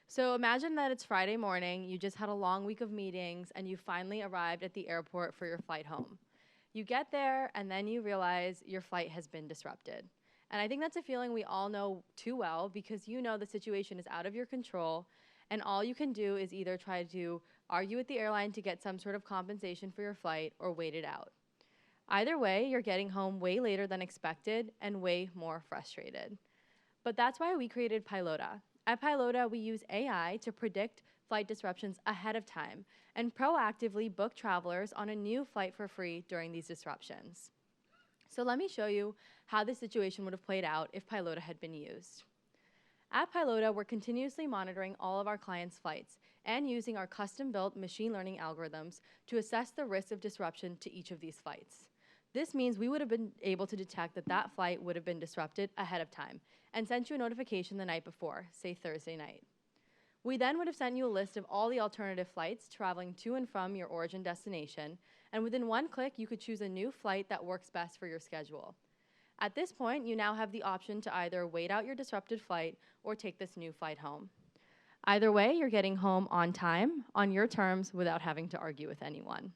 So imagine that it's Friday morning, you just had a long week of meetings and you finally arrived at the airport for your flight home. You get there and then you realize your flight has been disrupted. And I think that's a feeling we all know too well because you know the situation is out of your control and all you can do is either try to argue with the airline to get some sort of compensation for your flight or wait it out. Either way, you're getting home way later than expected and way more frustrated. But that's why we created Pilota. At Pilota, we use AI to predict flight disruptions ahead of time and proactively book travelers on a new flight for free during these disruptions. So let me show you how this situation would have played out if Pilota had been used. At Pilota, we're continuously monitoring all of our clients' flights and using our custom-built machine learning algorithms to assess the risk of disruption to each of these flights. This means we would have been able to detect that that flight would have been disrupted ahead of time and sent you a notification the night before, say Thursday night. We then would have sent you a list of all the alternative flights traveling to and from your origin destination, and within one click, you could choose a new flight that works best for your schedule. At this point, you now have the option to either wait out your disrupted flight or take this new flight home. Either way, you're getting home on time, on your terms, without having to argue with anyone.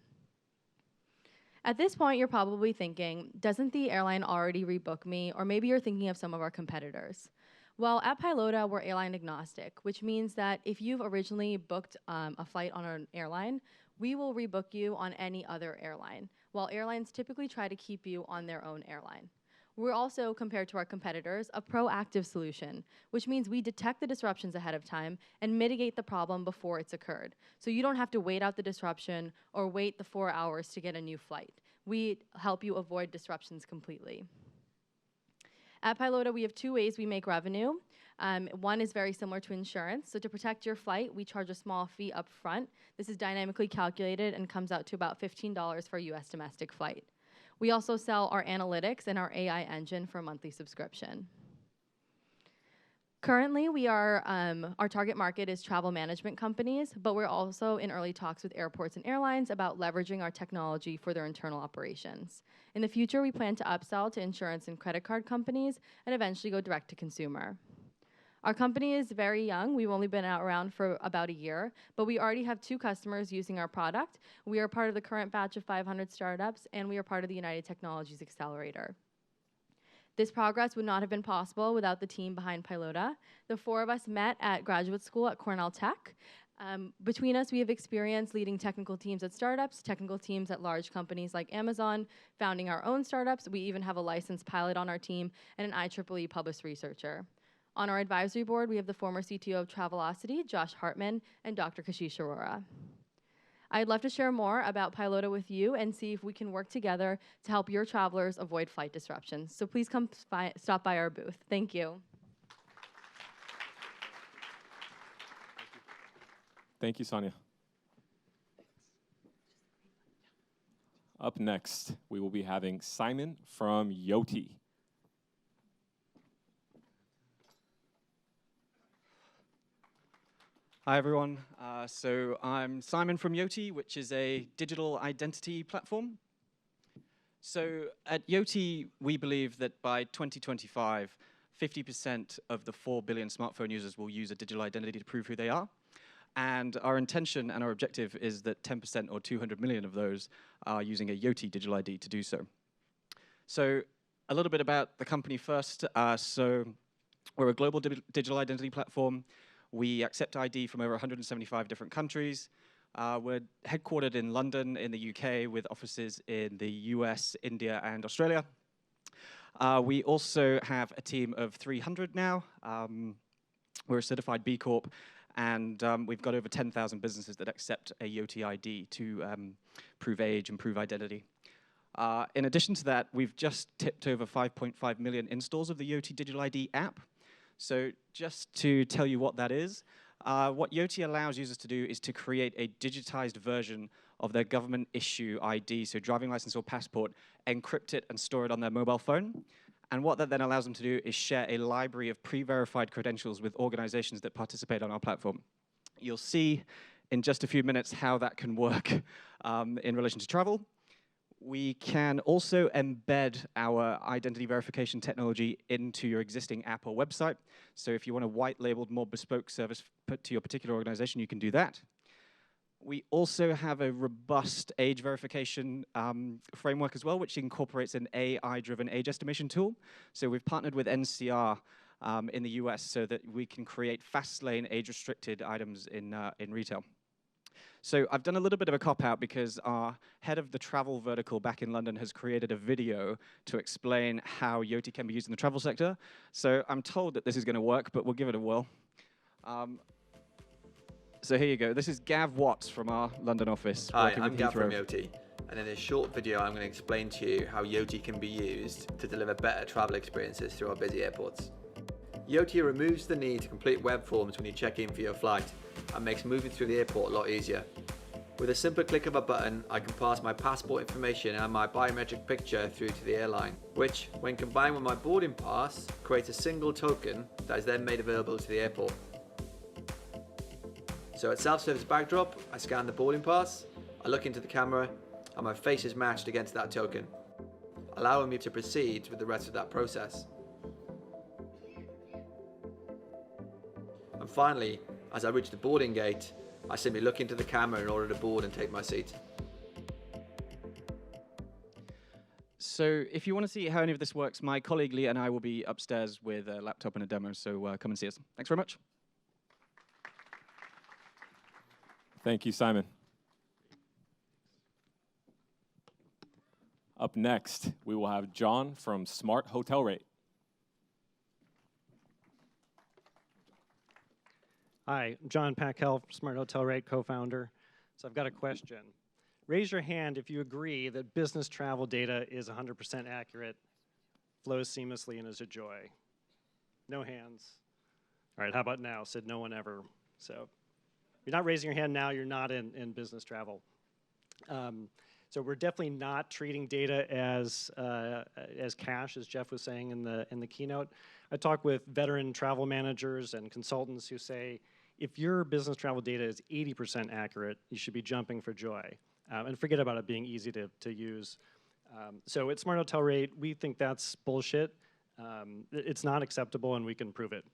At this point, you're probably thinking, doesn't the airline already rebook me? Or maybe you're thinking of some of our competitors. Well, at Pilota, we're airline agnostic, which means that if you've originally booked a flight on an airline, we will rebook you on any other airline, while airlines typically try to keep you on their own airline. We're also, compared to our competitors, a proactive solution, which means we detect the disruptions ahead of time and mitigate the problem before it's occurred. So you don't have to wait out the disruption or wait the 4 hours to get a new flight. We help you avoid disruptions completely. At Pilota, we have 2 ways we make revenue. One is very similar to insurance. So to protect your flight, we charge a small fee up front. This is dynamically calculated and comes out to about $15 for a US domestic flight. We also sell our analytics and our AI engine for a monthly subscription. Currently, our target market is travel management companies, but we're also in early talks with airports and airlines about leveraging our technology for their internal operations. In the future, we plan to upsell to insurance and credit card companies and eventually go direct to consumer. Our company is very young. We've only been around for about a year, but we already have 2 customers using our product. We are part of the current batch of 500 startups, and we are part of the United Technologies Accelerator. This progress would not have been possible without the team behind Pilota. The 4 of us met at graduate school at Cornell Tech. Between us, we have experience leading technical teams at startups, technical teams at large companies like Amazon, founding our own startups. We even have a licensed pilot on our team and an IEEE published researcher. On our advisory board, we have the former CTO of Travelocity, Josh Hartman, and Dr. Kashish Arora. I'd love to share more about Pilota with you and see if we can work together to help your travelers avoid flight disruptions. So please come stop by our booth. Thank you. Thank you, Sonia. Up next, we will be having Simon from Yoti. Hi everyone, so I'm Simon from Yoti, which is a digital identity platform. So at Yoti, we believe that by 2025, 50% of the 4 billion smartphone users will use a digital identity to prove who they are. And our intention and our objective is that 10% or 200 million of those are using a Yoti digital ID to do so. So a little bit about the company first. So we're a global digital identity platform. We accept ID from over 175 different countries. We're headquartered in London, in the UK, with offices in the US, India, and Australia. We also have a team of 300 now. We're a certified B Corp, and we've got over 10,000 businesses that accept a Yoti ID to prove age and prove identity. In addition to that, we've just tipped over 5.5 million installs of the Yoti Digital ID app. So just to tell you what that is, What Yoti allows users to do is to create a digitized version of their government issue ID, so driving license or passport, encrypt it and store it on their mobile phone. And what that then allows them to do is share a library of pre-verified credentials with organizations that participate on our platform. You'll see in just a few minutes how that can work in relation to travel. We can also embed our identity verification technology into your existing app or website. So if you want a white-labeled, more bespoke service put to your particular organization, you can do that. We also have a robust age verification framework as well, which incorporates an AI-driven age estimation tool. So we've partnered with NCR in the US so that we can create fast-lane age-restricted items in retail. So I've done a little bit of a cop-out because our head of the travel vertical back in London has created a video to explain how Yoti can be used in the travel sector. So I'm told that this is going to work, but we'll give it a whirl. So here you go. This is Gav Watts from our London office. Hi, I'm Gav from Yoti. And in this short video, I'm going to explain to you how Yoti can be used to deliver better travel experiences through our busy airports. Yoti removes the need to complete web forms when you check in for your flight and makes moving through the airport a lot easier. With a simple click of a button, I can pass my passport information and my biometric picture through to the airline, which, when combined with my boarding pass, creates a single token that is then made available to the airport. So at self-service backdrop, I scan the boarding pass, I look into the camera, and my face is matched against that token, allowing me to proceed with the rest of that process. And finally, as I reach the boarding gate, I simply look into the camera in order to board and take my seat. So if you want to see how any of this works, my colleague Leah and I will be upstairs with a laptop and a demo, so come and see us. Thanks very much. Thank you, Simon. Up next, we will have John from Smart Hotel Rate. Hi, I'm John Packel, Smart Hotel Rate co-founder. So I've got a question. Raise your hand if you agree that business travel data is 100% accurate, flows seamlessly, and is a joy. No hands. All right, how about now? Said no one ever. So if you're not raising your hand now, you're not in business travel. So we're definitely not treating data as cash, as Jeff was saying in the keynote. I talk with veteran travel managers and consultants who say, if your business travel data is 80% accurate, you should be jumping for joy. And forget about it being easy to use. So at Smart Hotel Rate, we think that's bullshit. It's not acceptable, and we can prove it.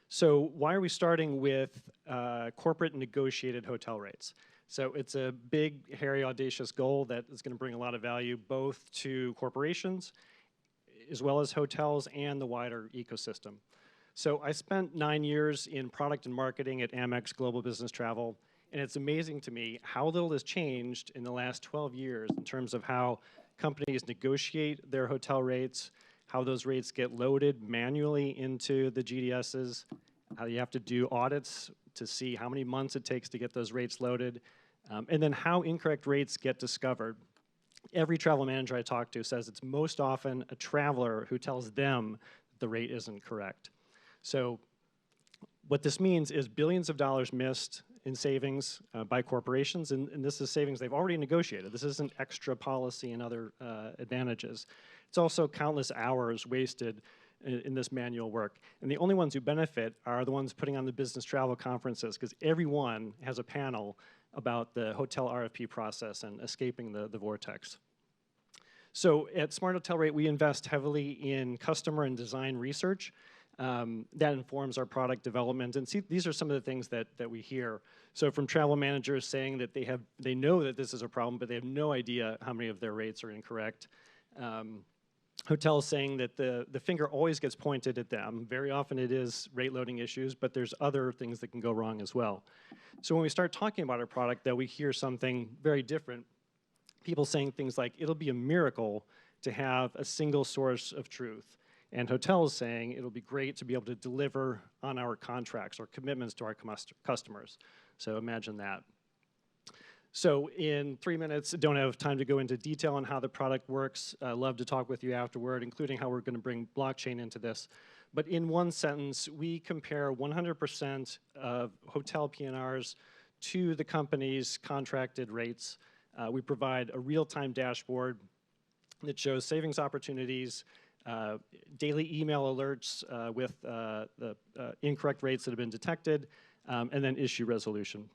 So why are we starting with corporate negotiated hotel rates? So it's a big, hairy, audacious goal that is going to bring a lot of value both to corporations as well as hotels and the wider ecosystem. So I spent 9 years in product and marketing at Amex Global Business Travel, and it's amazing to me how little has changed in the last 12 years in terms of how companies negotiate their hotel rates, how those rates get loaded manually into the GDSs, how you have to do audits to see how many months it takes to get those rates loaded, and then how incorrect rates get discovered. Every travel manager I talk to says it's most often a traveler who tells them the rate isn't correct. So what this means is billions of dollars missed in savings by corporations, and this is savings they've already negotiated. This isn't extra policy and other advantages. It's also countless hours wasted in this manual work. And the only ones who benefit are the ones putting on the business travel conferences, because everyone has a panel about the hotel RFP process and escaping the vortex. So at Smart Hotel Rate, we invest heavily in customer and design research. That informs our product development. And see, these are some of the things that we hear. So from travel managers saying that they know that this is a problem, but they have no idea how many of their rates are incorrect. Hotels saying that the finger always gets pointed at them. Very often it is rate loading issues, but there's other things that can go wrong as well. So when we start talking about our product, that we hear something very different. People saying things like, it'll be a miracle to have a single source of truth. And hotels saying it'll be great to be able to deliver on our contracts or commitments to our customers. So imagine that. So in 3 minutes, don't have time to go into detail on how the product works. I'd love to talk with you afterward, including how we're going to bring blockchain into this. But in one sentence, we compare 100% of hotel PNRs to the company's contracted rates. We provide a real-time dashboard that shows savings opportunities, daily email alerts with the incorrect rates that have been detected, and then issue resolution.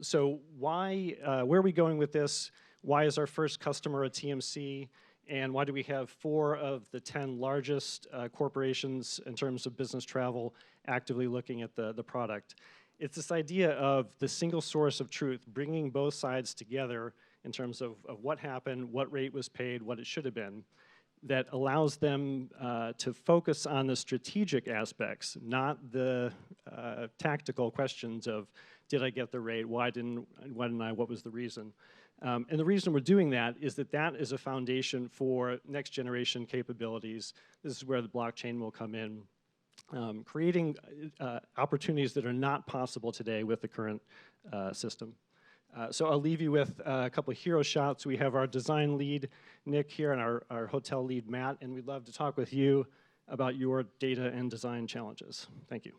So where are we going with this? Why is our first customer a TMC? And why do we have 4 of the 10 largest corporations in terms of business travel actively looking at the product? It's this idea of the single source of truth, bringing both sides together in terms of what happened, what rate was paid, what it should have been, that allows them to focus on the strategic aspects, not the tactical questions of, did I get the rate, why didn't I, what was the reason? And the reason we're doing that is a foundation for next generation capabilities. This is where the blockchain will come in, creating opportunities that are not possible today with the current system. So I'll leave you with a couple of hero shots. We have our design lead, Nick, here, and our hotel lead, Matt, and we'd love to talk with you about your data and design challenges. Thank you.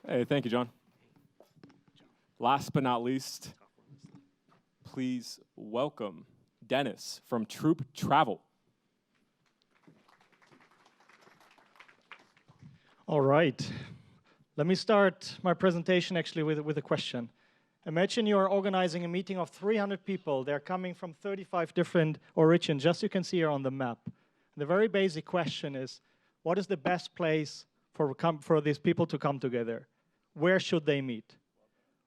Hey, thank you, John. Last but not least, please welcome Dennis from Troop Travel. All right. Let me start my presentation actually with a question. Imagine you are organizing a meeting of 300 people. They're coming from 35 different origins, just you can see here on the map. The very basic question is, what is the best place for these people to come together? Where should they meet?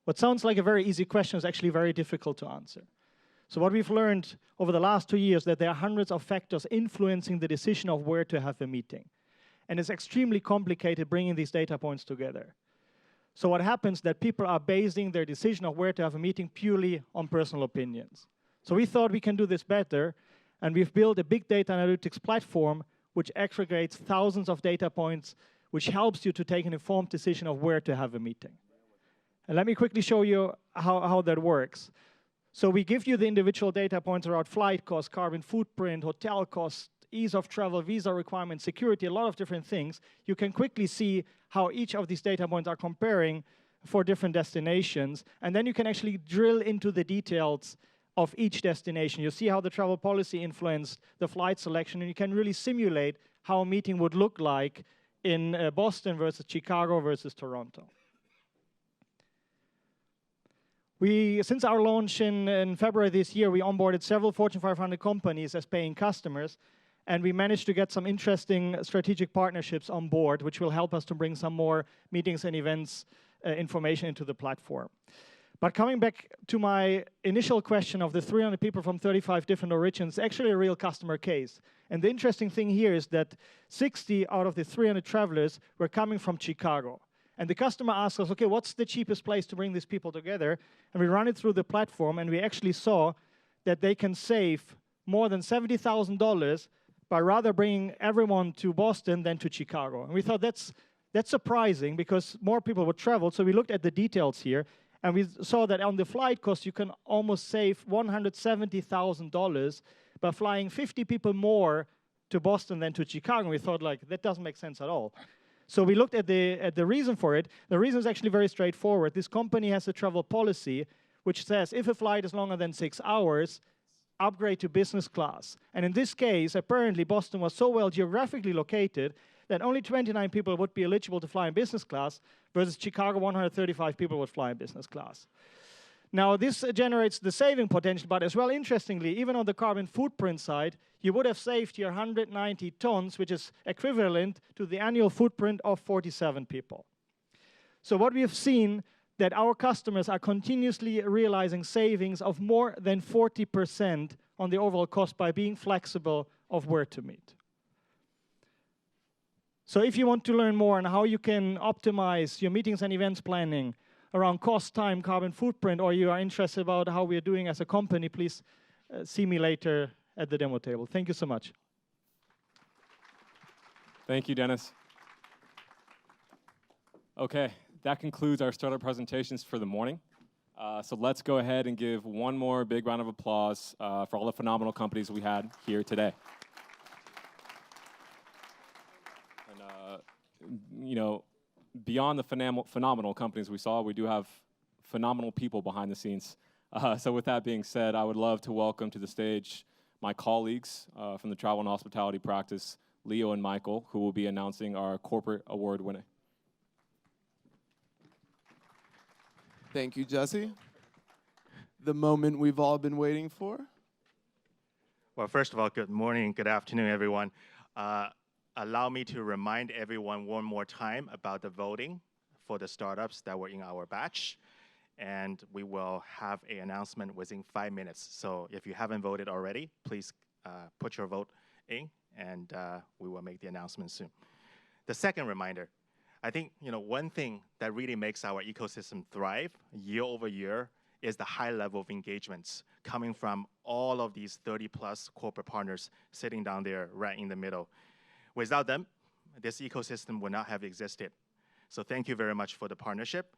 What sounds like a very easy question is actually very difficult to answer. So what we've learned over the last 2 years that there are hundreds of factors influencing the decision of where to have a meeting. And it's extremely complicated bringing these data points together. So what happens is that people are basing their decision of where to have a meeting purely on personal opinions. So we thought we can do this better, and we've built a big data analytics platform which aggregates thousands of data points, which helps you to take an informed decision of where to have a meeting. And let me quickly show you how that works. So we give you the individual data points around flight costs, carbon footprint, hotel costs, ease of travel, visa requirements, security, a lot of different things. You can quickly see how each of these data points are comparing for different destinations. And then you can actually drill into the details of each destination. You see how the travel policy influenced the flight selection, and you can really simulate how a meeting would look like in Boston versus Chicago versus Toronto. Since our launch in February this year, we onboarded several Fortune 500 companies as paying customers, and we managed to get some interesting strategic partnerships on board, which will help us to bring some more meetings and events information into the platform. But coming back to my initial question of the 300 people from 35 different origins, actually a real customer case. And the interesting thing here is that 60 out of the 300 travelers were coming from Chicago. And the customer asked us, okay, what's the cheapest place to bring these people together? And we ran it through the platform, and we actually saw that they can save more than $70,000 by rather bringing everyone to Boston than to Chicago. And we thought that's surprising because more people would travel. So we looked at the details here, and we saw that on the flight cost, you can almost save $170,000 by flying 50 people more to Boston than to Chicago. And we thought, like, that doesn't make sense at all. So we looked at the reason for it. The reason is actually very straightforward. This company has a travel policy which says if a flight is longer than 6 hours, upgrade to business class. And in this case, apparently Boston was so well geographically located that only 29 people would be eligible to fly in business class, versus Chicago, 135 people would fly in business class. Now, this generates the saving potential, but as well, interestingly, even on the carbon footprint side, you would have saved here 190 tons, which is equivalent to the annual footprint of 47 people. So what we have seen, that our customers are continuously realizing savings of more than 40% on the overall cost by being flexible of where to meet. So if you want to learn more on how you can optimize your meetings and events planning around cost, time, carbon footprint, or you are interested about how we are doing as a company, please see me later at the demo table. Thank you so much. Thank you, Dennis. Okay, that concludes our startup presentations for the morning. So let's go ahead and give one more big round of applause for all the phenomenal companies we had here today. And, you know, beyond the phenomenal companies we saw, we do have phenomenal people behind the scenes. So with that being said, I would love to welcome to the stage my colleagues from the travel and hospitality practice, Leo and Michael, who will be announcing our corporate award winner. Thank you, Jesse. The moment we've all been waiting for. Well, first of all, good morning, good afternoon, everyone. Allow me to remind everyone one more time about the voting for the startups that were in our batch. And we will have an announcement within 5 minutes. So if you haven't voted already, please put your vote in, and we will make the announcement soon. The second reminder, I think one thing that really makes our ecosystem thrive year over year is the high level of engagements coming from all of these 30+ corporate partners sitting down there right in the middle. Without them, this ecosystem would not have existed. So thank you very much for the partnership.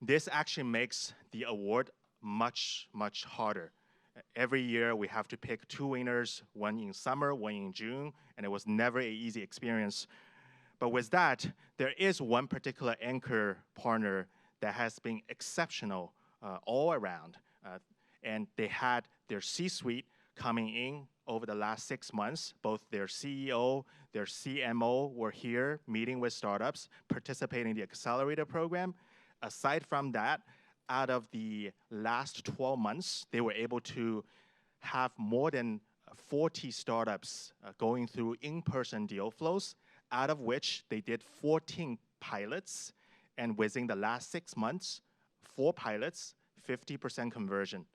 This actually makes the award much, much harder. Every year we have to pick 2 winners, one in summer, one in June, and it was never an easy experience. But with that, there is one particular anchor partner that has been exceptional all around. And they had their C-suite coming in over the last 6 months. Both their CEO, their CMO were here meeting with startups, participating in the accelerator program. Aside from that, out of the last 12 months, they were able to have more than 40 startups going through in-person deal flows, out of which they did 14 pilots. And within the last 6 months, 4 pilots, 50% conversion,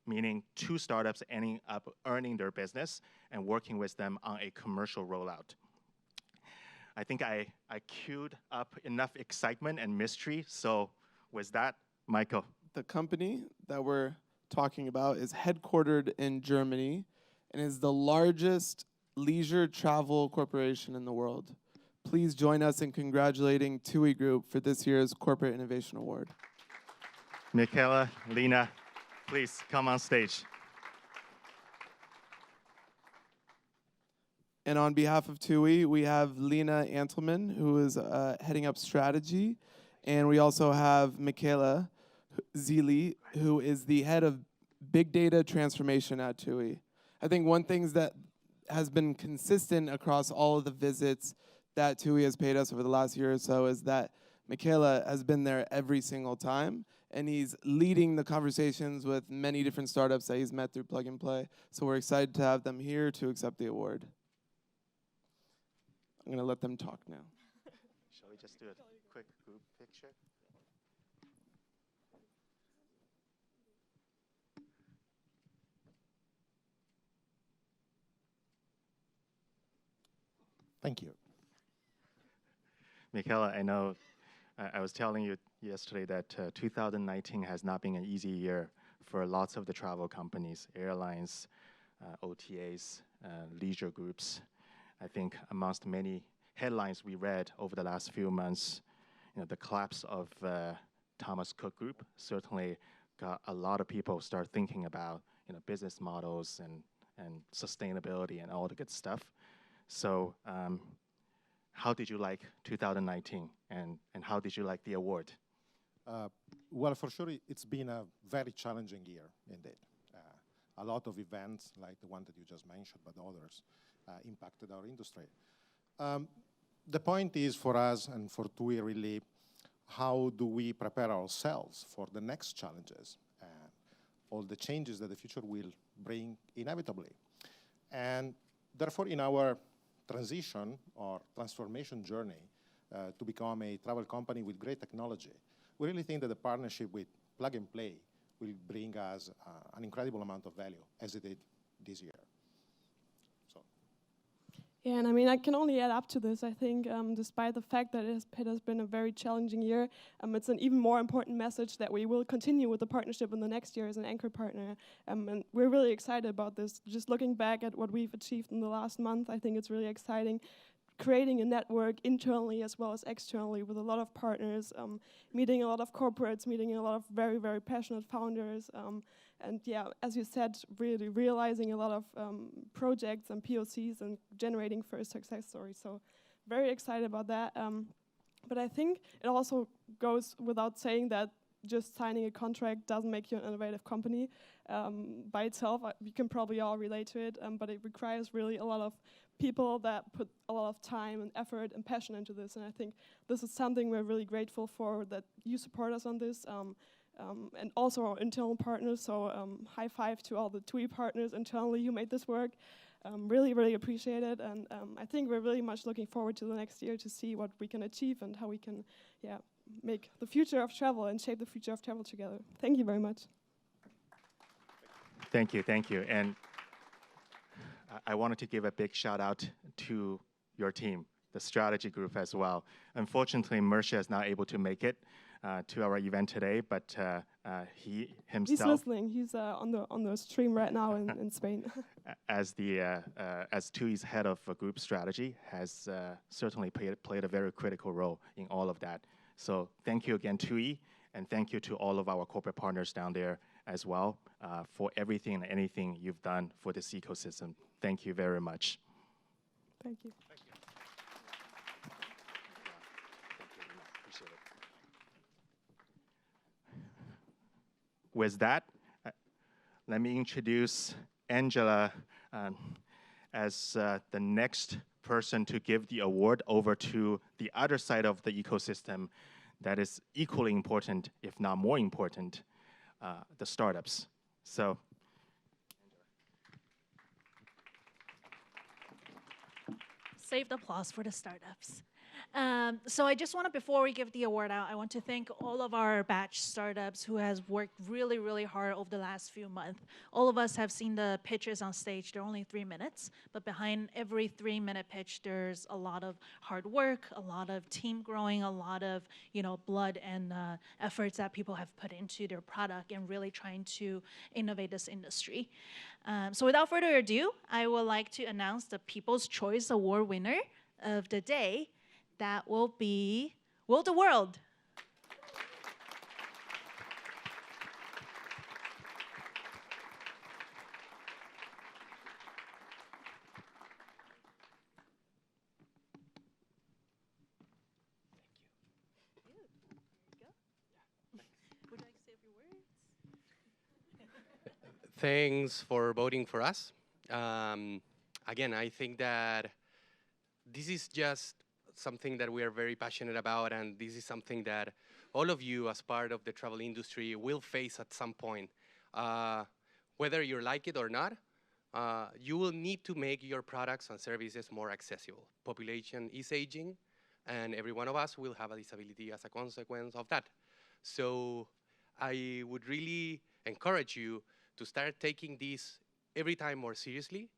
meaning 2 startups ending up earning their business and working with them on a commercial rollout. I think I queued up enough excitement and mystery. So with that, Michael. The company that we're talking about is headquartered in Germany and is the largest leisure travel corporation in the world. Please join us in congratulating TUI Group for this year's Corporate Innovation Award. Michaela, Lena, please come on stage. And on behalf of TUI, we have Lena Antelman, who is heading up strategy. And we also have Michaela Zili, who is the head of big data transformation at TUI. I think one thing that has been consistent across all of the visits that TUI has paid us over the last year or so is that Michaela has been there every single time. And he's leading the conversations with many different startups that he's met through Plug and Play. So we're excited to have them here to accept the award. I'm going to let them talk now. Shall we just do a quick group picture? Thank you. Michaela, I know I was telling you yesterday that 2019 has not been an easy year for lots of the travel companies, airlines, OTAs, leisure groups. I think amongst many headlines we read over the last few months, the collapse of Thomas Cook Group certainly got a lot of people start thinking about business models and sustainability and all the good stuff. So how did you like 2019 and how did you like the award? Well, for sure, it's been a very challenging year indeed. A lot of events like the one that you just mentioned, but others impacted our industry. The point is for us and for TUI really, how do we prepare ourselves for the next challenges and all the changes that the future will bring inevitably. And therefore, in our transition or transformation journey to become a travel company with great technology, we really think that the partnership with Plug and Play will bring us an incredible amount of value, as it did this year. Yeah, and I mean, I can only add up to this. I think despite the fact that it has been a very challenging year, it's an even more important message that we will continue with the partnership in the next year as an anchor partner. And we're really excited about this. Just looking back at what we've achieved in the last month, I think it's really exciting. creating a network internally as well as externally with a lot of partners, meeting a lot of corporates, meeting a lot of very, very passionate founders, and yeah, as you said, really realizing a lot of projects and POCs and generating first success stories. So very excited about that. But I think it also goes without saying that just signing a contract doesn't make you an innovative company by itself. We can probably all relate to it, but it requires really a lot of people that put a lot of time and effort and passion into this. And I think this is something we're really grateful for, that you support us on this, and also our internal partners. So high five to all the TUI partners internally who made this work. Really, really appreciate it. And I think we're really much looking forward to the next year to see what we can achieve and how we can, make the future of travel and shape the future of travel together. Thank you very much. Thank you, thank you. And I wanted to give a big shout out to your team, the strategy group as well. Unfortunately, Mersha is not able to make it to our event today, but he himself— He's listening. He's on the stream right now in Spain. as TUI's head of group strategy, has certainly played a very critical role in all of that. So thank you again, TUI, and thank you to all of our corporate partners down there as well for everything and anything you've done for this ecosystem. Thank you very much. Thank you. Thank you. Appreciate it. With that, let me introduce Angela as the next person to give the award over to the other side of the ecosystem that is equally important, if not more important, the startups. So, saved applause for the startups. So I just want to, before we give the award out, I want to thank all of our batch startups who has worked really, really hard over the last few months. All of us have seen the pitches on stage. They're only 3 minutes, but behind every 3-minute pitch, there's a lot of hard work, a lot of team growing, a lot of blood and efforts that people have put into their product and really trying to innovate this industry. So without further ado, I would like to announce the People's Choice Award winner of the day. That will be Will the World. Thanks for voting for us. Again, I think that this is just something that we are very passionate about, and this is something that all of you as part of the travel industry will face at some point. Whether you like it or not, you will need to make your products and services more accessible. Population is aging, and every one of us will have a disability as a consequence of that. So I would really encourage you to start taking this every time more seriously,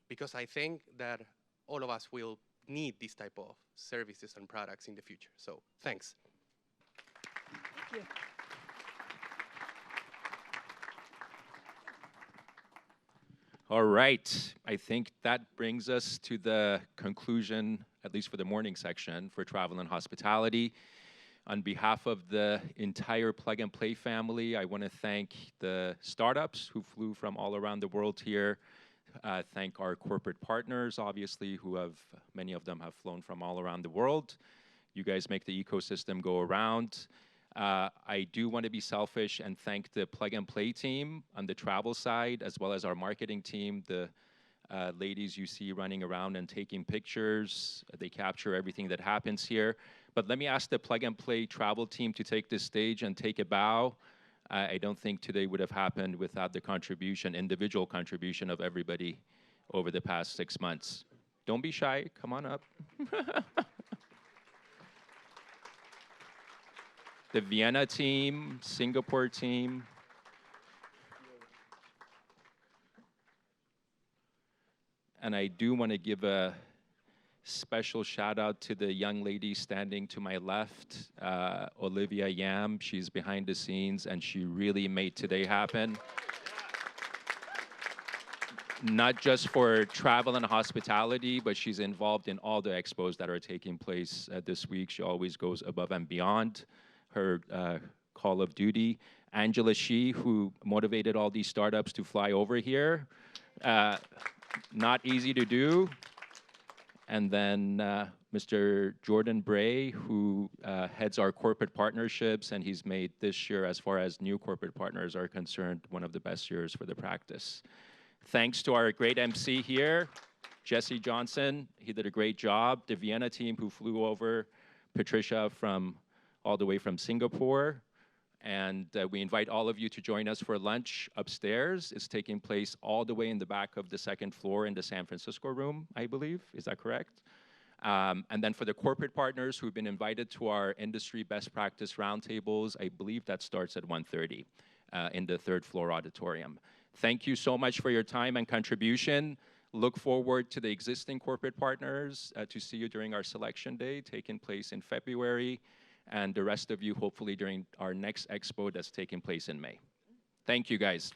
because I think that all of us will need this type of services and products in the future. So thanks. Thank you. All right, I think that brings us to the conclusion, at least for the morning section, for travel and hospitality. On behalf of the entire Plug and Play family, I want to thank the startups who flew from all around the world here. Thank our corporate partners, obviously, many of them have flown from all around the world. You guys make the ecosystem go around. I do want to be selfish and thank the Plug and Play team on the travel side, as well as our marketing team, the ladies you see running around and taking pictures. They capture everything that happens here. But let me ask the Plug and Play travel team to take this stage and take a bow. I don't think today would have happened without the individual contribution of everybody over the past 6 months. Don't be shy, come on up. The Vienna team, Singapore team. And I do want to give a special shout out to the young lady standing to my left, Olivia Yam. She's behind the scenes and she really made today happen. not just for travel and hospitality, but she's involved in all the expos that are taking place this week. She always goes above and beyond her call of duty. Angela Shi, who motivated all these startups to fly over here. Not easy to do. And then Mr. Jordan Bray, who heads our corporate partnerships, and he's made this year, as far as new corporate partners are concerned, one of the best years for the practice. Thanks to our great MC here, Jesse Johnson. He did a great job. The Vienna team who flew over, Patricia all the way from Singapore. And we invite all of you to join us for lunch upstairs. It's taking place all the way in the back of the second floor in the San Francisco room, I believe. Is that correct? And then for the corporate partners who've been invited to our industry best practice roundtables, I believe that starts at 1:30 in the third floor auditorium. Thank you so much for your time and contribution. Look forward to the existing corporate partners to see you during our selection day taking place in February, and the rest of you hopefully during our next expo that's taking place in May. Thank you, guys.